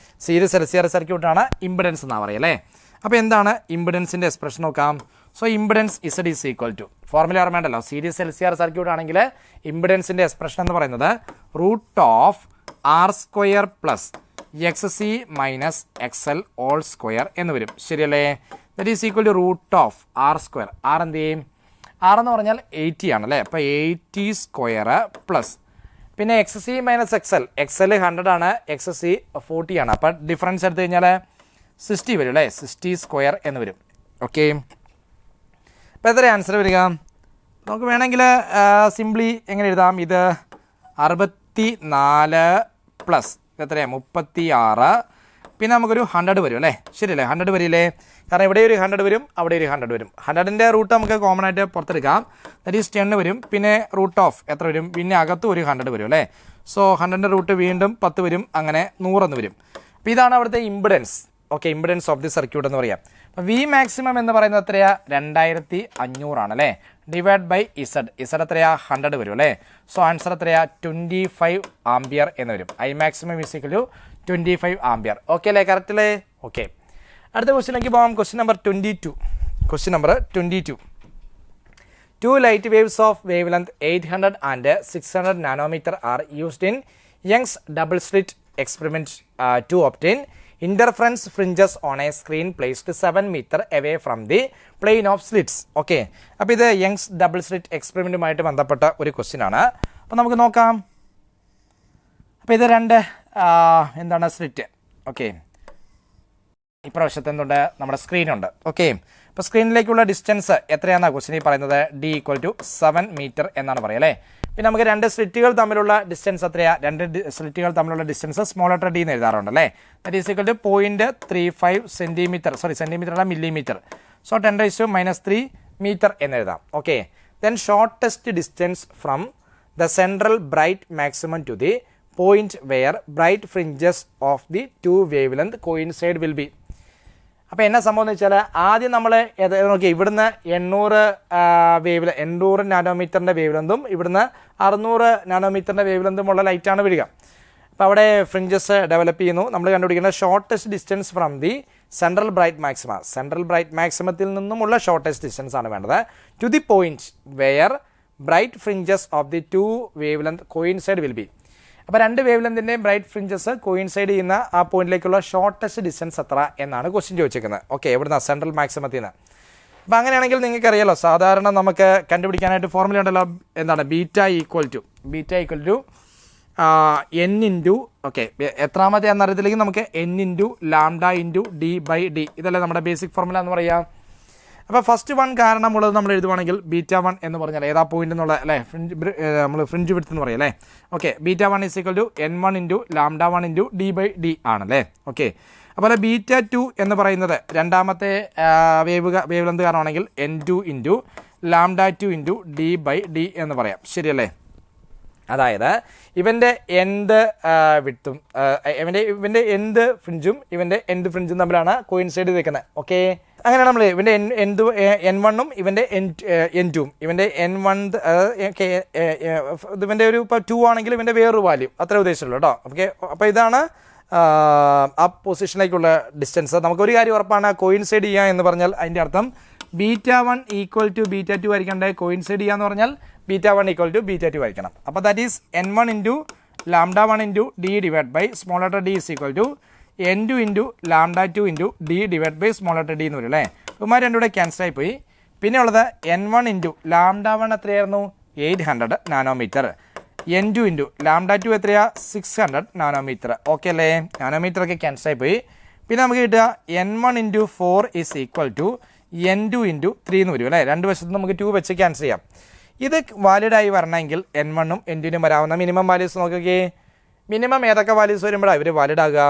സീരീസ് എൽസിആർ സർക്യൂട്ടാണ് ഇമ്പിഡൻസ് എന്നാണ് പറയുക അല്ലേ. അപ്പോൾ എന്താണ് ഇമ്പിഡൻസിൻ്റെ എക്സ്പ്രഷൻ നോക്കാം. So impedance Z is equal to, formula ഓർമ്മയുണ്ടല്ലോ, സീരീസ് എൽസിആർ സർക്യൂട്ട് ആണെങ്കിൽ ഇമ്പിഡൻസിൻ്റെ എക്സ്പ്രഷൻ എന്ന് പറയുന്നത് root of R square plus X C minus X L all square എന്ന് വരും. ശരിയല്ലേ? That is equal to root of R square. R എന്ത് ചെയ്യും? ആർ എന്ന് പറഞ്ഞാൽ 80 ആണല്ലേ. അപ്പോൾ 80 സ്ക്വയർ പ്ലസ് പിന്നെ X C minus X L 100 ആണ്, എക്സ് സി 40 ആണ്. അപ്പോൾ ഡിഫറൻസ് എടുത്തു കഴിഞ്ഞാൽ 60 വരും അല്ലേ. 60 സ്ക്വയർ എന്ന് വരും. ഓക്കെ, അപ്പോൾ എത്ര ആൻസർ വരിക? നമുക്ക് വേണമെങ്കിൽ സിംപ്ലി എങ്ങനെ എഴുതാം? ഇത് 64 പ്ലസ് എത്രയാണ്? 36. പിന്നെ നമുക്കൊരു 100 വരും അല്ലേ. ശരിയല്ലേ? 100 വരില്ലേ? കാരണം ഇവിടെ ഒരു 100 വരും, അവിടെ ഒരു 100 വരും. 100ൻ്റെ റൂട്ട് നമുക്ക് കോമൺ ആയിട്ട് പുറത്തെടുക്കാം. ദറ്റ് ഈസ് 10 വരും. പിന്നെ റൂട്ട് ഓഫ് എത്ര വരും? പിന്നെ അകത്തും ഒരു 100 വരും അല്ലേ. സോ 100ൻ്റെ റൂട്ട് വീണ്ടും 10 വരും, അങ്ങനെ 100 എന്ന് വരും. അപ്പോൾ ഇതാണ് അവിടുത്തെ impedance. Okay, impedance of the circuit എന്ന് പറയാം. അപ്പോൾ വി മാക്സിമം എന്ന് പറയുന്നത് എത്രയാണ്? 2500 ആണ് അല്ലേ. ഡിവൈഡ് ബൈ ഇസഡ് എത്രയാ? 100 വരും അല്ലേ. സോ ആൻസർ എത്രയാ? 25 ആംപിയർ എന്ന് വരും. I maximum is equal to 25 ampere. Okay അല്ലേ? കറക്റ്റ് അല്ലേ? ഓക്കെ, അടുത്ത ക്വസ്റ്റ്യനിലേക്ക് പോകാം. Question number 22. Question number 22. 2 light waves of wavelength 800 and 600 nanometer are used in Young's double slit experiment to obtain interference fringes on a screen placed 7 meter away from the plane of slits. Okay, അപ്പോൾ ഇത് Young's double slit എക്സ്പെരിമെൻറ്റുമായിട്ട് ബന്ധപ്പെട്ട ഒരു question ആണ്. അപ്പോൾ നമുക്ക് നോക്കാം. അപ്പോൾ ഇത് രണ്ട് എന്താണ് സ്ലിറ്റ്. ഓക്കെ, ഇപ്രാവശ്യത്തെ എന്തുണ്ട്? നമ്മുടെ സ്ക്രീനുണ്ട്. ഓക്കെ, അപ്പോൾ സ്ക്രീനിലേക്കുള്ള ഡിസ്റ്റൻസ് എത്രയാണെന്നാണ് ക്വസ്റ്റ്യനിൽ പറയുന്നത്? ഡി ഈക്വൽ ടു 7 മീറ്റർ എന്നാണ് പറയുക അല്ലേ. പിന്നെ നമുക്ക് രണ്ട് സ്ലിറ്റുകൾ തമ്മിലുള്ള ഡിസ്റ്റൻസ് എത്രയാണ്? രണ്ട് സ്ലിറ്റുകൾ തമ്മിലുള്ള ഡിസ്റ്റൻസ് സ്മോൾ ലെറ്റർ ഡി എന്ന് എഴുതാറുണ്ട് അല്ലേ. That is equal to 0.35 centimetre, centimetre അല്ല, മില്ലിമീറ്റർ. സോ 10⁻³ മീറ്റർ എന്ന് എഴുതാം. Okay, then shortest distance from the central bright maximum to the point where bright fringes of the 2 wavelength coincide will be. അപ്പോൾ എന്നാ സംഭവം എന്ന് വെച്ചാൽ ആദ്യം നമ്മൾ നോക്കി ഇവിടുന്ന് 800 നാനോമീറ്ററിൻ്റെ വേവ് ലെന്തും ഇവിടുന്ന് 600 നാനോമീറ്ററിൻ്റെ വേവ് ലെന്തുമുള്ള ലൈറ്റാണ് വരിക. അപ്പോൾ അവിടെ ഫ്രിഞ്ചസ് ഡെവലപ്പ് ചെയ്യുന്നു. നമ്മൾ കണ്ടുപിടിക്കുന്ന shortest distance from the central bright മാക്സിമത്തിൽ നിന്നുമുള്ള ഷോർട്ടസ്റ്റ് ഡിസ്റ്റൻസ് ആണ് വേണ്ടത് to the point where bright fringes of the 2 wavelength coincide will be. അപ്പോൾ രണ്ട് വേവ് ലെന്തിൻ്റെയും ബ്രൈറ്റ് ഫ്രിഞ്ചസ് കോയിൻസൈഡ് ചെയ്യുന്ന ആ പോയിന്റിലേക്കുള്ള ഷോർട്ടസ്റ്റ് ഡിസ്റ്റൻസ് എത്ര എന്നാണ് ക്വസ്റ്റ്യൻ ചോദിച്ചിരിക്കുന്നത്. ഓക്കെ, എവിടുന്ന? സെൻട്രൽ മാക്സിമത്തിൽ നിന്ന്. അപ്പോൾ അങ്ങനെയാണെങ്കിൽ നിങ്ങൾക്ക് അറിയാലോ, സാധാരണ നമുക്ക് കണ്ടുപിടിക്കാനായിട്ട് ഫോർമുല ഉണ്ടല്ലോ. എന്താണ്? Beta equal to N into, okay, എത്രാമത്തെ എന്നറിയത്തില്ലെങ്കിൽ നമുക്ക് N into lambda into D by D. ഇതല്ലേ നമ്മുടെ ബേസിക് ഫോർമുല എന്ന് പറയാം. അപ്പോൾ ഫസ്റ്റ് 1 കാരണമുള്ളത് നമ്മൾ എഴുതുവാണെങ്കിൽ β1 എന്ന് പറഞ്ഞാൽ ഏതാ പോയിന്റ് എന്നുള്ള അല്ലേ, നമ്മൾ ഫ്രിഞ്ച് വിഡ്ത്ത് എന്ന് പറയും അല്ലേ. Okay, β1 is equal to n1 into ലാംഡ1 ഇൻറ്റു ഡി ബൈ ഡി ആണല്ലേ. ഓക്കെ, അപ്പോൾ β2 എന്ന് പറയുന്നത് രണ്ടാമത്തെ വേവ് ലെന്ത് കാരണമാണെങ്കിൽ n2 ഇൻറ്റു ലാംഡ2 ഇൻറ്റു ഡി ബൈ ഡി എന്ന് പറയാം. ശരിയല്ലേ? അതായത് ഇവൻ്റെ എന്ത് വിഡ്ത്തും ഇവൻ്റെ എന്ത് ഫ്രിഞ്ചും ഇവൻ്റെ എന്ത് ഫ്രിഞ്ചും തമ്മിലാണ് കോയിൻസൈഡ് നിൽക്കുന്നത്. ഓക്കെ, അങ്ങനെ നമ്മൾ ഇവൻ്റെ N1 ഇവൻ്റെ N2 ഇവൻ്റെ N1 ഇവൻ്റെ ഒരു ഇപ്പോൾ 2 ആണെങ്കിൽ ഇവൻ്റെ വേറൊരു വാല്യൂ അത്രേ ഉദ്ദേശമുള്ളൂ കേട്ടോ. ഓക്കെ, അപ്പോൾ ഇതാണ് ആ പൊസിഷനിലേക്കുള്ള ഡിസ്റ്റൻസ്. നമുക്കൊരു കാര്യം ഉറപ്പാണ്, കോയിൻസൈഡ് ചെയ്യുക എന്ന് പറഞ്ഞാൽ അതിൻ്റെ അർത്ഥം β1 = β2 ആയിരിക്കണ്ടേ. കോയിൻസൈഡ് ചെയ്യുക എന്ന് പറഞ്ഞാൽ β1 = β2 ആയിരിക്കണം. അപ്പോൾ that is N1 × λ1 × d / small letter d N2 × λ2 × d / small letter d എന്ന് വരും അല്ലേ. ഇവന്മാർ രണ്ടുകൂടെ ക്യാൻസൽ ആയി പോയി. പിന്നെ ഉള്ളത് N1 × λ1 എത്രയായിരുന്നു? 800 നാനോമീറ്റർ. N2 × λ2 എത്രയാ? 600 നാനോമീറ്റർ. ഓക്കെ അല്ലേ, നാനോമീറ്റർ ഒക്കെ ക്യാൻസൽ ആയി പോയി. പിന്നെ നമുക്ക് കിട്ടുക N1 × 4 = N2 × 3 എന്ന് വരും അല്ലേ. രണ്ട് വശത്ത് നമുക്ക് 2 വെച്ച് ക്യാൻസൽ ചെയ്യാം. ഇത് വാലിഡായി വരണമെങ്കിൽ N1 ഉം N2 വരാവുന്ന മിനിമം വാല്യൂസ് നോക്കുകയെ. മിനിമം ഏതൊക്കെ വാല്യൂസ് വരുമ്പോഴാണ് ഇവർ വാലിഡ് ആകുക?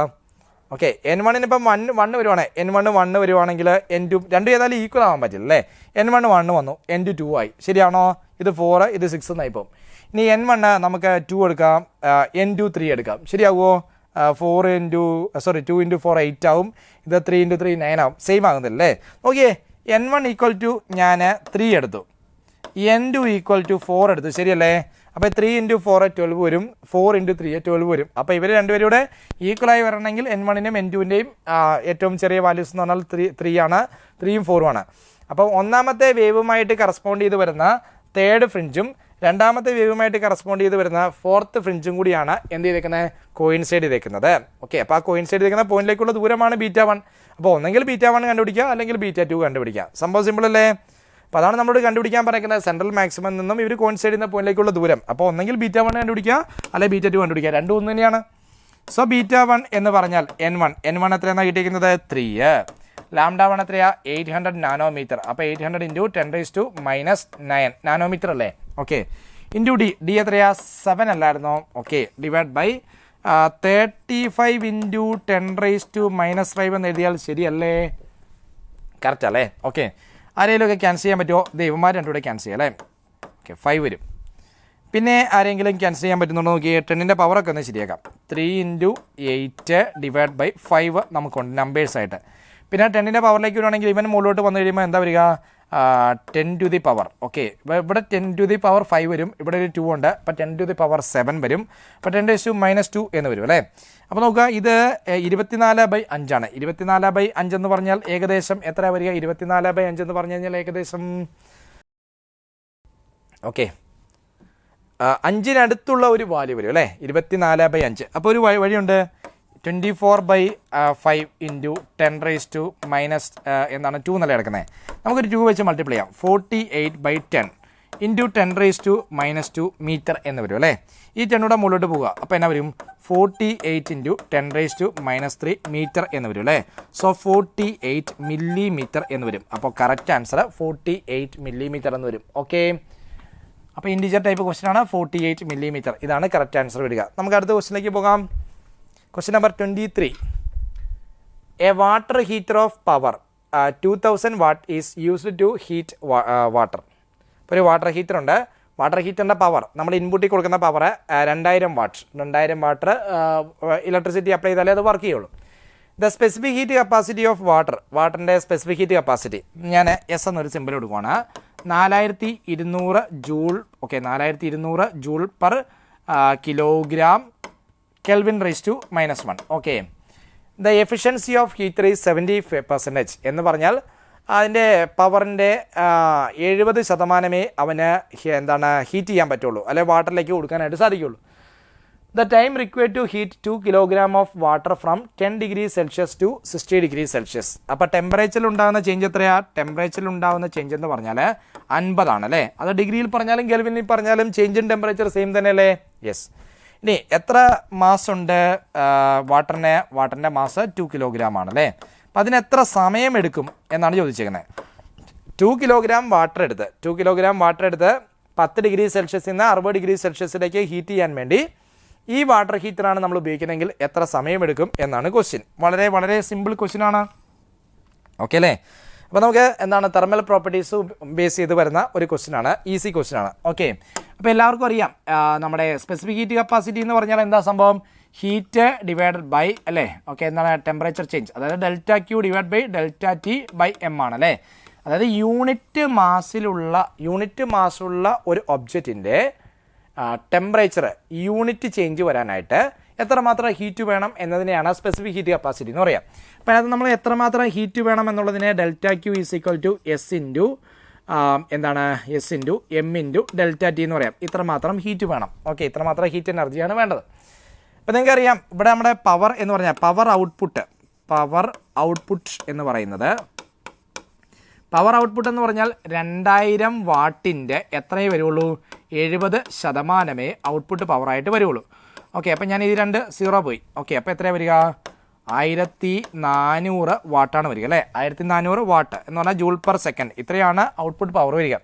ഓക്കെ, N1 ഇപ്പം 1 വരുവാണ്. N1 1 വരുവാണെങ്കിൽ N2 രണ്ടും ഏതായാലും ഈക്വൽ ആവാൻ പറ്റില്ല അല്ലേ. N1 1 വന്നു, N2 2 ആയി. ശരിയാണോ? ഇത് 4, ഇത് 6 എന്നായി പോകും. ഇനി N1 നമുക്ക് 2 എടുക്കാം, N2 3 എടുക്കാം. ശരിയാകുമോ? 2 × 4 8 ആവും. ഇത് 3 × 3 9 ആവും. സെയിം ആകുന്നില്ലേ. ഓക്കെ, N1 = ഞാൻ 3 എടുത്തു, N2 = 4 എടുത്തു. ശരിയല്ലേ. അപ്പോൾ 3 × 4 12 വരും, 4 × 3 12 വരും. അപ്പോൾ ഇവർ രണ്ടുപേരും കൂടെ ഈക്വലായി വരണമെങ്കിൽ N1-ൻ്റെയും N2-ൻ്റെയും ഏറ്റവും ചെറിയ വാല്യൂസ് എന്ന് പറഞ്ഞാൽ 3 ആണ്, 3ഉം 4ഉം ആണ്. അപ്പോൾ ഒന്നാമത്തെ വേവുമായിട്ട് കറസ്പോണ്ട് ചെയ്ത് വരുന്ന തേർഡ് ഫ്രിഞ്ചും രണ്ടാമത്തെ വേവുമായിട്ട് കറസ്പോണ്ട് ചെയ്ത് വരുന്ന ഫോർത്ത് ഫ്രിഞ്ചും കൂടിയാണ് എന്ത് ചെയ്തേക്കുന്നത്? കോയിൻസൈഡ് ചെയ്തേക്കുന്നത്. ഓക്കെ, അപ്പോൾ ആ കോയിൻസൈഡ് ചെയ്തേക്കുന്ന പോയിന്റിലേക്കുള്ള ദൂരമാണ് β1. അപ്പോൾ ഒന്നെങ്കിൽ β1 കണ്ടുപിടിക്കുക, അല്ലെങ്കിൽ β2 കണ്ടുപിടിക്കുക. സംഭവം സിമ്പിൾ അല്ലേ. അപ്പോൾ അതാണ് നമ്മളോട് കണ്ടുപിടിക്കാൻ പറയുന്നത്. സെൻട്രൽ മാക്സിമം നിന്നും ഇവർ കോയിൻസൈഡ് ചെയ്യുന്ന പോയിന്റിലേക്കുള്ള ദൂരം. അപ്പോൾ ഒന്നെങ്കിൽ β1 കണ്ടുപിടിക്കുക, അല്ലെങ്കിൽ β2 കണ്ടുപിടിക്കുക. രണ്ടും ഒന്ന് തന്നെയാണ്. സോ β1 എന്ന് പറഞ്ഞാൽ N1 എത്രയാണ് കിട്ടിയിരിക്കുന്നത്? 3. λ1 എത്രയാ? 800 നാനോമീറ്റർ. അപ്പോൾ 800 × 10 - 9 നാനോമീറ്റർ അല്ലേ. ഓക്കെ, ഇൻറ്റു ഡി എത്രയാ? 7 അല്ലായിരുന്നോ? ഓക്കെ, ഡിവൈഡ് ബൈ 35 × 10 - 5 എന്ന് എഴുതിയാൽ ശരിയല്ലേ? കറക്റ്റ് അല്ലേ. ഓക്കെ, ആരെങ്കിലുമൊക്കെ ക്യാൻസൽ ചെയ്യാൻ പറ്റുമോ? ദൈവന്മാർ രണ്ടുകൂടെ ക്യാൻസൽ ചെയ്യാം അല്ലേ. ഓക്കെ, 5 വരും. പിന്നെ ആരെങ്കിലും ക്യാൻസൽ ചെയ്യാൻ പറ്റുന്നുണ്ടോ നോക്കി. 10ൻ്റെ പവറൊക്കെ ഒന്ന് ശരിയാക്കാം. 3 × 8 ഡിവൈഡ് ബൈ 5 നമുക്കുണ്ട് നമ്പേഴ്സായിട്ട്. പിന്നെ 10ൻ്റെ പവറിലേക്ക് വരുവാണെങ്കിൽ ഇവൻ മുകളിലോട്ട് വന്നു കഴിയുമ്പോൾ എന്താ വരിക? 10⁻⁴. ഓക്കെ, ഇവിടെ 10⁻⁴ 5 വരും. ഇവിടെ ഒരു 2 ഉണ്ട്. അപ്പോൾ 10⁻⁷ 7 വരും. അപ്പോൾ 10⁻⁻² എന്ന് വരും അല്ലേ. അപ്പോൾ നോക്കുക, ഇത് 24/5 ആണ്. 24/5 എന്ന് പറഞ്ഞാൽ ഏകദേശം എത്ര വരിക? 24/5 എന്ന് പറഞ്ഞു കഴിഞ്ഞാൽ ഏകദേശം ഓക്കെ 5-ന് ഒരു വാല്യൂ വരും അല്ലേ. 24/5. അപ്പോൾ ഒരു വഴിയുണ്ട്. 24/5 × 10⁻⁻² എന്താണ് 2 എന്നല്ലേ കിടക്കുന്നത്. നമുക്കൊരു 2 വെച്ച് മൾട്ടിപ്ലൈ ചെയ്യാം. 48/10 × 10⁻⁻² മീറ്റർ എന്ന് വരും അല്ലേ. ഈ 10 കൂടെ മുകളിലോട്ട് പോവുക. അപ്പോൾ എന്നാ വരും? 48 × 10⁻⁻³ മീറ്റർ എന്ന് വരും അല്ലേ. സോ 48 മില്ലിമീറ്റർ എന്ന് വരും. അപ്പോൾ കറക്റ്റ് ആൻസർ 48 മില്ലിമീറ്റർ എന്ന് വരും. ഓക്കെ, അപ്പോൾ ഇൻഡിജർ ടൈപ്പ് ക്വസ്റ്റൻ ആണ്. 48 മില്ലിമീറ്റർ. ഇതാണ് കറക്റ്റ് ആൻസർ വരിക. നമുക്ക് അടുത്ത ക്വസ്റ്റിലേക്ക് പോകാം. Question number 23. A water heater of power 2000 watt is used to heat water. ഇപ്പോൾ ഒരു വാട്ടർ ഹീറ്റർ ഉണ്ട്. വാട്ടർ ഹീറ്ററിൻ്റെ പവർ നമ്മൾ ഇൻപുട്ടിൽ കൊടുക്കുന്ന power 2000 watt. 2000 water electricity apply ചെയ്താലേ അത് വർക്ക് ചെയ്യുള്ളൂ. The specific heat capacity of വാട്ടറിൻ്റെ സ്പെസിഫിക് ഹീറ്റ് കപ്പാസിറ്റി ഞാൻ എസ് എന്നൊരു സിമ്പിൾ കൊടുക്കുകയാണ്. 4200 joule. Okay, 4200 joule per kilogram Kelvin (-1). Okay, the efficiency of heater is 70% എന്ന് പറഞ്ഞാൽ അതിൻ്റെ പവറിൻ്റെ 70% അവന് എന്താണ് ഹീറ്റ് ചെയ്യാൻ പറ്റുള്ളൂ, അല്ലെ വാട്ടറിലേക്ക് കൊടുക്കാനായിട്ട് സാധിക്കുള്ളൂ. The time required to heat 2 kilogram of water from 10°C to 60°C. അപ്പോൾ ടെമ്പറേച്ചറിൽ ഉണ്ടാകുന്ന ചേഞ്ച് എത്രയാ? ടെമ്പറേച്ചറിൽ ഉണ്ടാകുന്ന ചേഞ്ച് എന്ന് പറഞ്ഞാൽ 50 ആണ് അല്ലേ. അത് ഡിഗ്രിയിൽ പറഞ്ഞാലും കെൽവിനിൽ പറഞ്ഞാലും ചേഞ്ച് ഇൻ ടെമ്പറേച്ചർ സെയിം തന്നെ അല്ലേ. യെസ്. ഇനി എത്ര മാസ് ഉണ്ട് വാട്ടറിൻ്റെ മാസ് 2 കിലോഗ്രാം ആണ് അല്ലേ. അപ്പം അതിന് എത്ര സമയമെടുക്കും എന്നാണ് ചോദിച്ചേക്കുന്നത്. 2 കിലോഗ്രാം വാട്ടർ എടുത്ത് 10°C നിന്ന് 60°C ഹീറ്റ് ചെയ്യാൻ വേണ്ടി ഈ വാട്ടർ ഹീറ്ററാണ് നമ്മൾ ഉപയോഗിക്കുന്നതെങ്കിൽ എത്ര സമയമെടുക്കും എന്നാണ് ക്വസ്റ്റ്യൻ. വളരെ വളരെ സിമ്പിൾ ക്വസ്റ്റ്യൻ ആണ്. ഓക്കെ അല്ലേ. അപ്പോൾ നമുക്ക് എന്താണ് തെർമൽ പ്രോപ്പർട്ടീസ് ബേസ് ചെയ്ത് വരുന്ന ഒരു ക്വസ്റ്റ്യൻ ആണ്. ഈസി ക്വസ്റ്റ്യൻ ആണ്. ഓക്കെ, അപ്പോൾ എല്ലാവർക്കും അറിയാം നമ്മുടെ സ്പെസിഫിക് ഹീറ്റ് കപ്പാസിറ്റി എന്ന് പറഞ്ഞാൽ എന്താ സംഭവം? ഹീറ്റ് ഡിവൈഡഡ് ബൈ അല്ലേ, ഓക്കെ, എന്താണ് ടെമ്പറേച്ചർ ചേഞ്ച്, അതായത് delta Q divide by delta T by M ആണ് അല്ലേ. അതായത് യൂണിറ്റ് മാസുള്ള ഒരു ഒബ്ജക്റ്റിൻ്റെ ടെമ്പറേച്ചർ യൂണിറ്റ് ചേഞ്ച് വരാനായിട്ട് എത്രമാത്രം ഹീറ്റ് വേണം എന്നതിനെയാണ് സ്പെസിഫിക് ഹീറ്റ് കപ്പാസിറ്റി എന്ന് പറയാം. അപ്പോൾ അതിനകത്ത് നമ്മൾ എത്രമാത്രം ഹീറ്റ് വേണം എന്നുള്ളതിനെ delta Q is equal to S into M into delta T എന്ന് പറയാം. ഇത്രമാത്രം ഹീറ്റ് വേണം. ഓക്കെ, ഇത്രമാത്രം ഹീറ്റ് എനർജിയാണ് വേണ്ടത്. അപ്പോൾ നിങ്ങൾക്കറിയാം ഇവിടെ നമ്മുടെ പവർ എന്ന് പറഞ്ഞാൽ പവർ ഔട്ട്പുട്ട് എന്ന് പറയുന്നത്, പവർ ഔട്ട്പുട്ട് എന്ന് പറഞ്ഞാൽ 2000 വാട്ടിൻ്റെ എത്രയേ വരുള്ളൂ, 70% ഔട്ട്പുട്ട് പവറായിട്ട് വരുള്ളൂ. ഓക്കെ, അപ്പോൾ ഞാൻ ഇത് 2 0 പോയി. ഓക്കെ, അപ്പോൾ എത്രയാണ് വരിക, 1400 വാട്ടാണ് വരിക അല്ലേ. 1400 വാട്ട് എന്ന് പറഞ്ഞാൽ ജൂൾ പെർ സെക്കൻഡ്, ഇത്രയാണ് ഔട്ട്പുട്ട് പവർ വരിക.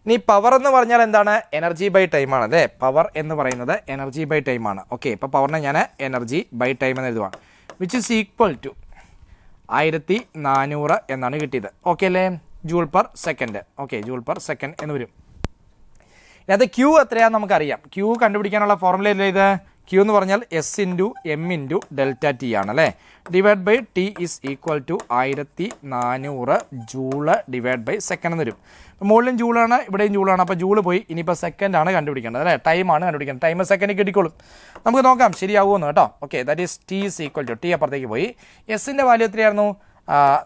ഇനി പവർ എന്ന് പറഞ്ഞാൽ എന്താണ്, എനർജി ബൈ ടൈമാണ് അല്ലേ. പവർ എന്ന് പറയുന്നത് എനർജി ബൈ ടൈമാണ്. ഓക്കെ, ഇപ്പോൾ പവറിനെ ഞാൻ എനർജി ബൈ ടൈം എന്ന് എഴുതുവാണ്, വിച്ച് ഇസ് ഈക്വൽ ടു 1400 എന്നാണ് കിട്ടിയത്. ഓക്കെ അല്ലേ, joule per second. Okay, joule per second എന്ന് വരും. അത് ക്യൂ എത്രയാണെന്ന് നമുക്കറിയാം. ക്യൂ കണ്ടുപിടിക്കാനുള്ള ഫോർമുല അല്ലേ ഇത്. ക്യൂ എന്ന് പറഞ്ഞാൽ S into M into delta T ആണ് അല്ലേ. Divide by T is equal to 1400 joule divide by second എന്ന് വരും. അപ്പോൾ മുകളിലും ജൂളാണ് ഇവിടെയും ജൂളാണ്. അപ്പോൾ ജൂള് പോയി, ഇനിയിപ്പോൾ സെക്കൻഡാണ് കണ്ടുപിടിക്കേണ്ടത് അല്ലേ. ടൈമാണ് കണ്ടുപിടിക്കേണ്ടത്. ടൈം സെക്കൻഡ് കിട്ടിക്കോളും. നമുക്ക് നോക്കാം ശരിയാവുമെന്ന് കേട്ടോ. Okay, that is T is equal to, T അപ്പുറത്തേക്ക് പോയി. എസിൻ്റെ വാല്യൂ എത്രയായിരുന്നു,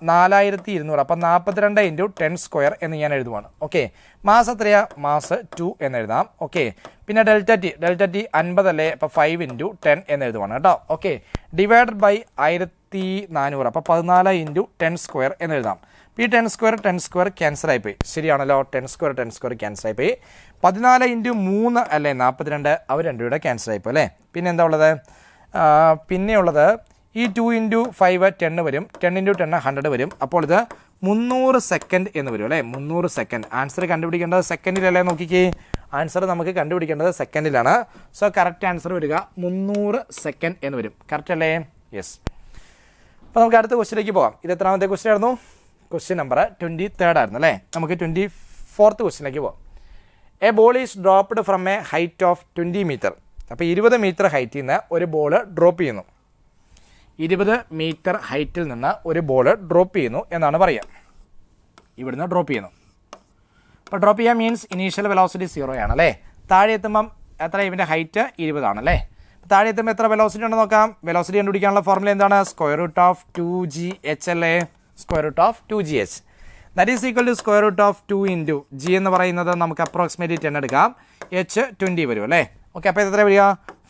4200. അപ്പം 42 ഇൻറ്റു 10 സ്ക്വയർ എന്ന് ഞാൻ എഴുതുവാണ്. ഓക്കെ, മാസ് എത്രയാ, മാസ് 2 എന്ന് എഴുതാം. ഓക്കെ, പിന്നെ ഡെൽറ്റ ടി 50 അല്ലേ, അപ്പോൾ 5 ഇൻറ്റു 10 എന്ന് എഴുതുവാണ് കേട്ടോ. ഓക്കെ, ഡിവൈഡഡ് ബൈ 1400, അപ്പോൾ 14 ഇൻറ്റു 10 സ്ക്വയർ എന്ന് എഴുതാം. ഈ 10 സ്ക്വയർ ക്യാൻസൽ ആയിപ്പോയി. ശരിയാണല്ലോ, 10 സ്ക്വയർ ക്യാൻസൽ ആയിപ്പോയി. 14 ഇൻറ്റു 3 അല്ലേ 42, അവർ രണ്ടുകൂടെ ക്യാൻസൽ ആയിപ്പോയി അല്ലേ. പിന്നെ എന്താ ഉള്ളത്, പിന്നെയുള്ളത് ഈ 2 ഇൻറ്റു 5 10 വരും, 10 ഇൻറ്റു 10 100 വരും. അപ്പോൾ ഇത് 300 സെക്കൻഡ് എന്ന് വരും അല്ലേ. 300 സെക്കൻഡ്. ആൻസർ കണ്ടുപിടിക്കേണ്ടത് സെക്കൻഡിലല്ലേ. നോക്കിക്കേ, ആൻസർ നമുക്ക് കണ്ടുപിടിക്കേണ്ടത് സെക്കൻഡിലാണ്. സോ കറക്റ്റ് ആൻസർ വരിക 300 സെക്കൻഡ് എന്ന് വരും. കറക്റ്റ് അല്ലേ? യെസ്. അപ്പോൾ നമുക്ക് അടുത്ത ക്വസ്റ്റിലേക്ക് പോകാം. ഇത് എത്രാമത്തെ ക്വസ്റ്റ്യൻ ആയിരുന്നു? ക്വസ്റ്റ്യൻ നമ്പർ 23 ആയിരുന്നു അല്ലേ. നമുക്ക് 24th ക്വസ്റ്റിലേക്ക് പോകാം. A ball is dropped from a height of 20 metre. അപ്പോൾ 20 മീറ്റർ ഹൈറ്റിൽ നിന്ന് ഒരു ബോൾ ഡ്രോപ്പ് ചെയ്യുന്നു. 20 മീറ്റർ ഹൈറ്റിൽ നിന്ന് ഒരു ബോൾ ഡ്രോപ്പ് ചെയ്യുന്നു എന്നാണ് പറയുക. ഇവിടുന്ന് ഡ്രോപ്പ് ചെയ്യുന്നു. അപ്പോൾ ഡ്രോപ്പ് ചെയ്യാൻ മീൻസ് ഇനീഷ്യൽ വെലോസിറ്റി 0 ആണ് അല്ലേ. താഴെ എത്തുമ്പം എത്ര, ഇവൻ്റെ ഹൈറ്റ് 20 ആണല്ലേ. താഴെ എത്തുമ്പോൾ എത്ര വെലോസിറ്റി ഉണ്ടെന്ന് നോക്കാം. വെലോസിറ്റി കണ്ടുപിടിക്കാനുള്ള ഫോർമുല എന്താണ്, സ്ക്വയർ റൂട്ട് ഓഫ് 2gh അല്ലേ. Square root of 2gh that is equal to square root of 2 into G എന്ന് പറയുന്നത് നമുക്ക് അപ്രോക്സിമേറ്റ്ലി 10 എടുക്കാം. h 20 വരും അല്ലേ. ഓക്കെ, അപ്പോൾ എത്ര വരിക,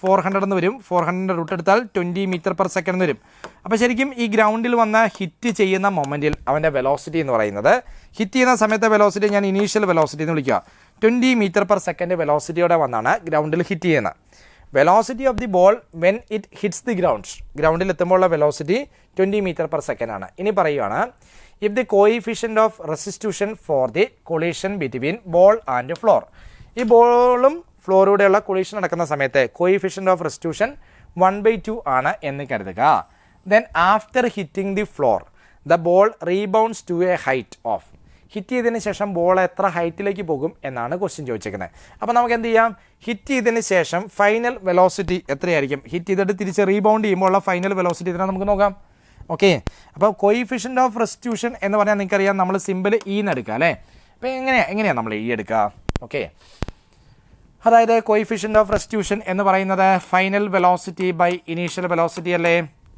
400 എന്ന് വരും. 400 റൂട്ട് എടുത്താൽ 20 മീറ്റർ പെർ സെക്കൻഡ് എന്ന് വരും. അപ്പോൾ ശരിക്കും ഈ ഗ്രൗണ്ടിൽ വന്ന് ഹിറ്റ് ചെയ്യുന്ന മൊമെൻറ്റിൽ അവൻ്റെ വെലോസിറ്റി എന്ന് പറയുന്നത്, ഹിറ്റ് ചെയ്യുന്ന സമയത്തെ വെലോസിറ്റി ഞാൻ ഇനീഷ്യൽ വെലോസിറ്റി എന്ന് വിളിക്കുക. 20 മീറ്റർ പെർ സെക്കൻഡ് വെലോസിറ്റിയോടെ വന്നാണ് ഗ്രൗണ്ടിൽ ഹിറ്റ് ചെയ്യുന്നത്. Velocity of the ball when it hits the ഗ്രൗണ്ടിൽ എത്തുമ്പോഴുള്ള വെലോസിറ്റി 20 മീറ്റർ പെർ സെക്കൻഡ് ആണ്. ഇനി പറയുകയാണ്, if the coefficient of restitution for the collision between ball and floor. ഈ ബോളും ഫ്ലോറിലൂടെയുള്ള കൊളീഷൻ നടക്കുന്ന സമയത്ത് കോയിഫിഷ്യൻ്റ് ഓഫ് റെസിസ്റ്റൂഷൻ 1/2 ആണ് എന്ന് കരുതുക. Then after hitting the floor the ball rebounds to a height of. Hit ചെയ്തതിന് ശേഷം ബോൾ എത്ര ഹൈറ്റിലേക്ക് പോകും എന്നാണ് ക്വസ്റ്റ്യൻ ചോദിച്ചിരിക്കുന്നത്. അപ്പോൾ നമുക്ക് എന്ത് ചെയ്യാം, ഹിറ്റ് ചെയ്തതിന് ശേഷം ഫൈനൽ വെലോസിറ്റി എത്രയായിരിക്കും, ഹിറ്റ് ചെയ്തിട്ട് തിരിച്ച് റീബൗണ്ട് ചെയ്യുമ്പോൾ ഉള്ള ഫൈനൽ വെലോസിറ്റി എത്ര നമുക്ക് നോക്കാം. ഓക്കെ, അപ്പോൾ കോയിഫിഷ്യൻ്റ് ഓഫ് റെസിസ്റ്റൂഷൻ എന്ന് പറഞ്ഞാൽ നിങ്ങൾക്കറിയാം, നമ്മൾ സിമ്പിൾ ഇ എന്ന് എടുക്കുക അല്ലേ. അപ്പോൾ എങ്ങനെയാണ് നമ്മൾ ഇ എടുക്കുക. ഓക്കെ, അതായത് കോയിഫിഷ്യൻ്റ് ഓഫ് റെസിസ്റ്റൂഷൻ എന്ന് പറയുന്നത് final velocity by initial velocity അല്ലേ.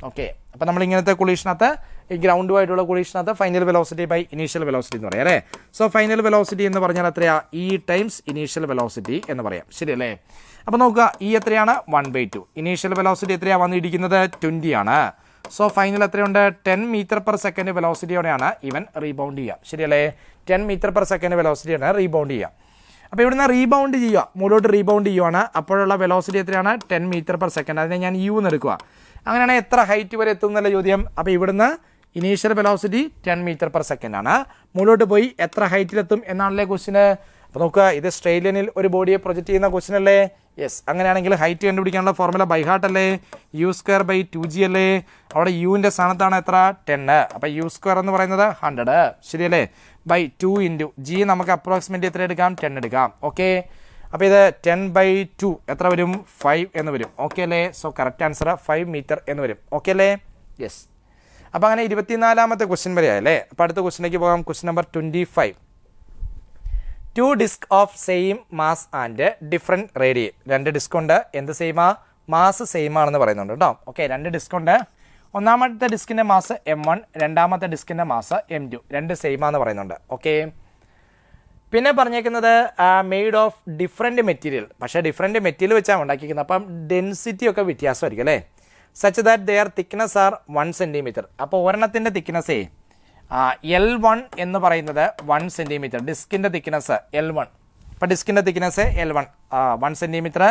ഓക്കെ, അപ്പോൾ നമ്മൾ ഇങ്ങനത്തെ കൊളീഷനകത്ത്, ഈ ഗ്രൗണ്ടുമായിട്ടുള്ള കൊളീഷനകത്ത് final velocity by initial velocity എന്ന് പറയാം അല്ലേ. സോ ഫൈനൽ വെലോസിറ്റി എന്ന് പറഞ്ഞാൽ എത്രയാ, ഇ ടൈംസ് ഇനീഷ്യൽ വെലോസിറ്റി എന്ന് പറയാം. ശരിയല്ലേ. അപ്പോൾ നോക്കുക, ഇ എത്രയാണ്, 1/2. ഇനീഷ്യൽ വെലോസിറ്റി എത്രയാണ് വന്നിരിക്കുന്നത്, 20 ആണ്. സോ ഫൈനൽ എത്രയുണ്ട്, 10 മീറ്റർ പെർ സെക്കൻഡ് വെലോസിറ്റിയോടെയാണ് ഇവൻ റീബൗണ്ട് ചെയ്യുക. ശരിയല്ലേ, 10 മീറ്റർ പെർ സെക്കൻഡ് വെലോസിറ്റിയാണ് റീബൗണ്ട് ചെയ്യുക. അപ്പോൾ ഇവിടുന്ന് റീബൗണ്ട് ചെയ്യുക, മുകളിലോട്ട് റീബൗണ്ട് ചെയ്യുവാണ്. അപ്പോഴുള്ള വെലോസിറ്റി എത്രയാണ്, 10 മീറ്റർ പെർ സെക്കൻഡ്. അതിനെ ഞാൻ യു എന്ന് എടുക്കുക. അങ്ങനെയാണെങ്കിൽ എത്ര ഹൈറ്റ് വരെ എത്തും എന്നല്ല ചോദ്യം. അപ്പോൾ ഇവിടുന്ന് initial velocity 10 metre per second ആണ്. മുകളിലോട്ട് പോയി എത്ര ഹൈറ്റിലെത്തും എന്നാണല്ലേ ക്വസ്റ്റിന്. അപ്പോൾ നോക്കുക, ഇത് സ്ട്രെയിറ്റ് ലൈനിൽ ഒരു ബോഡിയെ പ്രൊജക്റ്റ് ചെയ്യുന്ന ക്വസ്റ്റ്യൻ അല്ലേ. യെസ്, അങ്ങനെയാണെങ്കിൽ ഹൈറ്റ് കണ്ടുപിടിക്കാനുള്ള ഫോർമുല ബൈ ഹാർട്ട് അല്ലേ. u²/2g അല്ലേ. അവിടെ യുവിൻ്റെ സ്ഥാനത്താണ് എത്ര, 10. അപ്പോൾ u² എന്ന് പറയുന്നത് 100. ശരിയല്ലേ. ബൈ 2 ഇൻറ്റു ജി നമുക്ക് അപ്രോക്സിമേറ്റ്ലി എത്ര എടുക്കാം, 10 എടുക്കാം. ഓക്കെ, അപ്പോൾ ഇത് 10/2 എത്ര വരും? 5 എന്ന് വരും. ഓക്കെ അല്ലേ? സോ കറക്റ്റ് ആൻസർ 5 മീറ്റർ എന്ന് വരും. ഓക്കെ അല്ലേ? യെസ്. അപ്പോൾ അങ്ങനെ 24ാമത്തെ ക്വസ്റ്റ്യൻ വരെ ആയല്ലേ. അപ്പോൾ അടുത്ത ക്വസ്റ്റ്യനിലേക്ക് പോകാം. Question number 25. 2 disc of same mass and different radii. 2 disc ഉണ്ട്. എന്ത് സെയിമാ? മാസ് സെയിം ആണെന്ന് പറയുന്നുണ്ട് കേട്ടോ. ഓക്കെ, 2 ഡിസ്ക് ഉണ്ട്. ഒന്നാമത്തെ ഡിസ്കിൻ്റെ മാസ് M1, രണ്ടാമത്തെ ഡിസ്കിൻ്റെ മാസ് M2. 2 സെയിം ആണെന്ന് പറയുന്നുണ്ട്. ഓക്കെ, പിന്നെ പറഞ്ഞേക്കുന്നത് മെയ്ഡ് ഓഫ് ഡിഫറെൻറ്റ് മെറ്റീരിയൽ. പക്ഷേ ഡിഫറെൻറ്റ് മെറ്റീരിയൽ വെച്ചാണ് ഉണ്ടാക്കിയിരിക്കുന്നത്. അപ്പം ഡെൻസിറ്റി ഒക്കെ വ്യത്യാസമായിരിക്കും അല്ലേ. Such that their thickness are 1 centimetre. അപ്പോൾ ഒരെണ്ണത്തിൻ്റെ തിക്നെസ്സേ L1 എന്ന് പറയുന്നത് 1 സെൻറ്റിമീറ്റർ. ഡിസ്കിൻ്റെ thickness L1. അപ്പോൾ ഡിസ്കിൻ്റെ തിക്നെസ് L1 1 സെൻറ്റിമീറ്റർ.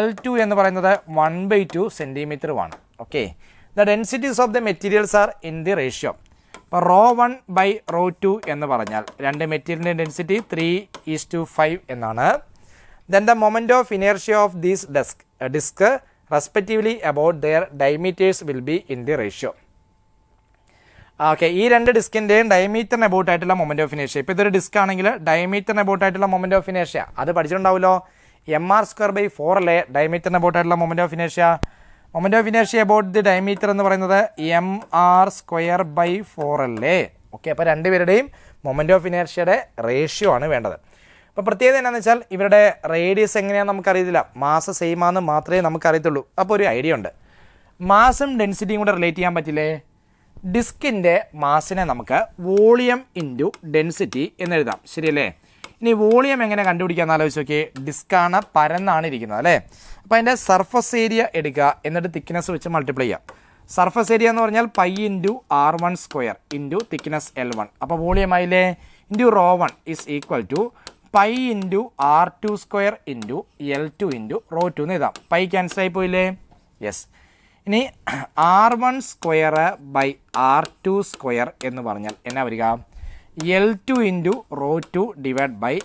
L2 എന്ന് പറയുന്നത് 1/2 സെൻറ്റിമീറ്ററുമാണ്. Okay, the densities of the materials are in the ratio. ഇപ്പോൾ ρ1/ρ2 എന്ന് പറഞ്ഞാൽ 2 മെറ്റീരിയലിൻ്റെ ഡെൻസിറ്റി 3:5 എന്നാണ്. Then the moment of inertia of these disc respectively about their diameters will be in the ratio. Okay, ഈ 2 ഡിസ്കിൻ്റെയും ഡയമീറ്ററിന് അബൌട്ട് ആയിട്ടുള്ള മൊമെൻറ്റ് ഓഫ് ഇനേർഷ്യ. ഇപ്പോൾ ഇതൊരു ഡിസ്ക് ആണെങ്കിൽ ഡയമീറ്ററിന് അബൌട്ട് ആയിട്ടുള്ള മൊമെൻറ്റ് ഓഫ് ഇനേർഷ്യ അത് പഠിച്ചിട്ടുണ്ടാവുമല്ലോ. mr²/4 അല്ലേ ഡയമീറ്ററിന് അബൌട്ട് ആയിട്ടുള്ള moment of inertia. Moment of inertia about the diameter എന്ന് പറയുന്നത് mr²/4 അല്ലേ. ഓക്കെ, അപ്പോൾ രണ്ടുപേരുടെയും മൊമെൻറ്റ് ഓഫ് ഇനേർഷ്യയുടെ റേഷ്യോ ആണ് വേണ്ടത്. അപ്പോൾ പ്രത്യേകത എന്താണെന്ന് വെച്ചാൽ ഇവരുടെ റേഡിയസ് എങ്ങനെയാണെന്ന് നമുക്കറിയത്തില്ല. മാസ് സെയിം ആണെന്ന് മാത്രമേ നമുക്കറിയത്തുള്ളൂ. അപ്പോൾ ഒരു ഐഡിയ ഉണ്ട്. മാസും ഡെൻസിറ്റിയും കൂടെ റിലേറ്റ് ചെയ്യാൻ പറ്റില്ലേ? ഡിസ്കിൻ്റെ മാസിനെ നമുക്ക് വോളിയം ഇൻറ്റു ഡെൻസിറ്റി എന്നെഴുതാം. ശരിയല്ലേ? ഇനി വോളിയം എങ്ങനെ കണ്ടുപിടിക്കാമെന്ന് ആലോചിച്ച് നോക്കിയേ. ഡിസ്ക്കാണ്, പരന്നാണ് ഇരിക്കുന്നത് അല്ലേ. അപ്പോൾ അതിൻ്റെ സർഫസ് ഏരിയ എടുക്കുക, എന്നിട്ട് തിക്നെസ് വെച്ച് മൾട്ടിപ്ലൈ ചെയ്യാം. സർഫസ് ഏരിയ എന്ന് പറഞ്ഞാൽ π×r1² ഇൻറ്റു തിക്നെസ് L1. അപ്പോൾ വോളിയം ആയില്ലേ. Into ρ1 is equal to π×r2² into L2 into ρ2 എന്ന് എഴുതാം. പൈ ക്യാൻസൽ ആയി പോയില്ലേ. യെസ്. ഇനി r1²/r2² എന്ന് പറഞ്ഞാൽ എന്നാ വരിക? L2 into ρ2 divide by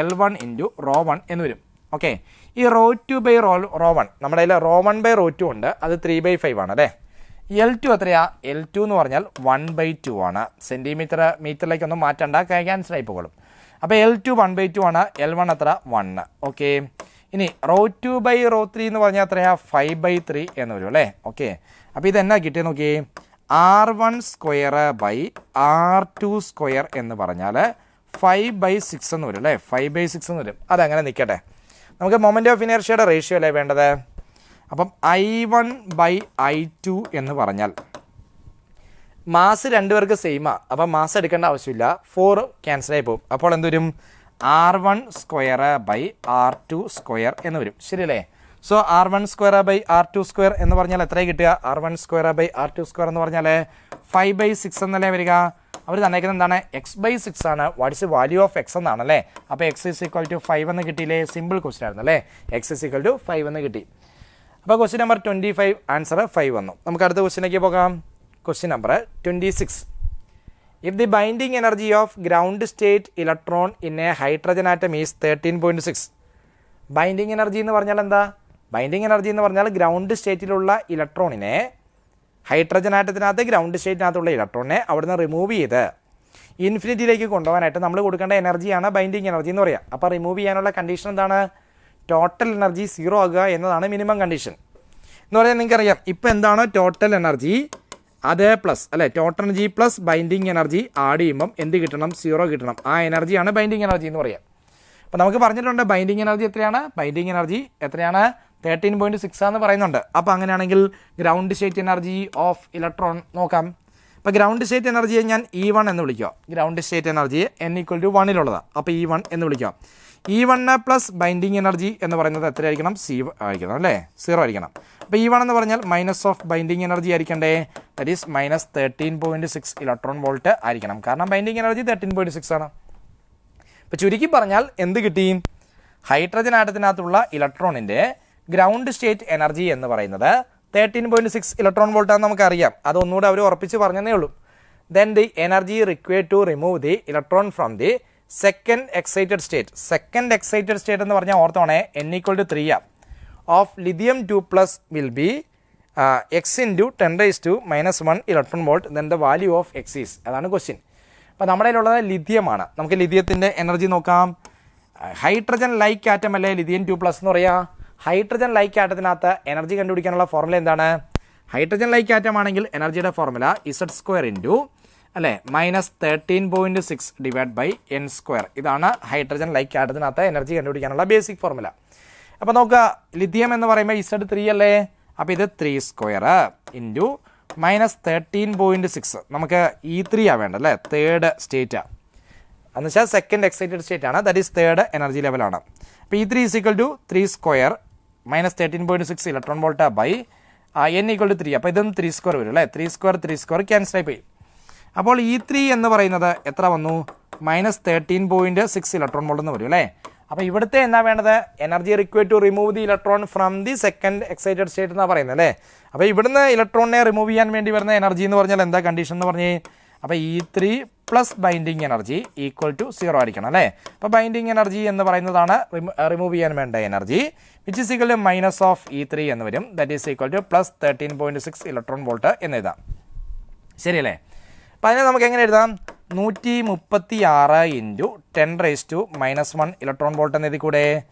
L1 into ρ1 എന്ന് വരും. ഓക്കെ, ഈ ρ2/ρ1 നമ്മുടെ കയ്യിൽ ρ1/ρ2 ഉണ്ട്. അത് 3/5 ആണ് അല്ലേ. L2 എത്രയാ? L2 എന്ന് പറഞ്ഞാൽ 1/2 ആണ്. സെൻറ്റിമീറ്റർ മീറ്ററിലേക്കൊന്നും മാറ്റണ്ട, ക്യാൻസൽ ആയി പോകും. അപ്പോൾ L2 1/2 ആണ്. L1 എത്ര? 1. ഓക്കെ, ഇനി ρ2/ρ3 എന്ന് പറഞ്ഞാൽ എത്രയാ? 5/3 എന്ന് വരും അല്ലേ. ഓക്കെ, അപ്പോൾ ഇതെന്നാ കിട്ടിയത് നോക്കിയേ. r1²/r2² എന്ന് പറഞ്ഞാൽ 5/6 എന്ന് വരും അല്ലേ. 5/6 എന്ന് വരും. അതങ്ങനെ നിൽക്കട്ടെ. നമുക്ക് മൊമെൻറ്റ് ഓഫ് ഇനേർഷ്യയുടെ റേഷ്യോ അല്ലേ വേണ്ടത്. അപ്പം I1/I2 എന്ന് പറഞ്ഞാൽ മാസ് രണ്ടുപേർക്ക് സെയിമാണ്. അപ്പം മാസ് എടുക്കേണ്ട ആവശ്യമില്ല. 4 ക്യാൻസലായി പോകും. അപ്പോൾ എന്ത് വരും? r1²/r2² എന്ന് വരും. ശരിയല്ലേ? സോ r1²/r2² എന്ന് പറഞ്ഞാൽ എത്രയാണ് കിട്ടുക? r1²/r2² എന്ന് പറഞ്ഞാൽ 5/6 എന്നല്ലേ വരിക. അവർ തന്നേക്കുന്നത് എന്താണ്? x/6 ആണ്. വാട്ട്സ് വാല്യൂ ഓഫ് എക്സ് എന്നാണല്ലേ. അപ്പോൾ x = 5 എന്ന് കിട്ടിയില്ലേ. സിമ്പിൾ ക്വസ്റ്റ്യൻ ആയിരുന്നു അല്ലേ. x = 5 എന്ന് കിട്ടി. അപ്പോൾ ക്വസ്റ്റ്യൻ നമ്പർ 25 ആൻസർ 5 വന്നു. നമുക്ക് അടുത്ത ക്വസ്റ്റ്യനിലേക്ക് പോകാം. Question number 26. If the binding energy of ground state electron in a hydrogen atom is 13.6. Binding energy എന്ന് പറഞ്ഞാൽ എന്താ? ബൈൻഡിങ് എനർജി എന്ന് പറഞ്ഞാൽ ഗ്രൗണ്ട് സ്റ്റേറ്റിലുള്ള ഇലക്ട്രോണിനെ, ഹൈഡ്രജൻ ആറ്റത്തിനകത്ത് ഗ്രൗണ്ട് സ്റ്റേറ്റിനകത്തുള്ള ഇലക്ട്രോണിനെ അവിടുന്ന് റിമൂവ് ചെയ്ത് ഇൻഫിനിറ്റിയിലേക്ക് കൊണ്ടുപോകാനായിട്ട് നമ്മൾ കൊടുക്കേണ്ട എനർജിയാണ് ബൈൻഡിങ് എനർജി എന്ന് പറയുക. അപ്പോൾ റിമൂവ് ചെയ്യാനുള്ള കണ്ടീഷൻ എന്താണ്? ടോട്ടൽ എനർജി 0 ആകുക എന്നതാണ് മിനിമം കണ്ടീഷൻ. എന്ന് പറഞ്ഞാൽ നിങ്ങൾക്കറിയാം ഇപ്പോൾ എന്താണ് ടോട്ടൽ എനർജി, അത് പ്ലസ് അല്ലേ. Total energy plus binding energy add ചെയ്യുമ്പം എന്ത് കിട്ടണം? 0 കിട്ടണം. ആ എനർജിയാണ് ബൈൻഡിങ് എനർജി എന്ന് പറയുക. അപ്പോൾ നമുക്ക് പറഞ്ഞിട്ടുണ്ട് ബൈൻഡിങ് എനർജി എത്രയാണ്? ബൈൻഡിങ് എനർജി എത്രയാണ്? 13.6 എന്ന് പറയുന്നുണ്ട്. അപ്പോൾ അങ്ങനെയാണെങ്കിൽ ground state energy of electron നോക്കാം. അപ്പോൾ ഗ്രൗണ്ട് സ്റ്റേറ്റ് എനർജിയെ ഞാൻ E1 എന്ന് വിളിക്കുക. ഗ്രൗണ്ട് സ്റ്റേറ്റ് എനർജിയെ n = 1 അപ്പോൾ E1 എന്ന് വിളിക്കാം. E1 പ്ലസ് ബൈൻഡിങ് എനർജി എന്ന് പറയുന്നത് എത്രയായിരിക്കണം? C ആയിരിക്കണം അല്ലേ. 0 ആയിരിക്കണം. അപ്പോൾ E1 എന്ന് പറഞ്ഞാൽ മൈനസ് ഓഫ് ബൈൻഡിങ് എനർജി ആയിരിക്കണ്ടേ. ദറ്റ് ഈസ് -13.6 ഇലക്ട്രോൺ വോൾട്ട് ആയിരിക്കണം. കാരണം ബൈൻഡിങ് എനർജി 13.6 ആണ്. ഇപ്പോൾ ചുരുക്കി പറഞ്ഞാൽ എന്ത് കിട്ടി? ഹൈഡ്രജൻ ആറ്റത്തിനകത്തുള്ള ഇലക്ട്രോണിൻ്റെ ഗ്രൗണ്ട് സ്റ്റേറ്റ് എനർജി എന്ന് പറയുന്നത് 13.6 ഇലക്ട്രോൺ വോൾട്ടാണെന്ന് നമുക്കറിയാം. അതൊന്നുകൂടെ അവർ ഉറപ്പിച്ച് പറഞ്ഞതേ ഉള്ളൂ. Then the energy required to remove the electron from the second excited state. Second excited state എന്ന് പറഞ്ഞാൽ ഓർത്തോണേ n = 3 of lithium 2+ will be x × 10⁻⁻1 electron volt. Then the value of x is. അതാണ് question. അപ്പോൾ നമ്മുടെ കയ്യിലുള്ളത് ലിഥിയമാണ്. നമുക്ക് ലിഥിയത്തിൻ്റെ എനർജി നോക്കാം. ഹൈഡ്രജൻ ലൈക്ക് ആറ്റം അല്ലേ ലിഥിയം 2+ എന്ന് പറയുക. ഹൈഡ്രജൻ ലൈക്ക് ആറ്റത്തിനകത്ത് എനർജി കണ്ടുപിടിക്കാനുള്ള ഫോർമുല എന്താണ്? ഹൈഡ്രജൻ ലൈക്ക് ആറ്റം ആണെങ്കിൽ എനർജിയുടെ ഫോർമുല Z² ഇൻറ്റു അല്ലേ -13.6 ഡിവൈഡ് ബൈ n². ഇതാണ് ഹൈഡ്രജൻ ലൈക്ക് ആറ്റത്തിനകത്ത് എനർജി കണ്ടുപിടിക്കാനുള്ള ബേസിക് ഫോർമുല. അപ്പോൾ നോക്കുക, ലിഥിയം എന്ന് പറയുമ്പോൾ Z3 അല്ലേ, അപ്പോൾ ഇത് 3² ഇൻറ്റു -13.6. നമുക്ക് E3 ആണ് വേണ്ടത് അല്ലേ, തേർഡ് സ്റ്റേറ്റാണ് എന്ന് വെച്ചാൽ സെക്കൻഡ് എക്സൈറ്റഡ് സ്റ്റേറ്റ് ആണ്, ദാറ്റ് ഈസ് തേർഡ് എനർജി ലെവലാണ്. അപ്പോൾ E3 = 3² -13.6 electron volt by n = 3. അപ്പോൾ ഇതും 3² വരും അല്ലേ, 3² ക്യാൻസൽ ആയി പോയി. അപ്പോൾ E3 എന്ന് പറയുന്നത് എത്ര വന്നു? -13.6 ഇലക്ട്രോൺ വോൾട്ട് എന്ന് വരും അല്ലേ. അപ്പോൾ ഇവിടുത്തെ എന്താ വേണ്ടത്? Energy required to remove the electron from the second excited state എന്നാണ് പറയുന്നത് അല്ലേ. അപ്പോൾ ഇവിടുന്ന് ഇലക്ട്രോണിനെ റിമൂവ് ചെയ്യാൻ വേണ്ടി വരുന്ന എനർജി എന്ന് പറഞ്ഞാൽ എന്താ കണ്ടീഷൻ എന്ന് പറഞ്ഞേ? അപ്പോൾ E3 പ്ലസ് ബൈൻഡിങ് എനർജി = 0 ആയിരിക്കണം അല്ലേ. അപ്പോൾ ബൈൻഡിങ് എനർജി എന്ന് പറയുന്നതാണ് റിമൂവ് ചെയ്യാൻ വേണ്ട energy, which is equal to -E3 എന്ന് വരും. That is equal to +13.6 electron volt എന്ന് എഴുതാം. ശരിയല്ലേ? അപ്പോൾ അതിനെ നമുക്ക് എങ്ങനെ എഴുതാം? 136 ഇൻറ്റു 10⁻⁻1 ഇലക്ട്രോൺ വോൾട്ട് എന്ന് എഴുതി കൂടെ.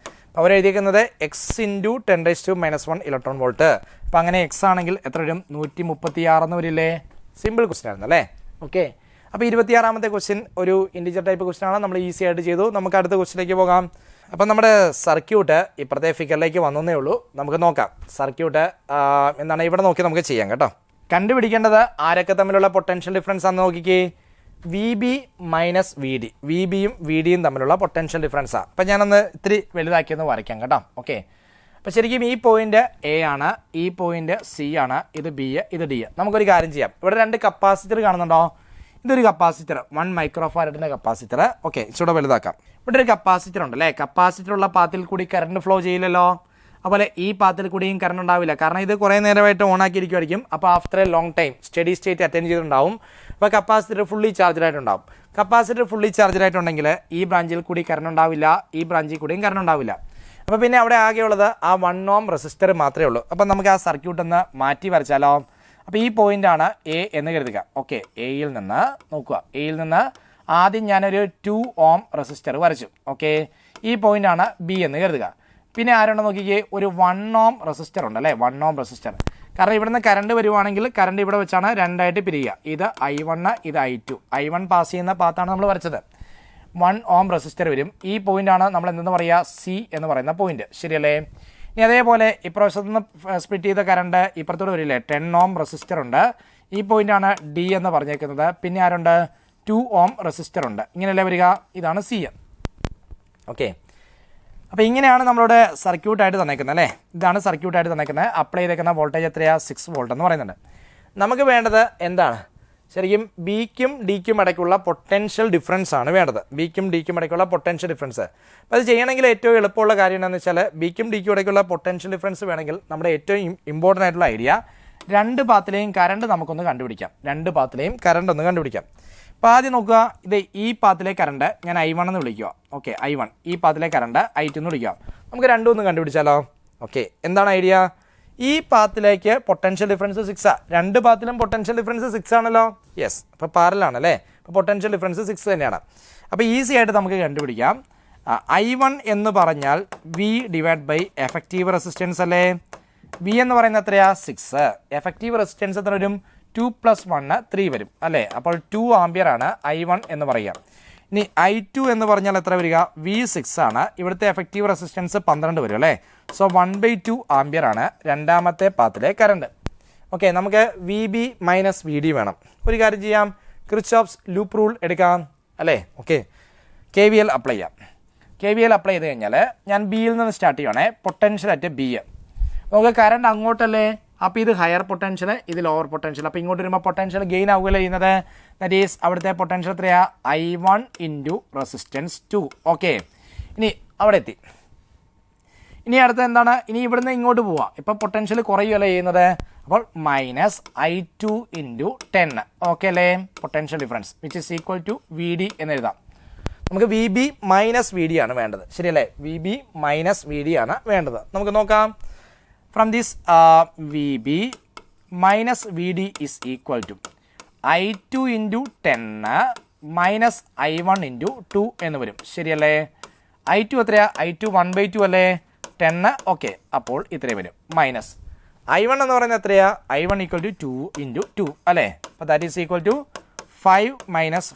അപ്പോൾ അവർ എഴുതിയിരിക്കുന്നത് x ഇൻറ്റു 10⁻⁻1 ഇലക്ട്രോൺ വോൾട്ട്. അപ്പോൾ അങ്ങനെ x ആണെങ്കിൽ എത്ര വരും? 136 എന്ന് വരില്ലേ? സിമ്പിൾ ക്വസ്റ്റ്യൻ ആയിരുന്നു അല്ലേ. ഓക്കെ, അപ്പോൾ 26ാമത്തെ ക്വസ്റ്റ്യൻ ഒരു ഇൻറ്റിജർ ടൈപ്പ് ക്വസ്റ്റ്യൻ ആണ്, നമ്മൾ ഈസി ആയിട്ട് ചെയ്തു. നമുക്ക് അടുത്ത ക്വസ്റ്റ്യനിലേക്ക് പോകാം. അപ്പോൾ നമ്മുടെ സർക്യൂട്ട് ഇപ്പുറത്തെ ഫിഗറിലേക്ക് വന്നേ ഉള്ളൂ. നമുക്ക് നോക്കാം സർക്യൂട്ട് എന്താണ് ഇവിടെ നോക്കി നമുക്ക് ചെയ്യാം കേട്ടോ. കണ്ടുപിടിക്കേണ്ടത് ആരൊക്കെ തമ്മിലുള്ള പൊട്ടൻഷ്യൽ ഡിഫറൻസ് ആണെന്ന് നോക്കിക്കേ. VB മൈനസ് VD, VBയും VDയും തമ്മിലുള്ള പൊട്ടൻഷ്യൽ ഡിഫറൻസാണ്. അപ്പോൾ ഞാനൊന്ന് ഇത്തിരി വലുതാക്കിയൊന്ന് വരയ്ക്കാം കേട്ടോ. ഓക്കെ, അപ്പോൾ ശരിക്കും ഈ പോയിന്റ് A ആണ്, ഈ പോയിന്റ് C ആണ്, ഇത് B, ഇത് D. നമുക്കൊരു കാര്യം ചെയ്യാം. ഇവിടെ 2 കപ്പാസിറ്റർ കാണുന്നുണ്ടോ? ഇതൊരു കപ്പാസിറ്റർ 1 മൈക്രോഫാരഡിൻ്റെ കപ്പാസിറ്റർ. ഓക്കെ, ഇച്ചിരി വലുതാക്കാം. ഇവിടെ ഒരു കപ്പാസിറ്റർ ഉണ്ട് അല്ലേ. കപ്പാസിറ്റർ ഉള്ള പാത്തിൽ കൂടി കറണ്ട് ഫ്ലോ ചെയ്യില്ലല്ലോ. അതുപോലെ ഈ പാത്തിൽ കൂടിയും കറണ്ട് ഉണ്ടാവില്ല, കാരണം ഇത് കുറേ നേരമായിട്ട് ഓൺ ആക്കിയിരിക്കുമായിരിക്കും. അപ്പോൾ after A long time steady state attend ചെയ്തിട്ടുണ്ടാവും. അപ്പോൾ കപ്പാസിറ്റർ ഫുള്ളി ചാർജഡായിട്ടുണ്ടാവും. കപ്പാസിറ്റർ ഫുള്ളി ചാർജഡായിട്ടുണ്ടെങ്കിൽ ഈ ബ്രാഞ്ചിൽ കൂടി കറണ്ട് ഉണ്ടാവില്ല, ഈ ബ്രാഞ്ചിൽ കൂടിയും കറണ്ട് ഉണ്ടാവില്ല. അപ്പോൾ പിന്നെ അവിടെ ആകെയുള്ളത് ആ 1 ഓം റെസിസ്റ്റർ മാത്രമേ ഉള്ളൂ. അപ്പോൾ നമുക്ക് ആ സർക്യൂട്ട് ഒന്ന് മാറ്റി വരച്ചാലോ? അപ്പോൾ ഈ പോയിൻ്റാണ് A എന്ന് കരുതുക. ഓക്കെ, എയിൽ നിന്ന് നോക്കുക, എയിൽ നിന്ന് ആദ്യം ഞാനൊരു 2 ഓം റെസിസ്റ്റർ വരച്ചു. ഓക്കെ, ഈ പോയിൻ്റാണ് B എന്ന് കരുതുക. പിന്നെ ആരുണ്ടെന്ന് നോക്കിക്കേ, ഒരു 1 ഓം റെസിസ്റ്റർ ഉണ്ട് അല്ലേ, 1 ഓം റെസിസ്റ്റർ. കാരണം ഇവിടുന്ന് കറണ്ട് വരുവാണെങ്കിൽ കറണ്ട് ഇവിടെ വെച്ചാണ് രണ്ടായിട്ട് പിരിയുക. ഇത് I1, ഇത് I2. I1 പാസ് ചെയ്യുന്ന പാത്താണ് നമ്മൾ വരച്ചത്. 1 ഓം റെസിസ്റ്റർ വരും. ഈ പോയിൻ്റാണ് നമ്മൾ എന്തെന്ന് പറയുക? C എന്ന് പറയുന്ന പോയിന്റ്. ശരിയല്ലേ? ഇനി അതേപോലെ ഇപ്രാവശ്യത്തു നിന്ന് സ്പ്ലിറ്റ് ചെയ്ത കറണ്ട് ഇപ്പുറത്തോട് വരില്ലേ, 10 ഓം റെസിസ്റ്റർ ഉണ്ട്. ഈ പോയിൻ്റാണ് D എന്ന് പറഞ്ഞേക്കുന്നത്. പിന്നെ ആരുണ്ട്? 2 ഓം റെസിസ്റ്റർ ഉണ്ട്. ഇങ്ങനെയല്ലേ വരിക? ഇതാണ് C. ഓക്കെ, അപ്പോൾ ഇങ്ങനെയാണ് നമ്മളുടെ സർക്യൂട്ടായിട്ട് തന്നേക്കുന്നത് അല്ലേ. ഇതാണ് സർക്യൂട്ടായിട്ട് തന്നേക്കുന്നത്. അപ്ലൈ ചെയ്തേക്കുന്ന വോൾട്ടേജ് എത്രയാണ്? 6 വോൾട്ട് എന്ന് പറയുന്നുണ്ട്. നമുക്ക് വേണ്ടത് എന്താണ്? ശരിക്കും ബിക്കും ഡിക്കും ഇടയ്ക്കുള്ള പൊട്ടൻഷ്യൽ ഡിഫറൻസ് ആണ് വേണ്ടത്. ബിക്കും ഡിക്കും ഇടയ്ക്കുള്ള പൊട്ടൻഷ്യൽ ഡിഫറൻസ്. അപ്പോൾ അത് ചെയ്യണമെങ്കിൽ ഏറ്റവും എളുപ്പമുള്ള കാര്യം എന്താണെന്ന് വെച്ചാൽ, ബിക്കും ഡിക്കും ഇടയ്ക്കുള്ള പൊട്ടൻഷ്യൽ ഡിഫറൻസ് വേണമെങ്കിൽ നമ്മുടെ ഏറ്റവും ഇമ്പോർട്ടൻ്റ് ആയിട്ടുള്ള ഐഡിയ, 2 പാത്തിലെയും കറണ്ട് നമുക്കൊന്ന് കണ്ടുപിടിക്കാം. 2 പാത്തിലെയും കറണ്ട് ഒന്ന് കണ്ടുപിടിക്കാം. അപ്പോൾ ആദ്യം നോക്കുക, ഇത് ഈ പാത്തിലെ കറണ്ട് ഞാൻ I1 എന്ന് വിളിക്കുക. Okay, I1. ഈ പാത്തിലെ കറണ്ട് I2 എന്ന് വിളിക്കുക. നമുക്ക് രണ്ടും ഒന്ന് കണ്ടുപിടിച്ചാലോ? ഓക്കെ, എന്താണ് ഐഡിയ? ഈ പാത്തിലേക്ക് പൊട്ടൻഷ്യൽ ഡിഫറൻസ് 6 ആണ്. 2 പാത്തിലും പൊട്ടൻഷ്യൽ ഡിഫറൻസ് 6 ആണല്ലോ. യെസ്, അപ്പോൾ പാരലാണല്ലേ. അപ്പോൾ പൊട്ടൻഷ്യൽ ഡിഫറൻസ് 6 തന്നെയാണ്. അപ്പോൾ ഈസി ആയിട്ട് നമുക്ക് കണ്ടുപിടിക്കാം. I1 എന്ന് പറഞ്ഞാൽ V divide by effective resistance അല്ലേ. V എന്ന് പറയുന്നത് എത്രയാ? 6. എഫക്റ്റീവ് റെസിസ്റ്റൻസ് എത്ര വരും? 2 + 1 3 വരും അല്ലേ. അപ്പോൾ 2 ആംപിയർ ആണ് I1 എന്ന് പറയുക. ഇനി I2 എന്ന് പറഞ്ഞാൽ എത്ര വരിക? V6 ആണ്. ഇവിടുത്തെ എഫക്റ്റീവ് റെസിസ്റ്റൻസ് 12 വരും അല്ലേ. സോ 1/2 ആംപിയർ ആണ് രണ്ടാമത്തെ പാത്തിലെ കറണ്ട്. ഓക്കെ, നമുക്ക് VB മൈനസ് VD വേണം. ഒരു കാര്യം ചെയ്യാം, കിർച്ചോഫ്സ് ലൂപ്പ് റൂൾ എടുക്കാം അല്ലേ. ഓക്കെ, KVL അപ്ലൈ ചെയ്യാം. KVL അപ്ലൈ ചെയ്ത് കഴിഞ്ഞാൽ ഞാൻ ബിയിൽ നിന്ന് സ്റ്റാർട്ട് ചെയ്യണേ. Potential at B. നമുക്ക് കറണ്ട് അങ്ങോട്ടല്ലേ, അപ്പോൾ ഇത് ഹയർ പൊട്ടൻഷ്യൽ, ഇത് ലോവർ പൊട്ടൻഷ്യൽ. അപ്പോൾ ഇങ്ങോട്ട് വരുമ്പോൾ പൊട്ടൻഷ്യൽ ഗെയിൻ ആവുകയല്ലേ ചെയ്യുന്നത്. ദാറ്റ് ഈസ് അവിടുത്തെ പൊട്ടൻഷ്യൽ എത്രയാ? I1 into resistance 2. ഓക്കെ, ഇനി അവിടെ എത്തി. ഇനി അടുത്ത എന്താണ്? ഇനി ഇവിടുന്ന് ഇങ്ങോട്ട് പോവാം. ഇപ്പോൾ പൊട്ടൻഷ്യൽ കുറയുകയല്ലേ ചെയ്യുന്നത്. അപ്പോൾ -I2 ഇൻറ്റു 10. ഓക്കെ അല്ലേ, potential difference which is equal to VD എന്ന് എഴുതാം. നമുക്ക് VB മൈനസ് VD ആണ് വേണ്ടത്. ശരിയല്ലേ? VB മൈനസ് VD ആണ് വേണ്ടത്. നമുക്ക് നോക്കാം. From this VB minus VD is equal to I2 into 10 minus I1 into 2 എന്ന് വരും. ശരിയല്ലേ? I2 എത്രയാ? I2 1/2 അല്ലേ? 10. ഓക്കെ, അപ്പോൾ ഇത്രയും വരും. മൈനസ് I1 എന്ന് പറയുന്നത് എത്രയാ? I1 = 2 × 2 അല്ലേ? അപ്പോൾ ദാറ്റ് ഈസ് ഈക്വൽ ടു 5 -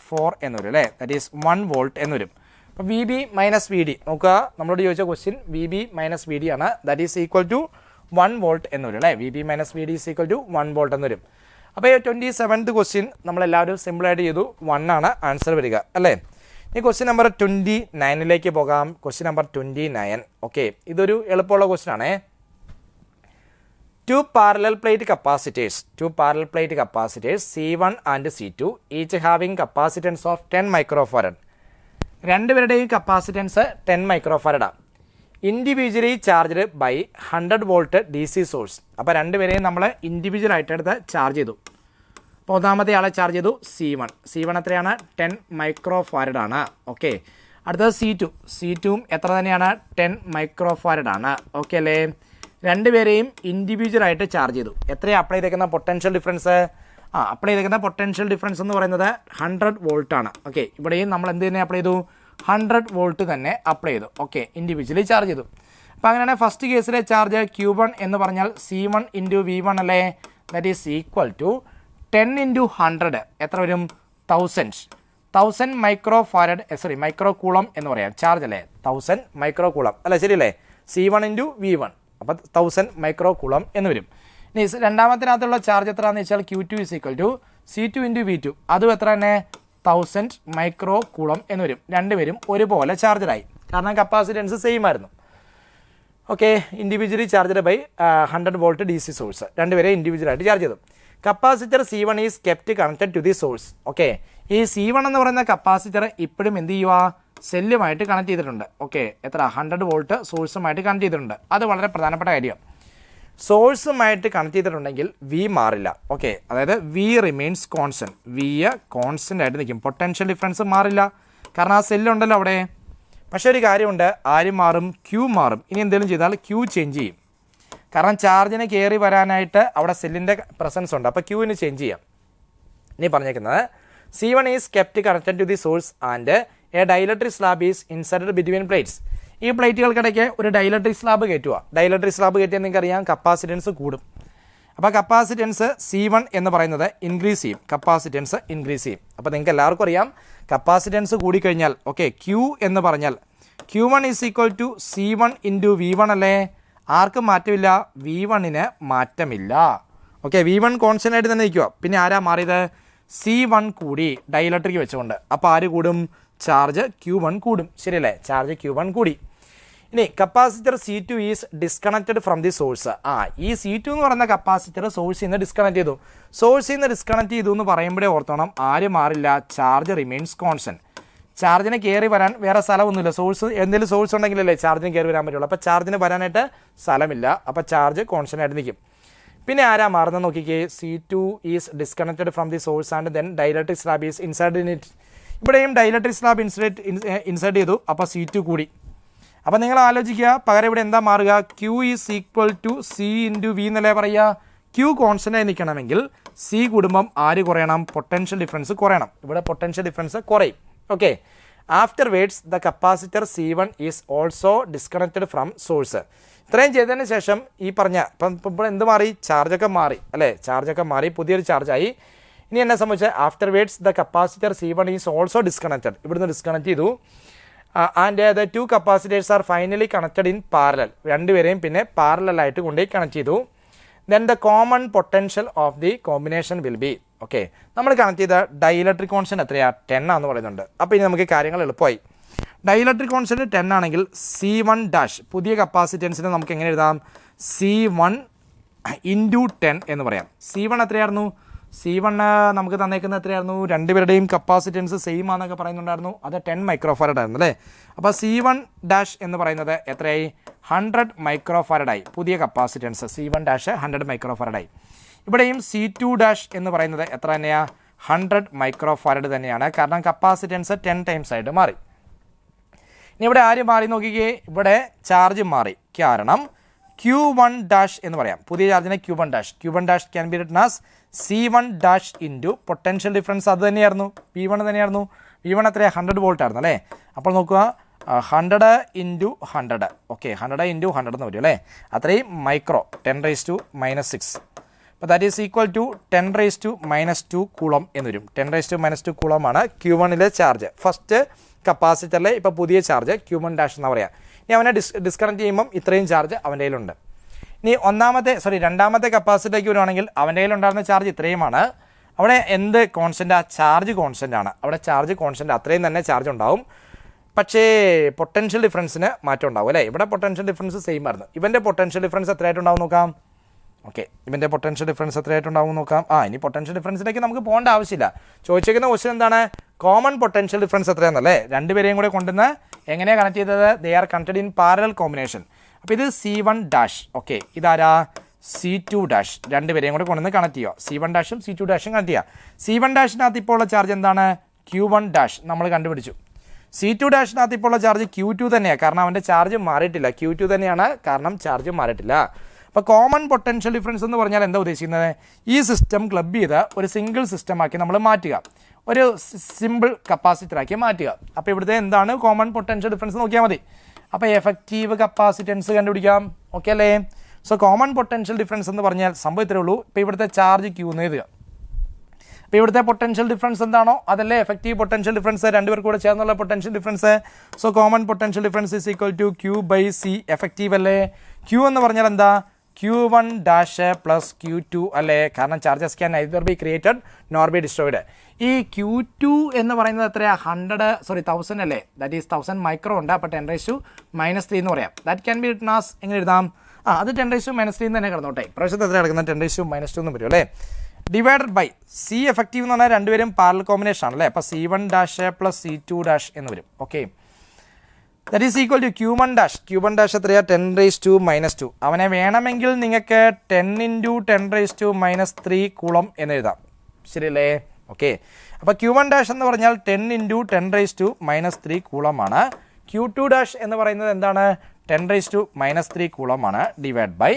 4 എന്ന് വരും അല്ലേ? ദാറ്റ് ഈസ് 1 വോൾട്ട് എന്ന് വരും. അപ്പോൾ V B minus V D നോക്കുക, നമ്മളോട് ചോദിച്ച question V B minus V D ആണ്. That is equal to 1 volt എന്ന് വരും അല്ലേ? V B minus V D is equal to 1 volt എന്ന് വരും. അപ്പോൾ ഈ 27th ക്വസ്റ്റ്യൻ നമ്മളെല്ലാവരും സിമ്പിളായിട്ട് ചെയ്തു. 1 ആണ് ആൻസർ വരിക അല്ലേ? ഈ ക്വസ്റ്റ്യൻ നമ്പർ 29 പോകാം. Question number 29. ഓക്കെ, ഇതൊരു എളുപ്പമുള്ള ക്വസ്റ്റ്യൻ ആണേ. Two parallel plate capacitors C1 and C2 each having capacitance of 10 microfarad. രണ്ടുപേരുടെയും കപ്പാസിറ്റൻസ് 10 മൈക്രോഫാരഡാ. Individually charged by 100 volt DC source. അപ്പോൾ രണ്ടുപേരെയും നമ്മൾ ഇൻഡിവിജ്വൽ ആയിട്ട് എടുത്ത് ചാർജ് ചെയ്തു. അപ്പോൾ ഒന്നാമത്തെ ആളെ ചാർജ് ചെയ്തു C1 എത്രയാണ്? 10 മൈക്രോഫാരഡ് ആണ്. ഓക്കെ, അടുത്തത് C2 എത്ര തന്നെയാണ്? 10 മൈക്രോഫാരഡ് ആണ്. ഓക്കെ അല്ലേ? രണ്ടുപേരെയും ഇൻഡിവിജ്വൽ ആയിട്ട് ചാർജ് ചെയ്തു. എത്രയാണ് അപ്ലൈ ചെയ്തേക്കുന്ന പൊട്ടൻഷ്യൽ ഡിഫറൻസ്? അപ്ലൈ ചെയ്തേക്കുന്ന പൊട്ടൻഷ്യൽ ഡിഫറൻസ് എന്ന് പറയുന്നത് 100 വോൾട്ട് ആണ്. ഓക്കെ, ഇവിടെയും നമ്മൾ എന്ത് തന്നെ അപ്ലൈ ചെയ്തു? 100 വോൾട്ട് തന്നെ അപ്ലൈ ചെയ്തു. ഓക്കെ, ഇൻഡിവിജ്വലി ചാർജ് ചെയ്തു. അപ്പോൾ അങ്ങനെയാണ് ഫസ്റ്റ് കേസിലെ ചാർജ് Q1 എന്ന് പറഞ്ഞാൽ C1 × V1 അല്ലേ? ദാറ്റ് ഈസ് ഈക്വൽ ടു 10 × 100 എത്ര വരും? 1000 മൈക്രോ കൂളം എന്ന് പറയാം. ചാർജ് അല്ലേ? 1000 മൈക്രോ കൂളം അല്ലേ? ശരിയല്ലേ? C1 × V1 അപ്പോൾ 1000 മൈക്രോ കൂളം എന്ന് വരും. ഇനി രണ്ടാമത്തിനകത്തുള്ള ചാർജ് എത്രയാണെന്ന് വെച്ചാൽ Q2 = C2 × V2. അതും എത്ര തന്നെ? 1000 മൈക്രോ കൂളം എന്ന് വരും. രണ്ടുപേരും ഒരുപോലെ ചാർജറായി, കാരണം കപ്പാസിറ്റൻസ് സെയിം ആയിരുന്നു. Okay, individually charged by 100 volt DC source. രണ്ടുപേരെ ഇൻഡിവിജ്വലായിട്ട് ചാർജ് ചെയ്തു. Capacitor C1 is kept connected to the source. Okay, ഈ C1 എന്ന് പറയുന്ന കപ്പാസിറ്റർ ഇപ്പോഴും എന്ത് ചെയ്യുക? സെല്ലുമായിട്ട് കണക്ട് ചെയ്തിട്ടുണ്ട്. ഓക്കെ, എത്ര? 100 വോൾട്ട് സോഴ്സുമായിട്ട് കണക്ട് ചെയ്തിട്ടുണ്ട്. അത് വളരെ പ്രധാനപ്പെട്ട കാര്യം. സോഴ്സുമായിട്ട് കണക്ട് ചെയ്തിട്ടുണ്ടെങ്കിൽ വി മാറില്ല. ഓക്കെ, അതായത് V remains constant. V constant ആയിട്ട് നിൽക്കും. പൊട്ടൻഷ്യൽ ഡിഫറൻസ് മാറില്ല, കാരണം ആ സെല്ലുണ്ടല്ലോ അവിടെ. പക്ഷേ ഒരു കാര്യമുണ്ട്, ആര് മാറും? ക്യൂ മാറും. ഇനി എന്തെങ്കിലും ചെയ്താൽ ക്യൂ ചേഞ്ച് ചെയ്യും, കാരണം ചാർജിന് കയറി വരാനായിട്ട് അവിടെ സെല്ലിൻ്റെ പ്രസൻസ് ഉണ്ട്. അപ്പോൾ ക്യൂവിന് ചേഞ്ച് ചെയ്യാം. ഇനി പറഞ്ഞേക്കുന്നത് C1 is kept connected to the source and a dielectric slab is inserted between plates. ഈ പ്ലേറ്റുകൾക്കിടയ്ക്ക് ഒരു ഡൈലക്ട്രിക് സ്ലാബ് കയറ്റുക. ഡൈലക്ട്രിക് സ്ലാബ് കയറ്റിയാൽ നിങ്ങൾക്കറിയാം കപ്പാസിറ്റൻസ് കൂടും. അപ്പോൾ കപ്പാസിറ്റൻസ് C1 എന്ന് പറയുന്നത് ഇൻക്രീസ് ചെയ്യും, കപ്പാസിറ്റൻസ് ഇൻക്രീസ് ചെയ്യും. അപ്പോൾ നിങ്ങൾക്ക് എല്ലാവർക്കും അറിയാം കപ്പാസിറ്റൻസ് കൂടിക്കഴിഞ്ഞാൽ ഓക്കെ Q എന്ന് പറഞ്ഞാൽ Q1 = C1 × V1 അല്ലേ? ആർക്കും മാറ്റമില്ല, V1ന് മാറ്റമില്ല. ഓക്കെ, V1 കോൺസ്റ്റൻ്റ് ആയിട്ട് തന്നെ നിൽക്കുക. പിന്നെ ആരാ മാറിയത്? C1 കൂടി ഡൈലക്ട്രിക് വെച്ചുകൊണ്ട്. അപ്പോൾ ആര് കൂടും? ചാർജ് Q1 കൂടും. ശരിയല്ലേ? ചാർജ് Q1 കൂടി. ഇനി capacitor C2 is disconnected from the source. ഈ C2 എന്ന് പറയുന്ന കപ്പാസിറ്റർ സോഴ്സിൽ നിന്ന് ഡിസ്കണക്ട് ചെയ്തു. സോഴ്സിൽ നിന്ന് ഡിസ്കണക്ട് ചെയ്തു എന്ന് പറയുമ്പോഴേ ഓർത്തോണം, ആര് മാറില്ല? Charge remains constant. ചാർജിന് കയറി വരാൻ വേറെ സ്ഥലമൊന്നുമില്ല. സോഴ്സ് എന്തെങ്കിലും സോഴ്സ് ഉണ്ടെങ്കിലല്ലേ ചാർജിന് കയറി വരാൻ പറ്റുള്ളൂ. അപ്പോൾ ചാർജിന് വരാനായിട്ട് സ്ഥലമില്ല. അപ്പോൾ ചാർജ് കോൺസ്റ്റൻ്റ് ആയിട്ട് നിൽക്കും. പിന്നെ ആരാ മാറുന്നത് നോക്കിക്കേ? C2 is disconnected from the source and then dielectric slab is inserted in it. ഇവിടെയും ഡൈലക്ട്രിക് സ്ലാബ് ഇൻസർട്ട് ചെയ്തു. അപ്പോൾ C2 കൂടി. അപ്പോൾ നിങ്ങൾ ആലോചിക്കുക, പകരം ഇവിടെ എന്താ മാറുക? Q is equal to C × V എന്നല്ലേ പറയുക? Q കോൺസ്റ്റൻ്റായി നിൽക്കണമെങ്കിൽ C കൂടുമ്പം ആര് കുറയണം? പൊട്ടൻഷ്യൽ ഡിഫറൻസ് കുറയണം. ഇവിടെ പൊട്ടൻഷ്യൽ ഡിഫറൻസ് കുറയും. Okay, afterwards the capacitor C1 is also disconnected from source. ഇത്രയും ചെയ്തതിന് ശേഷം ഈ പറഞ്ഞ ഇപ്പോൾ എന്ത് മാറി? ചാർജൊക്കെ മാറി അല്ലേ? ചാർജൊക്കെ മാറി, പുതിയൊരു ചാർജായി. ഇനി എന്നെ സംബന്ധിച്ച് afterwards the capacitor C1 is also disconnected. ഇവിടുന്ന് ഡിസ്കണക്ട് ചെയ്തു. And the 2 capacitors are finally connected in parallel. രണ്ടുപേരെയും പിന്നെ പാരലലായിട്ട് കൊണ്ടുപോയി കണക്ട് ചെയ്തു. Then the common potential of the combination will be. Okay, നമ്മൾ കണക്ട് ചെയ്ത ഡൈലക്ട്രിക് കോൺസ്റ്റൻറ്റ് എത്രയാണ്? 10 ആണെന്ന് പറയുന്നുണ്ട്. അപ്പോൾ ഇനി നമുക്ക് കാര്യങ്ങൾ എളുപ്പമായി. ഡൈലക്ട്രിക് കോൺസ്റ്റൻറ്റ് 10 ആണെങ്കിൽ C1 പുതിയ കപ്പാസിറ്റൻസിന് നമുക്ക് എങ്ങനെ എഴുതാം? C1 × 10 എന്ന് പറയാം. C1 എത്രയായിരുന്നു? C1 നമുക്ക് തന്നേക്കുന്നത് എത്രയായിരുന്നു? രണ്ടുപേരുടെയും കപ്പാസിറ്റൻസ് സെയിം ആണെന്നൊക്കെ പറയുന്നുണ്ടായിരുന്നു. അത് 10 മൈക്രോഫാരഡ് ആയിരുന്നു അല്ലേ? അപ്പോൾ C1 എന്ന് പറയുന്നത് എത്രയായി? 100 മൈക്രോഫാരഡായി. പുതിയ കപ്പാസിറ്റൻസ് C1 100 മൈക്രോഫാരഡായി. ഇവിടെയും C2 എന്ന് പറയുന്നത് എത്ര തന്നെയാണ്? 100 മൈക്രോഫാരഡ് തന്നെയാണ്, കാരണം കപ്പാസിറ്റൻസ് 10 ടൈംസ് ആയിട്ട് മാറി. ഇനി ഇവിടെ ആര് മാറി നോക്കിക്കേ? ഇവിടെ ചാർജ് മാറി, കാരണം Q1 എന്ന് പറയാം. പുതിയ ചാർജിനെ Q1 can be written as C1 × potential difference അത് തന്നെയായിരുന്നു, V1 തന്നെയായിരുന്നു. V1 എത്രയാണ്? 100 വോൾട്ട് ആയിരുന്നു അല്ലേ? അപ്പോൾ നോക്കുക, 100 ഇൻറ്റു 100 ഓക്കെ 100 ഇൻറ്റു 100 എന്ന് വരും അല്ലേ അത്രയും മൈക്രോ 10⁻⁻6 അപ്പോൾ that is equal to 10⁻⁻2 coulomb എന്ന് വരും 10⁻⁻2 കൂളമാണ് Q1ലെ ചാർജ് ഫസ്റ്റ് കപ്പാസിറ്ററിലെ ഇപ്പോൾ പുതിയ ചാർജ് Q1 ഡാഷ് എന്ന് പറയാം ഇനി അവനെ ഡിസ്കണക്ട് ചെയ്യുമ്പം ഇത്രയും ചാർജ് അവൻ്റെ കയ്യിലുണ്ട് ഇനി രണ്ടാമത്തെ കപ്പാസിറ്ററിലേക്ക് വരുവാണെങ്കിൽ അവൻ്റെ കയ്യിലുണ്ടായിരുന്ന ചാർജ് ഇത്രയുമാണ് അവിടെ എന്ത് കോൺസ്റ്റൻ്റ് ചാർജ് കോൺസ്റ്റൻ്റ് ആണ് അവിടെ ചാർജ് കോൺസ്റ്റൻ്റ് അത്രയും തന്നെ ചാർജ് ഉണ്ടാവും പക്ഷേ പൊട്ടൻഷ്യൽ ഡിഫറൻസിന് മാറ്റം ഉണ്ടാവും അല്ലേ ഇവിടെ പൊട്ടൻഷ്യൽ ഡിഫറൻസ് സെയിം ആയിരുന്നു ഇവൻ്റെ പൊട്ടൻഷ്യൽ ഡിഫറൻസ് എത്രയായിട്ടുണ്ടാവും നോക്കാം ഓക്കെ ഇവൻ്റെ പൊട്ടൻഷ്യൽ ഡിഫറൻസ് എത്രയായിട്ടുണ്ടാവും നോക്കാം ഇനി പൊട്ടൻഷ്യൽ ഡിഫറൻസിലേക്ക് നമുക്ക് പോകേണ്ട ആവശ്യമില്ല ചോദിച്ചിരിക്കുന്ന ക്വസ്റ്റ്യൻ എന്താണ് കോമൺ പൊട്ടൻഷ്യൽ ഡിഫറൻസ് എത്രയാണെന്നല്ലേ രണ്ടുപേരെയും കൂടെ കൊണ്ടുവന്ന് എങ്ങനെയാണ് കണക്ട് ചെയ്തത് they are connected in parallel combination അപ്പോൾ ഇത് C1 ഡാഷ് ഓക്കെ ഇതാരാ C2 ഡാഷ് രണ്ടുപേരെയും കൂടെ കൊണ്ടുവന്ന് കണക്ട് ചെയ്യുക C1 ഡാഷും C2 ഡാഷും കണക്ട് ചെയ്യുക C1 ഡാഷിനകത്ത് ഇപ്പോൾ ഉള്ള ചാർജ് എന്താണ് Q1 ഡാഷ് നമ്മൾ കണ്ടുപിടിച്ചു C2 ഡാഷിനകത്ത് ഇപ്പോൾ ഉള്ള ചാർജ് Q2 തന്നെയാണ് കാരണം അവൻ്റെ ചാർജ് മാറിയിട്ടില്ല Q2 തന്നെയാണ് കാരണം ചാർജ് മാറിയിട്ടില്ല അപ്പോൾ കോമൺ പൊട്ടൻഷ്യൽ ഡിഫറൻസ് എന്ന് പറഞ്ഞാൽ എന്താ ഉദ്ദേശിക്കുന്നത് ഈ സിസ്റ്റം ക്ലബ് ചെയ്ത് ഒരു സിംഗിൾ സിസ്റ്റമാക്കി നമ്മൾ മാറ്റുക ഒരു സിമ്പിൾ കപ്പാസിറ്ററാക്കി മാറ്റുക അപ്പോൾ ഇവിടുത്തെ എന്താണ് കോമൺ പൊട്ടൻഷ്യൽ ഡിഫറൻസ് നോക്കിയാൽ മതി അപ്പോൾ എഫക്റ്റീവ് കപ്പാസിറ്റൻസ് കണ്ടുപിടിക്കാം ഓക്കെ അല്ലേ സോ കോമൺ പൊട്ടൻഷ്യൽ ഡിഫറൻസ് എന്ന് പറഞ്ഞാൽ സംഭവം ഇത്രയേ ഉള്ളൂ ഇപ്പോൾ ഇവിടുത്തെ ചാർജ് Q എന്ന് എഴുതുക അപ്പോൾ ഇവിടുത്തെ പൊട്ടൻഷ്യൽ ഡിഫറൻസ് എന്താണോ അതല്ലേ എഫക്റ്റീവ് പൊട്ടൻഷ്യൽ ഡിഫറൻസ് രണ്ടുപേർക്ക് കൂടെ ചേർന്നുള്ള potential difference so common potential difference is equal to Q/C effective അല്ലേ Q എന്ന് പറഞ്ഞാൽ എന്താ Q1 ഡാഷ് പ്ലസ് Q2 അല്ലേ കാരണം charges can either be created nor B destroyed ഈ Q2 എന്ന് പറയുന്നത് എത്രയാണ് 1000 അല്ലേ ദാറ്റ് ഈസ് 1000 മൈക്രോ ഉണ്ട് അപ്പോൾ 10⁻³ എന്ന് പറയാം that can be written as എങ്ങനെ എഴുതാം അത് 10⁻³ തന്നെ കിടന്നോട്ടെ പ്രാവശ്യത്തെ എത്ര കിടക്കുന്നത് 10⁻² എന്ന് വരും അല്ലേ ഡിവൈഡഡ് ബൈ C എഫക്റ്റീവ് എന്ന് പറഞ്ഞാൽ രണ്ടുപേരും പാരലൽ കോമ്പിനേഷൻ ആണല്ലേ അപ്പോൾ C1 dash plus C2 dash എന്ന് വരും okay that is equal to Q1 dash എത്രയാണ് 10⁻². അവനെ വേണമെങ്കിൽ നിങ്ങൾക്ക് 10 × 10⁻³ കൂളം എന്ന് എഴുതാം ശരിയല്ലേ ഓക്കെ അപ്പോൾ Q1 ഡാഷ് എന്ന് പറഞ്ഞാൽ 10 × 10⁻³ കൂളമാണ് Q2 ഡാഷ് എന്ന് പറയുന്നത് എന്താണ് 10⁻³ കൂളമാണ് ഡിവൈഡ് ബൈ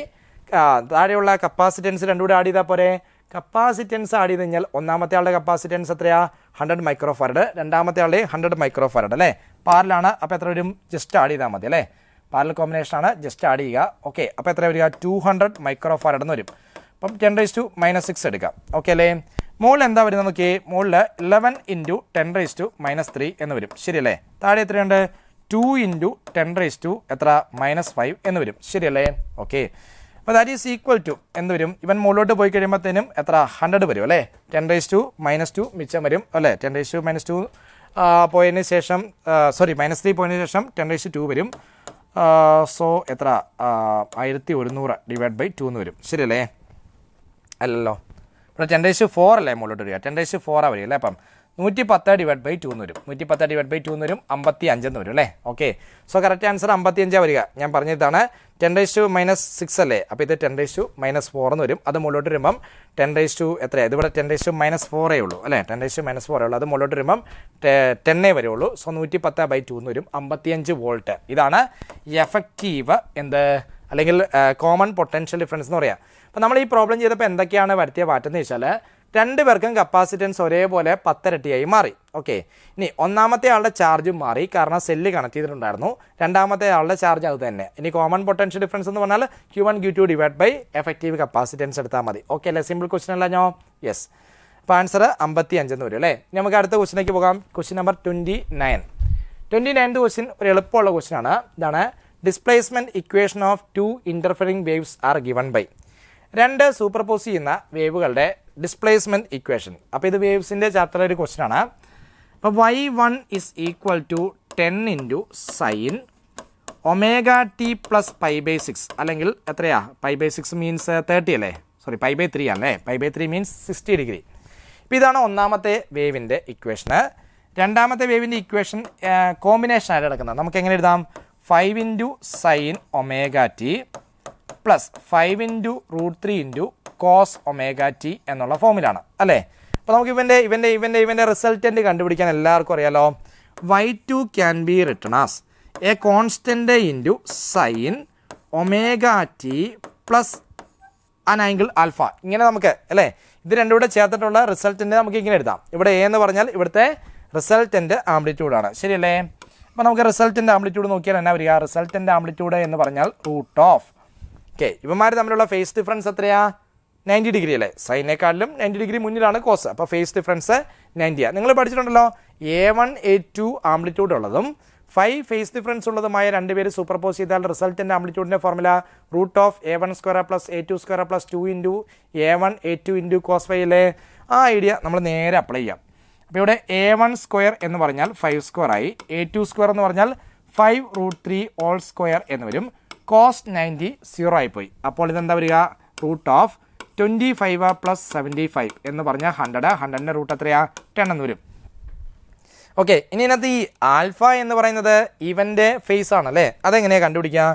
താഴെയുള്ള കപ്പാസിറ്റൻസ് രണ്ടും കൂടെ ആഡ് ചെയ്താൽ പോരെ കപ്പാസിറ്റൻസ് ആഡ് ചെയ്ത് കഴിഞ്ഞാൽ ഒന്നാമത്തെ ആളുടെ കപ്പാസിറ്റൻസ് എത്രയാ 100 മൈക്രോ ഫാരഡ് രണ്ടാമത്തെ ആളുടെ 100 മൈക്രോ ഫാരഡ് അല്ലേ പാരലാണ് അപ്പോൾ എത്ര വരും ജസ്റ്റ് ആഡ് ചെയ്താൽ മതി അല്ലേ പാരലൽ കോമ്പിനേഷനാണ് ജസ്റ്റ് ആഡ് ചെയ്യുക ഓക്കെ അപ്പോൾ എത്ര വരിക 200 മൈക്രോ ഫാരഡ് എന്ന് വരും അപ്പം 10⁻⁻6 എടുക്കാം ഓക്കെ അല്ലേ മുകളിൽ എന്താ വരുന്നത് നോക്കിയേ മുകളിൽ 11 × 10⁻³ എന്ന് വരും ശരിയല്ലേ താഴെ എത്രയുണ്ട് 2 × 10⁻³ എത്ര -5 എന്ന് വരും ശരിയല്ലേ ഓക്കെ അപ്പോൾ ദാറ്റ് ഈസ് ഈക്വൽ ടു എന്ത് വരും ഇവൻ മുകളിലോട്ട് പോയി കഴിയുമ്പോഴത്തേനും എത്ര 100 വരും അല്ലേ 10⁻² മിച്ചം വരും അല്ലേ 10⁻² പോയതിന് ശേഷം -3 പോയതിന് ശേഷം 10⁻² വരും സോ എത്ര 1100 ഡിവൈഡ് ബൈ 2 എന്ന് വരും ശരിയല്ലേ അല്ലല്ലോ ഇവിടെ 10⁻⁴ അല്ലേ മുകളിലോട്ട് വരിക 10⁻⁴ വരിക അല്ലേ അപ്പം 110 ഡിവൈഡ് ബൈ 2 എന്ന് വരും 110 ഡിവൈഡ് ബൈ 2 എന്ന് വരും 55 എന്ന് വരും അല്ലേ ഓക്കെ സോ കറക്റ്റ് ആൻസർ 55 വരിക ഞാൻ പറഞ്ഞതാണ് 10⁻⁻6 അല്ലേ അപ്പോൾ ഇത് 10⁻⁻4 എന്ന് വരും അത് മുകളിലോട്ട് വരുമ്പം 10 എത്രയാണ് ഇതിവിടെ 10⁻⁴ ഉള്ളൂ അല്ലേ 10⁻⁴ ഉള്ളൂ അത് മുകളിലോട്ട് വരുമ്പം 10 വരുള്ളൂ സോ 110 ബൈ 2 എന്ന് വരും 55 വോൾട്ട് ഇതാണ് എഫക്റ്റീവ് എന്ത് അല്ലെങ്കിൽ കോമൺ പൊട്ടൻഷ്യൽ ഡിഫറൻസ് എന്ന് പറയാം അപ്പോൾ നമ്മൾ ഈ പ്രോബ്ലം ചെയ്തപ്പോൾ എന്തൊക്കെയാണ് വരുത്തിയ മാറ്റം വെച്ചാൽ രണ്ടുപേർക്കും കപ്പാസിറ്റൻസ് ഒരേപോലെ 10 ഇരട്ടിയായി മാറി ഓക്കെ ഇനി ഒന്നാമത്തെ ആളുടെ ചാർജും മാറി കാരണം സെല്ല് കണക്ട് ചെയ്തിട്ടുണ്ടായിരുന്നു രണ്ടാമത്തെ ആളുടെ ചാർജ് അത് തന്നെ ഇനി കോമൺ പൊട്ടൻഷ്യൽ ഡിഫറൻസ് എന്ന് പറഞ്ഞാൽ Q1 Q2 divide by effective capacitance എടുത്താൽ മതി ഓക്കെ അല്ലേ സിമ്പിൾ ക്വസ്റ്റൻ അല്ല ഞാൻ യെസ് അപ്പോൾ ആൻസർ 55 എന്ന് വരും അല്ലേ നമുക്ക് അടുത്ത ക്വസ്റ്റിലേക്ക് പോകാം ക്വസ്റ്റ്യൻ നമ്പർ 29th ക്വസ്റ്റ്യൻ ഒരു എളുപ്പമുള്ള ക്വസ്റ്റ്യൻ ആണ് ഇതാണ് displacement equation of 2 interfering waves are given by രണ്ട് സൂപ്പർപോസ് ചെയ്യുന്ന വേവുകളുടെ ഡിസ്പ്ലേസ്മെൻറ്റ് ഇക്വേഷൻ അപ്പോൾ ഇത് വേവ്സിൻ്റെ ചാപ്റ്ററിലെ ഒരു ക്വസ്റ്റ്യൻ ആണ് അപ്പോൾ y1 is equal to 10 × sin ω_t plus π/6 അല്ലെങ്കിൽ എത്രയാ π/6 മീൻസ് 30 അല്ലേ π/3 അല്ലേ π/3 മീൻസ് 60 ഡിഗ്രി ഇപ്പോൾ ഇതാണ് ഒന്നാമത്തെ വേവിൻ്റെ ഇക്വേഷന് രണ്ടാമത്തെ വേവിൻ്റെ ഇക്വേഷൻ കോമ്പിനേഷൻ ആയിട്ട് കിടക്കുന്നത് നമുക്ക് എങ്ങനെ എഴുതാം 5 × sin ω_t plus 5 × √3 × cos ω_t എന്നുള്ള ഫോമിലാണ് അല്ലേ അപ്പോൾ നമുക്ക് ഇവൻ്റെ റിസൾട്ടൻ്റ് കണ്ടുപിടിക്കാൻ എല്ലാവർക്കും അറിയാലോ y2 can be written as A constant into sine ω_t plus അൻ ആംഗിൾ ആൽഫ ഇങ്ങനെ നമുക്ക് അല്ലേ ഇത് രണ്ടും കൂടെ ചേർത്തിട്ടുള്ള റിസൾട്ടൻ്റ് നമുക്ക് ഇങ്ങനെ എഴുതാം ഇവിടെ എ എന്ന് പറഞ്ഞാൽ ഇവിടുത്തെ റിസൾട്ടൻ്റ് ആംപ്ലിറ്റ്യൂഡാണ് ശരിയല്ലേ അപ്പോൾ നമുക്ക് റിസൾട്ടിൻ്റെ ആംപ്ലിറ്റ്യൂഡ് നോക്കിയാൽ എന്നാ വരിക? റിസൾട്ടിൻ്റെ ആംപ്ലിറ്റ്യൂഡ് എന്ന് പറഞ്ഞാൽ റൂട്ട് ഓഫ് ഓക്കെ ഇവന്മാർ തമ്മിലുള്ള ഫേസ് ഡിഫറൻസ് എത്രയാ? 90 ഡിഗ്രി അല്ലേ? സൈനേക്കാളിലും 90 ഡിഗ്രി മുന്നിലാണ് കോസ്. അപ്പോൾ ഫേസ് ഡിഫറൻസ് 90 നിങ്ങൾ പഠിച്ചിട്ടുണ്ടല്ലോ. A1 A2 ആംപ്ലിറ്റ്യൂഡ് ഉള്ളതും 5 ഫേസ് ഡിഫറൻസ് ഉള്ളതുമായ രണ്ടുപേര് സൂപ്പർപോസ് ചെയ്താൽ റിസൾട്ടിൻ്റെ ആംപ്ലിറ്റ്യൂഡിൻ്റെ formula root of A1 square plus A2 square plus 2 into A1 A2 into cos 5 അല്ലേ? ആ ഐഡിയ നമ്മൾ നേരെ അപ്ലൈ ചെയ്യാം. അപ്പോൾ ഇവിടെ A1 സ്ക്വയർ എന്ന് പറഞ്ഞാൽ 5 സ്ക്വയർ ആയി, A2 സ്ക്വയർ എന്ന് പറഞ്ഞാൽ 5√3 ഓൾ സ്ക്വയർ എന്ന് വരും. കോസ് 90 0 ആയിപ്പോയി. അപ്പോൾ ഇതെന്താ വരിക? റൂട്ട് ഓഫ് 25 പ്ലസ് 75 എന്ന് പറഞ്ഞാൽ 100ൻ്റെ റൂട്ട് എത്രയാ? 10 എന്ന് വരും. ഓക്കെ ഇനി ഇതിനകത്ത് ഈ ആൽഫ എന്ന് പറയുന്നത് ഇവൻ്റെ ഫേസ് ആണല്ലേ? അതെങ്ങനെയാണ് കണ്ടുപിടിക്കുക?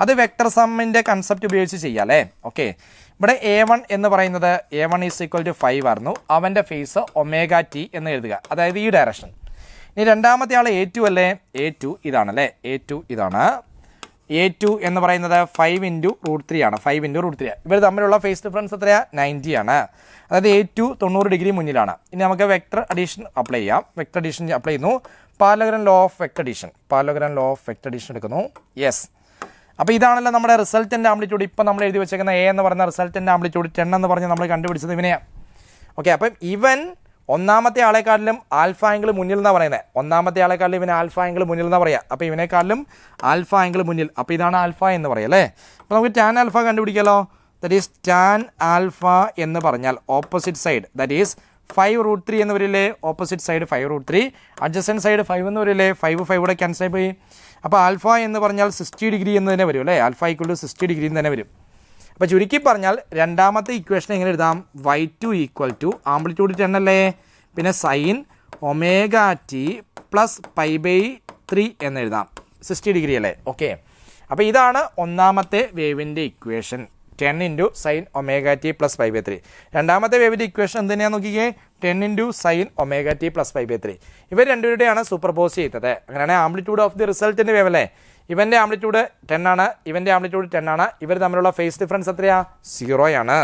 അത് വെക്ടർ സമ്മിൻ്റെ കൺസെപ്റ്റ് ഉപയോഗിച്ച് ചെയ്യാം അല്ലേ? ഓക്കെ ഇവിടെ A1 എന്ന് പറയുന്നത് A1 ഈസ് ഈക്വൽ ടു 5 ആയിരുന്നു. അവൻ്റെ ഫേസ് ω t എന്ന് എഴുതുക, അതായത് ഈ ഡയറക്ഷൻ. ഇനി രണ്ടാമത്തെ ആൾ A2 അല്ലേ? A2 ഇതാണല്ലേ? A2 ഇതാണ്. A2 എന്ന് പറയുന്നത് 5 ഇൻറ്റു √3 ആണ്. 5 ഇൻറ്റു √3. ഇവർ തമ്മിലുള്ള ഫേസ് ഡിഫറൻസ് എത്രയാണ്? 90 ആണ്. അതായത് A2 90 ഡിഗ്രി മുന്നിലാണ്. ഇനി നമുക്ക് വെക്ടർ അഡീഷൻ അപ്ലൈ ചെയ്യാം. വെക്ടർ അഡീഷൻ അപ്ലൈ ചെയ്യുന്നു. Parallelogram law of vector addition എടുക്കുന്നു. യെസ്. അപ്പോൾ ഇതാണല്ലോ നമ്മുടെ റിസൾട്ടിൻ്റെ ആംപ്ലിറ്റ്യൂഡ്. ഇപ്പോൾ നമ്മൾ എഴുതി വെച്ചേക്കുന്ന A എന്ന് പറയുന്ന റിസൾട്ടിൻ്റെ ആംപ്ലിറ്റ്യൂഡ് 10 എന്ന് പറഞ്ഞ് നമ്മൾ കണ്ടുപിടിച്ചത് ഇവനെയാണ്. ഓക്കെ അപ്പം ഇവൻ ഒന്നാമത്തെ ആളെക്കാട്ടിലും ആൽഫ ആംഗിൾ മുന്നിൽ എന്നാണ് പറയുന്നത്. ഒന്നാമത്തെ ആളെക്കാട്ടിലും ഇവന് ആൽഫ ആംഗിൾ മുന്നിൽ എന്നാണ് പറയുക. അപ്പോൾ ഇവനേക്കാളിലും ആൽഫ ആംഗിൾ മുന്നിൽ. അപ്പോൾ ഇതാണ് ആൽഫ എന്ന് പറയുക അല്ലേ? അപ്പോൾ നമുക്ക് ടാൻ ആൽഫ കണ്ടുപിടിക്കാമല്ലോ. ദറ്റ് ഈസ് ടാൻ ആൽഫ എന്ന് പറഞ്ഞാൽ ഓപ്പോസിറ്റ് സൈഡ്, ദറ്റ് ഈസ് 5√3 എന്ന് വരില്ലേ? ഓപ്പോസിറ്റ് സൈഡ് 5√3, അഡ്ജസൻറ്റ് സൈഡ് 5 എന്ന് വരില്ലേ? 5 ഇവിടെ ക്യാൻസൽ പോയി. അപ്പോൾ ആൽഫ എന്ന് പറഞ്ഞാൽ 60 ഡിഗ്രി എന്ന് തന്നെ വരും അല്ലേ? ആൽഫ ഈക്വൽ ടു 60 ഡിഗ്രി എന്ന് തന്നെ വരും. അപ്പോൾ ചുരുക്കി പറഞ്ഞാൽ രണ്ടാമത്തെ ഇക്വേഷൻ എങ്ങനെ എഴുതാം? y2 ഈക്വൽ ടു ആംപ്ലിറ്റ്യൂഡ് 10 അല്ലേ? പിന്നെ സൈൻ ω t പ്ലസ് π/3 എന്ന് എഴുതാം. 60 ഡിഗ്രി അല്ലേ? ഓക്കെ അപ്പോൾ ഇതാണ് ഒന്നാമത്തെ വേവിൻ്റെ equation. 10 into sine ω t plus π/3. രണ്ടാമത്തെ വേവിൻ്റെ ഇക്വേഷൻ എന്തിനാണ് നോക്കിക്കേ? 10 ഇൻറ്റു സൈൻ ω t പ്ലസ് π/3. ഇവർ രണ്ടുപേരുടെയാണ് സൂപ്പർപോസ് ചെയ്തത്. അങ്ങനെയാണ് ആംപ്ലിറ്റ്യൂഡ് ഓഫ് ദി റിസൾട്ടിൻ്റെ വേവ് അല്ലേ? ഇവൻ്റെ ആംപ്ലിറ്റ്യൂഡ് 10 ആണ്, ഇവൻ്റെ ആംപ്ലിറ്റ്യൂഡ് 10 ആണ്. ഇവർ തമ്മിലുള്ള ഫേസ് ഡിഫറൻസ് എത്രയാ? 0 ആണ്.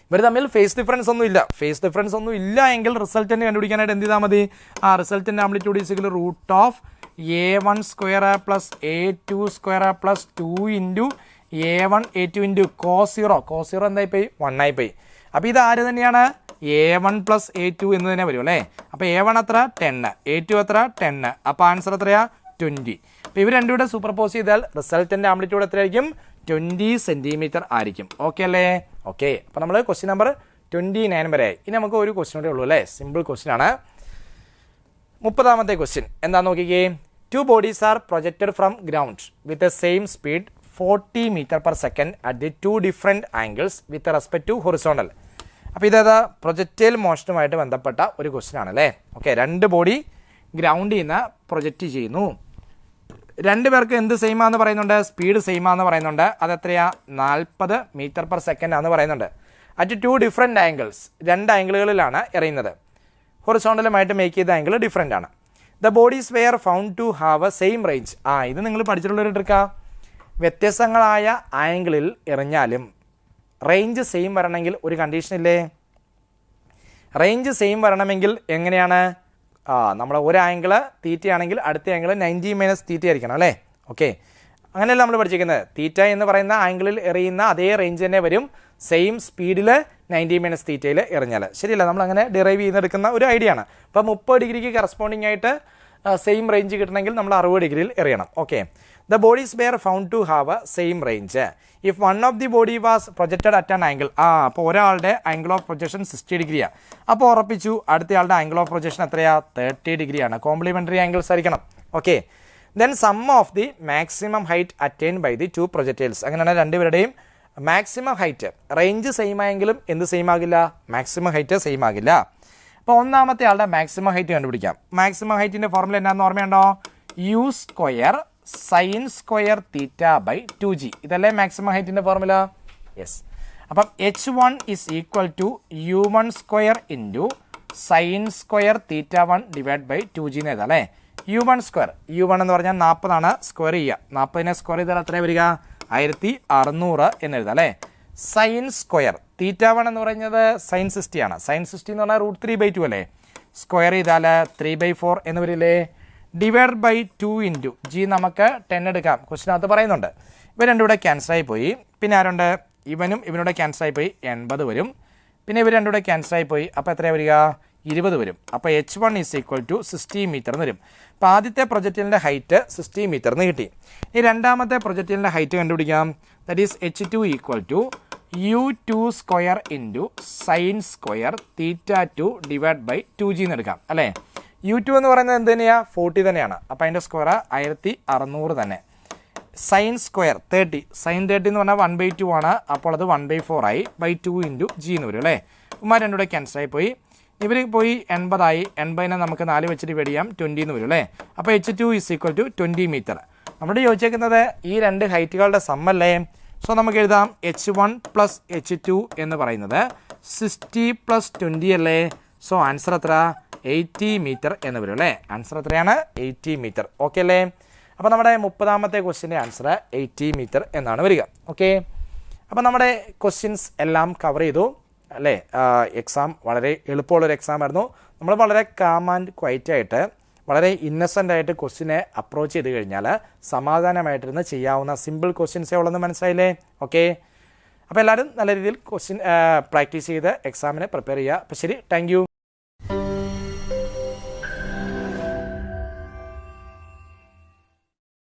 ഇവർ തമ്മിൽ ഫേസ് ഡിഫറൻസ് ഒന്നും ഇല്ല എങ്കിൽ റിസൾട്ടിന് കണ്ടുപിടിക്കാനായിട്ട് എന്ത് ചെയ്താൽ മതി? ആ റിസൾട്ടിൻ്റെ amplitude is equal root of A1 square plus A2 square plus 2 into A1 A2 into cos 0 എന്തായിപ്പോയി? 1 ആയിപ്പോയി. അപ്പോൾ ഇത് ആര് തന്നെയാണ്? A1 പ്ലസ് A2 എന്ന് തന്നെ വരും അല്ലേ? അപ്പോൾ A1 എത്ര? 10, A2 എത്ര? 10. അപ്പോൾ ആൻസർ എത്രയാ? 20. അപ്പോൾ ഇവർ രണ്ടുകൂടെ സൂപ്പർപോസ് ചെയ്താൽ റിസൾട്ടിൻ്റെ ആംപ്ലിറ്റ്യൂഡ് എത്രയായിരിക്കും? 20 സെൻറ്റിമീറ്റർ ആയിരിക്കും. ഓക്കെ അല്ലേ? ഓക്കെ അപ്പോൾ നമ്മൾ ക്വസ്റ്റ്യൻ നമ്പർ 29 വരെ ആയി. ഇനി നമുക്ക് ഒരു ക്വസ്റ്റ്യൻ കൂടെ ഉള്ളൂ അല്ലേ? സിമ്പിൾ ക്വസ്റ്റ്യൻ ആണ്. 30ാമത്തെ ക്വസ്റ്റ്യൻ എന്താ നോക്കിക്കേ? 2 bodies are projected from ground with the same speed 40 meter per second at the 2 different angles with respect to horizontal. അപ്പോൾ ഇതേതാ? പ്രൊജക്റ്റൈൽ മോഷനുമായിട്ട് ബന്ധപ്പെട്ട ഒരു ക്വസ്റ്റ്യൻ ആണല്ലേ? ഓക്കെ 2 ബോഡി ഗ്രൗണ്ടിൽ നിന്ന് പ്രൊജക്റ്റ് ചെയ്യുന്നു. 2 പേർക്ക് എന്ത് സെയിം ആണെന്ന് പറയുന്നുണ്ട്? സ്പീഡ് സെയിം ആണെന്ന് പറയുന്നുണ്ട്. അതെത്രയാ? 40 മീറ്റർ പെർ സെക്കൻഡ് ആണെന്ന് പറയുന്നുണ്ട്. അറ്റ് 2 ഡിഫറെൻറ്റ് ആംഗിൾസ്, 2 ആംഗിളുകളിലാണ് എറിയുന്നത്. ഹൊറിസോണ്ടലുമായിട്ട് മേക്ക് ചെയ്ത ആംഗിൾ ഡിഫറെൻ്റ് ആണ്. The bodies were found to have a same range. ഇത് നിങ്ങൾ പഠിച്ചിട്ടുള്ളൊരു ട്രിക്കാ. വ്യത്യസ്തങ്ങളായ ആംഗിളിൽ എറിഞ്ഞാലും റേഞ്ച് സെയിം വരണമെങ്കിൽ ഒരു കണ്ടീഷനില്ലേ? റേഞ്ച് സെയിം വരണമെങ്കിൽ എങ്ങനെയാണ്? നമ്മൾ ഒരു ആംഗിള് തീറ്റയാണെങ്കിൽ അടുത്ത ആംഗിൾ 90 മൈനസ് തീറ്റ ആയിരിക്കണം അല്ലേ? ഓക്കെ അങ്ങനെയല്ല നമ്മൾ പഠിച്ചിരിക്കുന്നത്. തീറ്റ എന്ന് പറയുന്ന ആംഗിളിൽ എറിയുന്ന അതേ റേഞ്ച് തന്നെ വരും സെയിം സ്പീഡിൽ 90 മൈനസ് തീറ്റയിൽ എറിഞ്ഞാൽ. ശരിയല്ല? നമ്മൾ അങ്ങനെ ഡിറൈവ് ചെയ്തെടുക്കുന്ന ഒരു ഐഡിയ ആണ്. അപ്പോൾ 30 ഡിഗ്രിക്ക് കറസ്പോണ്ടിങ് ആയിട്ട് സെയിം റേഞ്ച് കിട്ടണമെങ്കിൽ നമ്മൾ 60 ഡിഗ്രിയിൽ എറിയണം. Okay the bodies were found to have a same range if one of the body was projected at an angle. അപ്പോൾ ഒരാളുടെ ആംഗിൾ ഓഫ് പ്രൊജക്ഷൻ 60 ഡിഗ്രിയാണ്. അപ്പോൾ ഉറപ്പിച്ചു അടുത്തയാളുടെ ആംഗിൾ ഓഫ് പ്രൊജക്ഷൻ എത്രയാ? 30 ഡിഗ്രിയാണ്. കോംപ്ലിമെൻ്ററി ആംഗിൾസ് ആയിരിക്കണം. Okay then sum of the maximum height attained by the 2 projectiles. അങ്ങനെയാണ് രണ്ടുപേരുടെയും മാക്സിമം ഹൈറ്റ്. റേഞ്ച് സെയിം ആയെങ്കിലും എന്ത് സെയിം ആകില്ല? മാക്സിമം ഹൈറ്റ് സെയിം ആകില്ല. അപ്പോൾ ഒന്നാമത്തെ ആളുടെ മാക്സിമം ഹൈറ്റ് കണ്ടുപിടിക്കാം. മാക്സിമം ഹൈറ്റിൻ്റെ ഫോർമുല എന്നാന്ന് ഓർമ്മയുണ്ടോ? U square sine square theta by 2g. ഇതല്ലേ മാക്സിമം ഹൈറ്റിൻ്റെ ഫോർമുല? യെസ്. അപ്പം h1 is equal to u1 square into sine square theta 1 divide by 2g എന്ന് എഴുതാം അല്ലേ? u1 സ്ക്വയർ, u1 എന്ന് പറഞ്ഞാൽ 40 സ്ക്വയർ ചെയ്യുക. 40നെ സ്ക്വയർ ചെയ്താൽ എത്ര വരിക? 1600 എന്ന് എഴുതാം അല്ലേ? സൈൻ സ്ക്വയർ തീറ്റ 1 എന്ന് പറയുന്നത് സൈൻ 60 ആണ്. സൈൻ 60 എന്ന് പറഞ്ഞാൽ √3/2 അല്ലേ? സ്ക്വയർ ചെയ്താൽ 3/4 എന്ന് വരില്ലേ? ഡിവൈഡ് ബൈ 2 ഇൻറ്റു ജി നമുക്ക് 10 എടുക്കാം. ക്വസ്റ്റിനകത്ത് പറയുന്നുണ്ട്. ഇവ രണ്ടും കൂടെ ക്യാൻസലായി പോയി. പിന്നെ ആരുണ്ട്? ഇവനും ഇവനൂടെ ക്യാൻസലായി പോയി 80 വരും. പിന്നെ ഇവർ രണ്ടും കൂടെ ക്യാൻസലായി പോയി. അപ്പോൾ എത്രയാണ് വരിക? 20 വരും. അപ്പോൾ H1 is equal to 60 metre എന്ന് വരും. അപ്പോൾ ആദ്യത്തെ പ്രൊജക്റ്റിലിൻ്റെ ഹൈറ്റ് 60 മീറ്റർ എന്ന് കിട്ടി. ഈ രണ്ടാമത്തെ പ്രൊജക്റ്റിലിൻ്റെ ഹൈറ്റ് കണ്ടുപിടിക്കാം. That is H2 equal to U2 square into sine square θ2 divide by 2g എന്ന് എടുക്കാം അല്ലേ. U2 എന്ന് പറയുന്നത് എന്ത് തന്നെയാണ്? 40 തന്നെയാണ്. അപ്പോൾ അതിൻ്റെ സ്ക്വയർ 1600 തന്നെ. സൈൻ സ്ക്വയർ 30, സൈൻ 30 എന്ന് പറഞ്ഞാൽ 1/2 ആണ്. അപ്പോൾ അത് 1/4 ആയി ബൈ 2 ഇൻറ്റു ജി എന്ന് വരും അല്ലേ. ഉമ്മാർ രണ്ടും കൂടെ ക്യാൻസലായി പോയി. ഇവർ പോയി 80 ആയി. 80നെ നമുക്ക് 4 വെച്ച് ഡിവൈഡ് ചെയ്യാം, 20 എന്ന് വരും അല്ലേ. അപ്പോൾ H2 is equal to 20 metre. നമ്മുടെ ചോദിച്ചേക്കുന്നത് ഈ രണ്ട് ഹൈറ്റുകളുടെ സമ്മല്ലേ. സോ നമുക്ക് എഴുതാം H1 പ്ലസ് H2 എന്ന് പറയുന്നത് 60 പ്ലസ് 20 അല്ലേ. സോ ആൻസർ എത്ര? 80 മീറ്റർ എന്ന് വരും അല്ലേ. ആൻസർ എത്രയാണ്? 80 മീറ്റർ. ഓക്കെ അല്ലേ. അപ്പോൾ നമ്മുടെ 30ാമത്തെ ക്വസ്റ്റിൻ്റെ ആൻസർ 80 മീറ്റർ എന്നാണ് വരിക. ഓക്കെ. അപ്പോൾ നമ്മുടെ ക്വസ്റ്റ്യൻസ് എല്ലാം കവർ ചെയ്തു അല്ലേ. എക്സാം വളരെ എളുപ്പമുള്ളൊരു എക്സാം ആയിരുന്നു. നമ്മൾ വളരെ കാം ആൻഡ് ക്വൈറ്റ് ആയിട്ട് വളരെ ഇന്നസെൻ്റ് ആയിട്ട് ക്വസ്റ്റിനെ അപ്രോച്ച് ചെയ്ത് കഴിഞ്ഞാൽ സമാധാനമായിട്ടിരുന്ന് ചെയ്യാവുന്ന സിമ്പിൾ ക്വസ്റ്റ്യൻസേ ഉള്ളെന്ന് മനസ്സിലായില്ലേ. ഓക്കെ. അപ്പോൾ എല്ലാവരും നല്ല രീതിയിൽ ക്വസ്റ്റ്യൻ പ്രാക്ടീസ് ചെയ്ത് എക്സാമിന് പ്രിപ്പയർ ചെയ്യുക. അപ്പോൾ ശരി, താങ്ക് യു.